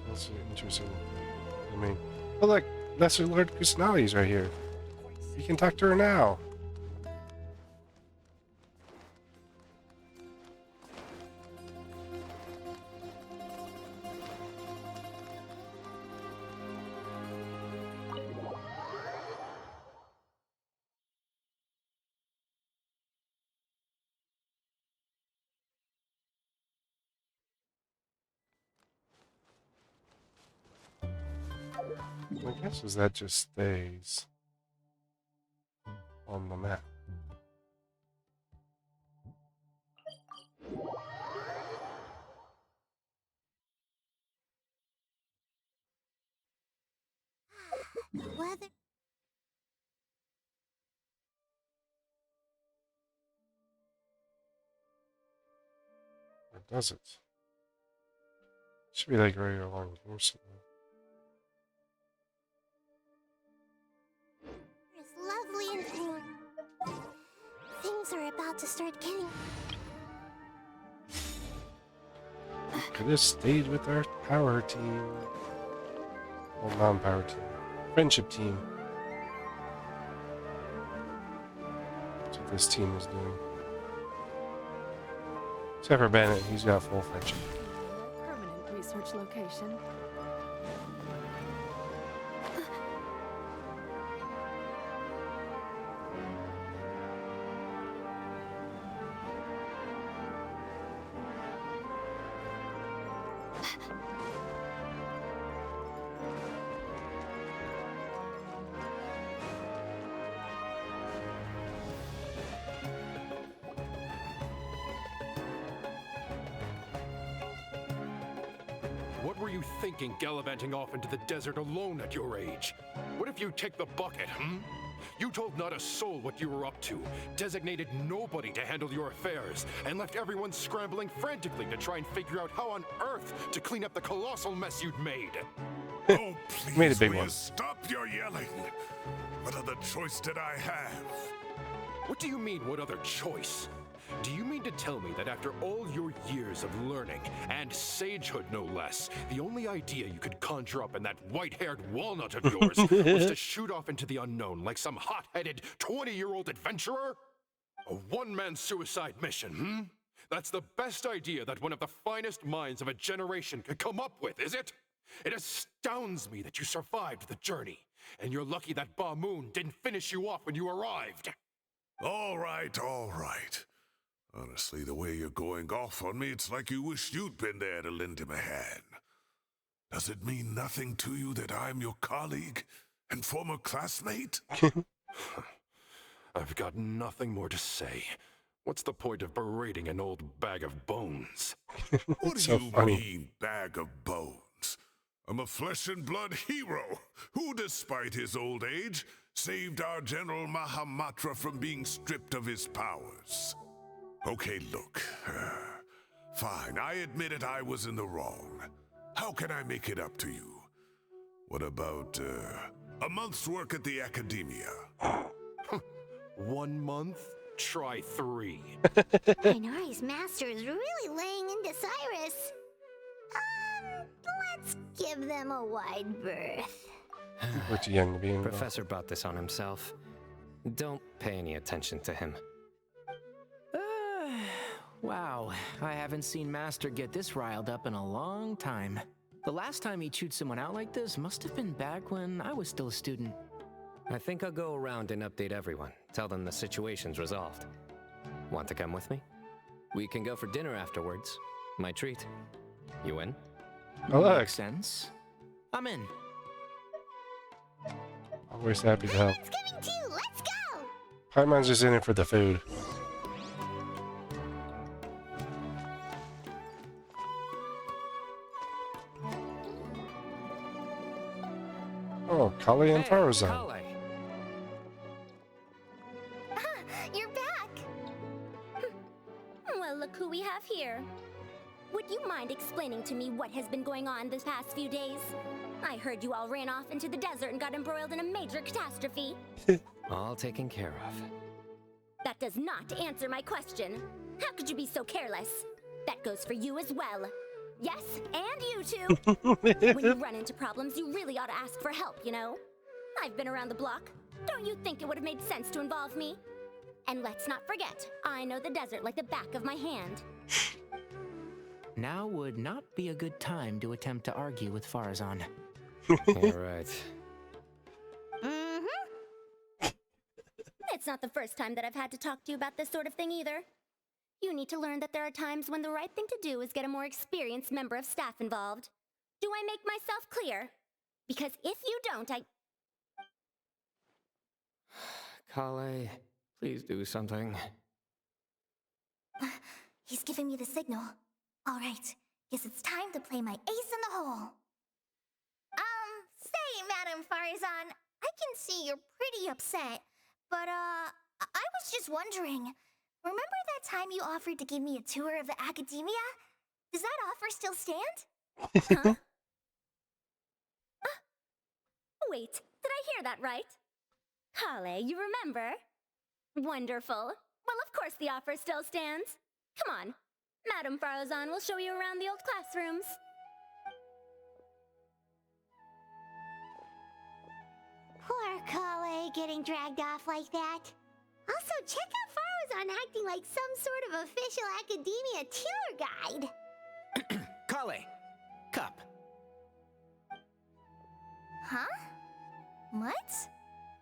That's interesting. I mean, oh look, Lesser Lord Kusanali's right here. You can talk to her now. My guess is that just stays on the map. Weather. Or does it? Should be like right along here somewhere. It's lovely and cool. Things are about to start getting. Could have stayed with our power team. Well, non-power team. Friendship team. That's what this team is doing. Except for Bennett, he's got full friendship. Permanent research location. What were you thinking gallivanting off into the desert alone at your age? What if you take the bucket, hmm? You told not a soul what you were up to, designated nobody to handle your affairs, and left everyone scrambling frantically to try and figure out how on earth to clean up the colossal mess you'd made. Oh, please, Made a big will one. you stop your yelling? What other choice did I have? What do you mean, what other choice? Do you mean to tell me that after all your years of learning, and sagehood no less, the only idea you could conjure up in that white-haired walnut of yours was to shoot off into the unknown like some hot-headed 20-year-old adventurer? A one-man suicide mission, hmm? That's the best idea that one of the finest minds of a generation could come up with, is it? It astounds me that you survived the journey, and you're lucky that Ba Moon didn't finish you off when you arrived. All right, all right. Honestly, the way you're going off on me, it's like you wish you'd been there to lend him a hand. Does it mean nothing to you that I'm your colleague and former classmate? I've got nothing more to say. What's the point of berating an old bag of bones? What do you mean, bag of bones? I'm a flesh and blood hero who, despite his old age, saved our General Mahamatra from being stripped of his powers. Okay, look. Fine, I admitted I was in the wrong. How can I make it up to you? What about, a month's work at the Academia? 1 month? Try 3. Minori's master is really laying into Cyrus. Let's give them a wide berth. We're too young to be involved. Professor brought this on himself. Don't pay any attention to him. Wow, I haven't seen Master get this riled up in a long time. The last time he chewed someone out like this must have been back when I was still a student. I think I'll go around and update everyone. Tell them the situation's resolved. Want to come with me? We can go for dinner afterwards. My treat. You in? Makes sense. I'm in. Always happy to help. Thanksgiving too. Let's go. Paimon's just in it for the food. Oh, Kali and Farazan. Ah, you're back! Well, look who we have here. Would you mind explaining to me what has been going on this past few days? I heard you all ran off into the desert and got embroiled in a major catastrophe. All taken care of. That does not answer my question. How could you be so careless? That goes for you as well. Yes, and you too. When you run into problems, you really ought to ask for help, you know? I've been around the block. Don't you think it would have made sense to involve me? And let's not forget, I know the desert like the back of my hand. Now would not be a good time to attempt to argue with Farazan. You're right. Mm-hmm. It's not the first time that I've had to talk to you about this sort of thing either. You need to learn that there are times when the right thing to do is get a more experienced member of staff involved. Do I make myself clear? Because if you don't, Kale, please do something. He's giving me the signal. All right, guess it's time to play my ace in the hole. Say, Madam Farazan, I can see you're pretty upset, but, I was just wondering, remember that time you offered to give me a tour of the Academia? Does that offer still stand? Huh? Wait, did I hear that right? Kale, you remember? Wonderful. Well, of course the offer still stands. Come on. Madam Farazan will show you around the old classrooms. Poor Kale getting dragged off like that. Also, check out Farazan acting like some sort of official Academia tour guide. Kale, cup. Huh? What?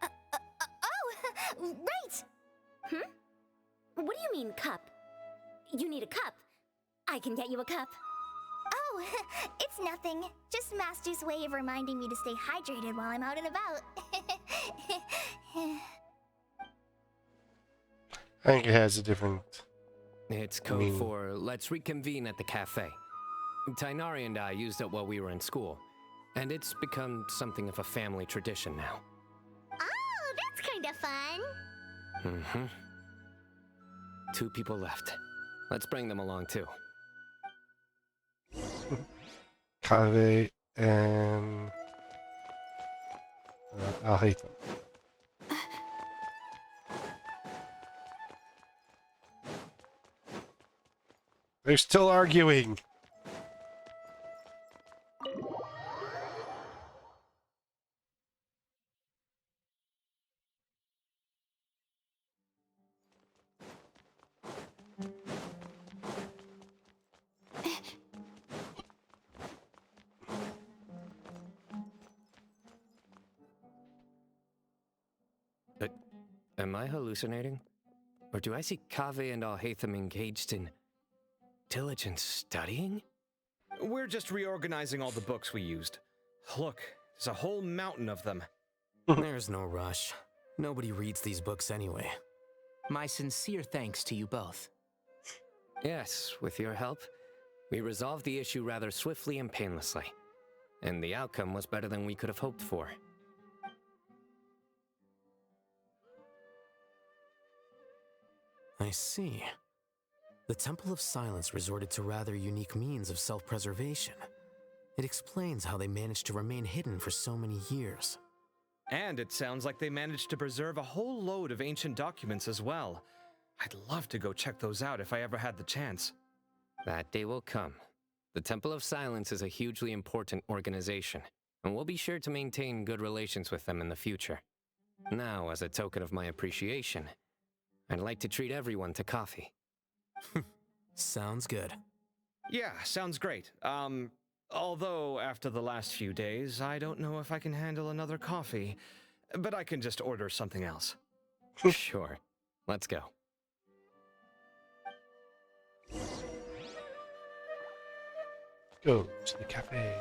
Oh, right! What do you mean, cup? You need a cup. I can get you a cup. Oh, it's nothing. Just Master's way of reminding me to stay hydrated while I'm out and about. I think it has a different... It's code for let's reconvene at the cafe. Tainari and I used it while we were in school, and it's become something of a family tradition now. Oh, that's kind of fun? Mm-hmm. 2 people left. Let's bring them along too. Kave and I'll hate them. They're still arguing. Am I hallucinating? Or do I see Kaveh and Alhaitham engaged in diligent studying? We're just reorganizing all the books we used. Look, there's a whole mountain of them. There's no rush. Nobody reads these books anyway. My sincere thanks to you both. Yes, with your help, we resolved the issue rather swiftly and painlessly. And the outcome was better than we could have hoped for. I see. The Temple of Silence resorted to rather unique means of self-preservation. It explains how they managed to remain hidden for so many years. And it sounds like they managed to preserve a whole load of ancient documents as well. I'd love to go check those out if I ever had the chance. That day will come. The Temple of Silence is a hugely important organization, and we'll be sure to maintain good relations with them in the future. Now, as a token of my appreciation, I'd like to treat everyone to coffee. Sounds good. Yeah, sounds great. Although after the last few days, I don't know if I can handle another coffee, but I can just order something else. Sure. Let's go. Go to the cafe.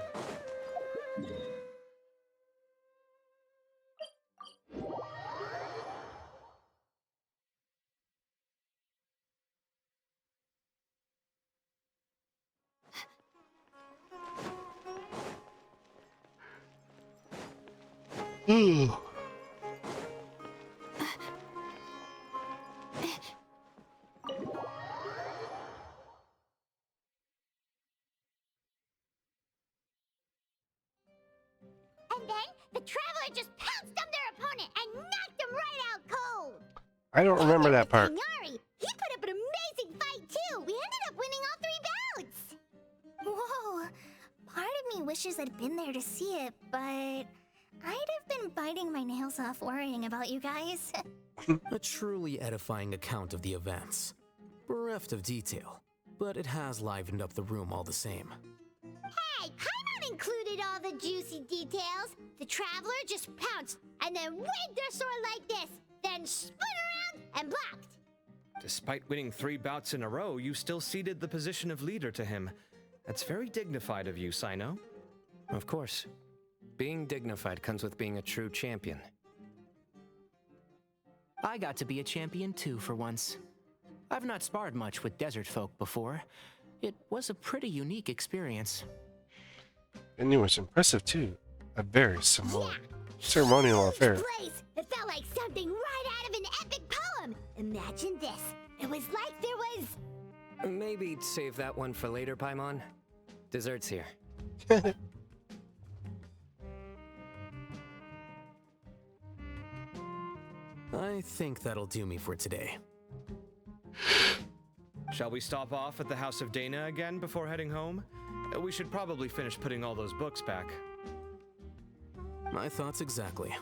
Ooh. And then the Traveler just pounced on their opponent and knocked them right out cold. I don't remember that part. Inari, he put up an amazing fight too. We ended up winning all 3 bouts. Whoa. Part of me wishes I'd been there to see it, but I'd have been biting my nails off worrying about you guys. A truly edifying account of the events. Bereft of detail, but it has livened up the room all the same. Hey, Paimon included all the juicy details. The Traveler just pounced and then waved their sword like this, then spun around and blocked. Despite winning 3 bouts in a row, you still ceded the position of leader to him. That's very dignified of you, Cyno. Of course. Being dignified comes with being a true champion. I got to be a champion too for once. I've not sparred much with desert folk before. It was a pretty unique experience. And it was impressive too. A very ceremonial affair. This place, it felt like something right out of an epic poem. Imagine this. It was like there was... Maybe save that one for later, Paimon. Dessert's here. I think that'll do me for today. Shall we stop off at the House of Dana again before heading home? We should probably finish putting all those books back. My thoughts exactly.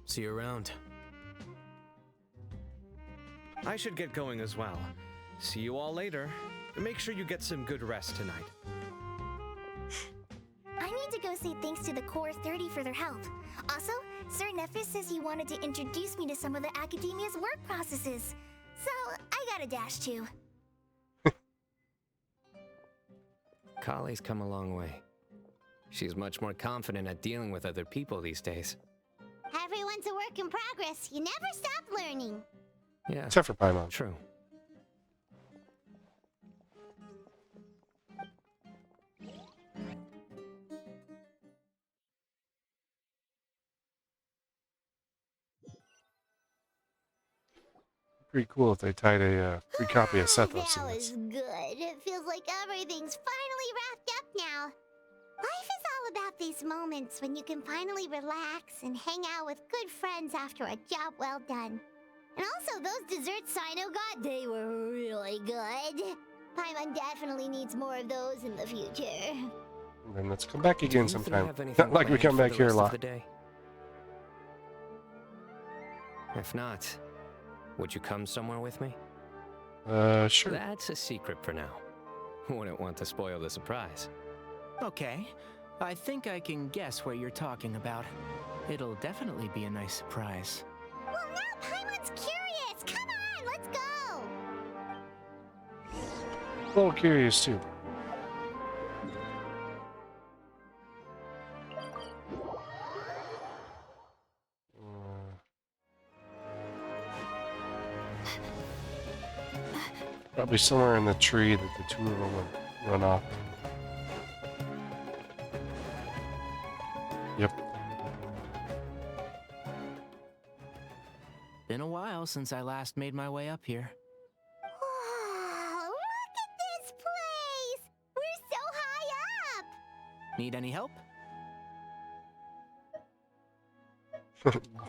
See you around. I should get going as well. See you all later. Make sure you get some good rest tonight. I need to go say thanks to the Core 30 for their help. Also, Sir Nephis says he wanted to introduce me to some of the Academia's work processes. So, I gotta dash too. Kali's come a long way. She's much more confident at dealing with other people these days. Everyone's a work in progress. You never stop learning. Yeah. Except for Paimon. True. Pretty cool if they tied a free copy of Sethos in That this. was good. It feels like everything's finally wrapped up now. Life is all about these moments when you can finally relax and hang out with good friends after a job well done. And also, those desserts Cyno got, they were really good. Paimon definitely needs more of those in the future. And then let's come back again Do you three sometime. have anything Not like we planned come for back the here a rest of lot. the day? If not, would you come somewhere with me? Sure. That's a secret for now. Wouldn't want to spoil the surprise. Okay. I think I can guess what you're talking about. It'll definitely be a nice surprise. Well, now Paimon's curious. Come on, let's go. A little curious too. Probably somewhere in the tree that the two of them would run off. Yep. Been a while since I last made my way up here. Whoa, look at this place. We're so high up. Need any help?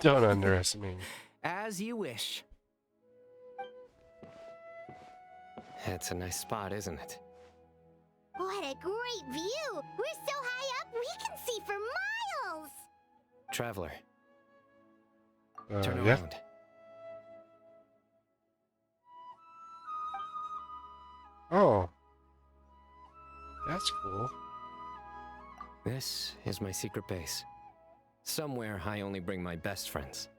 Don't underestimate me. As you wish. It's a nice spot, isn't it? What a great view. We're so high up, we can see for miles. Traveler, turn Yeah. around. Oh. That's cool. This is my secret base. Somewhere I only bring my best friends.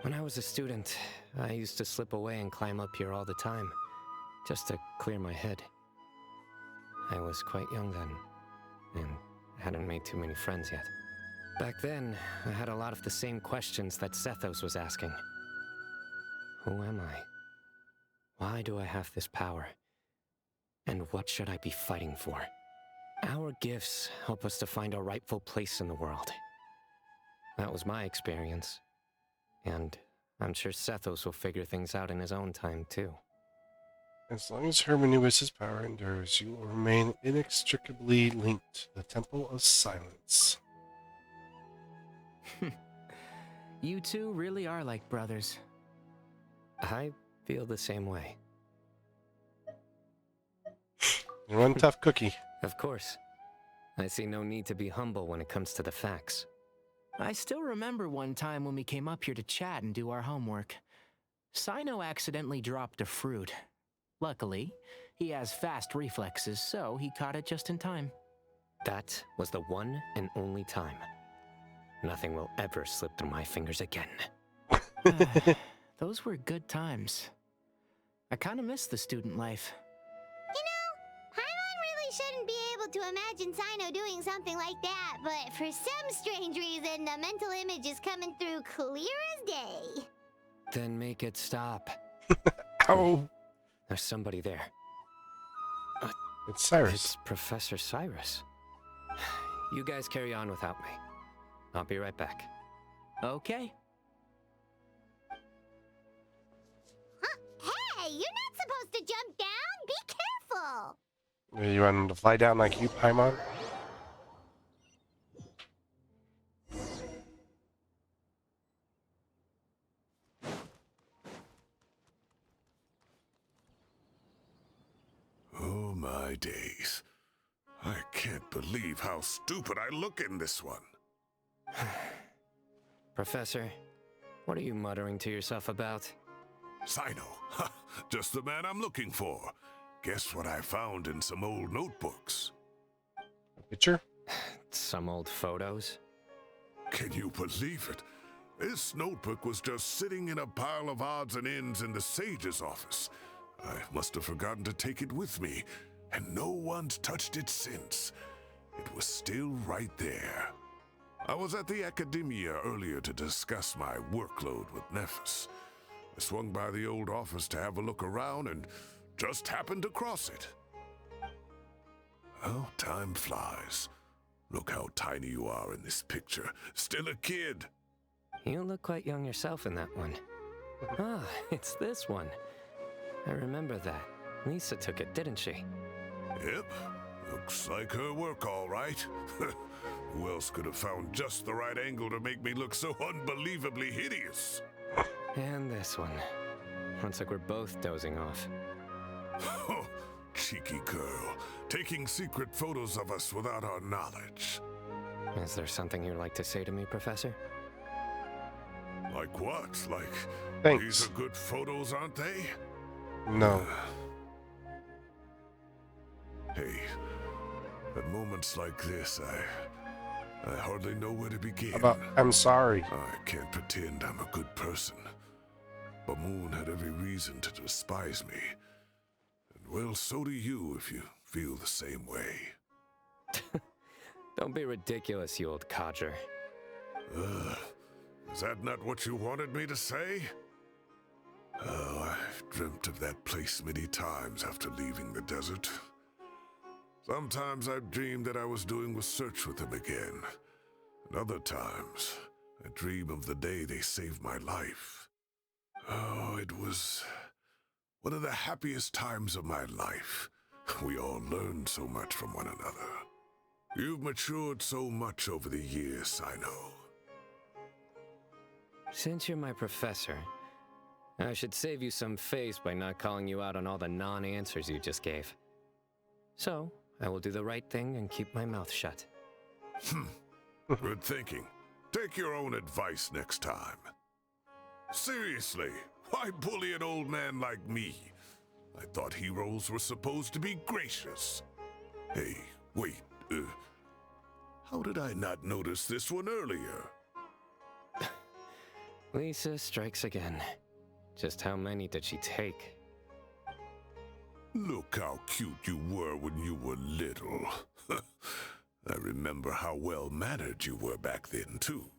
When I was a student, I used to slip away and climb up here all the time, just to clear my head. I was quite young then, and hadn't made too many friends yet. Back then, I had a lot of the same questions that Sethos was asking. Who am I? Why do I have this power? And what should I be fighting for? Our gifts help us to find our rightful place in the world. That was my experience. And I'm sure Sethos will figure things out in his own time, too. As long as Hermanubis' power endures, you will remain inextricably linked to the Temple of Silence. You two really are like brothers. I feel the same way. You're one tough cookie. Of course. I see no need to be humble when it comes to the facts. I still remember one time when we came up here to chat and do our homework. Cyno accidentally dropped a fruit. Luckily, he has fast reflexes, so he caught it just in time. That was the one and only time. Nothing will ever slip through my fingers again. Those were good times. I kind of miss the student life. You know, Paimon really shouldn't be able to imagine Cyno doing something like that, but for some strange reason, the mental image is coming through clear as day. Then make it stop. Ow! There's somebody there. It's Cyrus. It's Professor Cyrus. You guys carry on without me. I'll be right back. Okay. Huh? Hey, you're not supposed to jump down. Be careful. You want him to fly down like you, Paimon? Oh my days. I can't believe how stupid I look in this one. Professor, what are you muttering to yourself about? Cyno, ha, just the man I'm looking for. Guess what I found in some old notebooks? A picture? Some old photos? Can you believe it? This notebook was just sitting in a pile of odds and ends in the sage's office. I must have forgotten to take it with me, and no one's touched it since. It was still right there. I was at the Academia earlier to discuss my workload with Nephis. I swung by the old office to have a look around and just happened to cross it. Oh, time flies. Look how tiny you are in this picture. Still a kid. You look quite young yourself in that one. Ah, it's this one. I remember that. Lisa took it, didn't she? Yep. Looks like her work, all right. Who else could have found just the right angle to make me look so unbelievably hideous? And this one. Looks like we're both dozing off. Cheeky girl, taking secret photos of us without our knowledge. Is there something you'd like to say to me, Professor? Like what? Like, Thanks. these are good photos, aren't they? No. Hey, at moments like this, I hardly know where to begin. I'm sorry. I can't pretend I'm a good person. But Moon had every reason to despise me. And well, so do you if you feel the same way. Don't be ridiculous, you old codger. Is that not what you wanted me to say? Oh, I've dreamt of that place many times after leaving the desert. Sometimes I've dreamed that I was doing research with them again. And other times, I dream of the day they saved my life. Oh, it was one of the happiest times of my life. We all learned so much from one another. You've matured so much over the years, Cyno. Since you're my professor, I should save you some face by not calling you out on all the non-answers you just gave. So, I will do the right thing and keep my mouth shut. Good thinking. Take your own advice next time. Seriously, why bully an old man like me? I thought heroes were supposed to be gracious. Hey, wait, how did I not notice this one earlier? Lisa strikes again. Just how many did she take? Look how cute you were when you were little. I remember how well-mannered you were back then, too.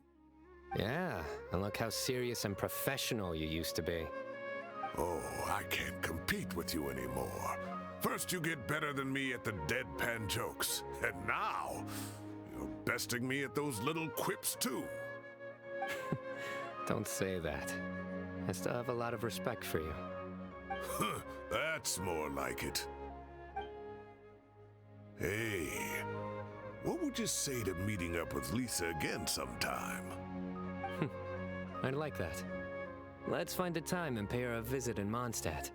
Yeah, and look how serious and professional you used to be. Oh, I can't compete with you anymore. First you get better than me at the deadpan jokes, and now you're besting me at those little quips, too. Don't say that. I still have a lot of respect for you. That's more like it. Hey, what would you say to meeting up with Lisa again sometime? I'd like that. Let's find a time and pay her a visit in Mondstadt.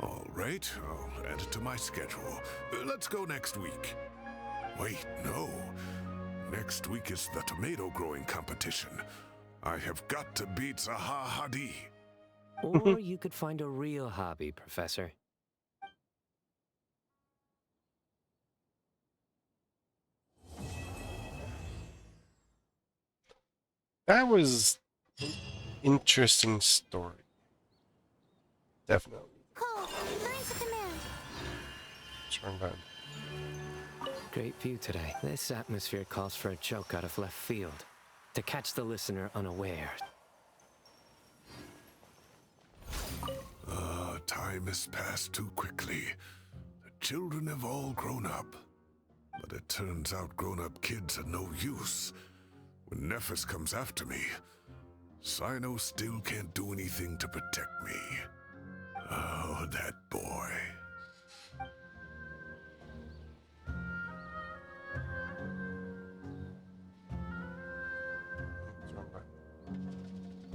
All right, I'll add it to my schedule. Let's go next week. Wait, no. Next week is the tomato growing competition. I have got to beat Zaha Hadi. Or you could find a real hobby, Professor. That was an interesting story. Definitely. Cole, lines of command. Strong button. Great view today. This atmosphere calls for a joke out of left field, to catch the listener unaware. Time has passed too quickly. The children have all grown up. But it turns out grown-up kids are no use. When Nephis comes after me, Cyno still can't do anything to protect me. Oh, that boy.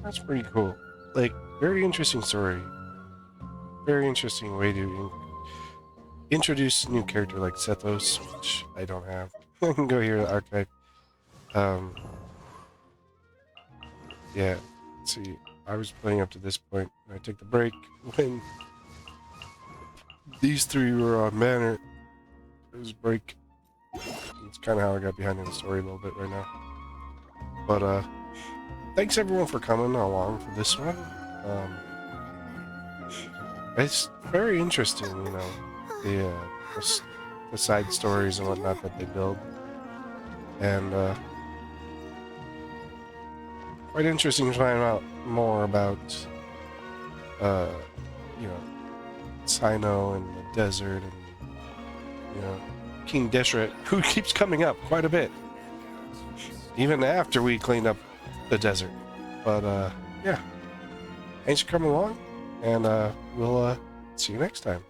That's pretty cool. Like, very interesting story. Very interesting way to introduce a new character like Sethos, which I don't have. I can go here to the archive. Yeah, let's see. I was playing up to this point, and I took the break when these three were on Manor. It was break. It's kind of how I got behind in the story a little bit right now. But, thanks everyone for coming along for this one. It's very interesting, you know, the side stories and whatnot that they build. And, quite interesting to find out more about, you know, Cyno and the desert and, you know, King Deshret, who keeps coming up quite a bit. Even after we cleaned up the desert. But, yeah. thanks for coming along, and we'll see you next time.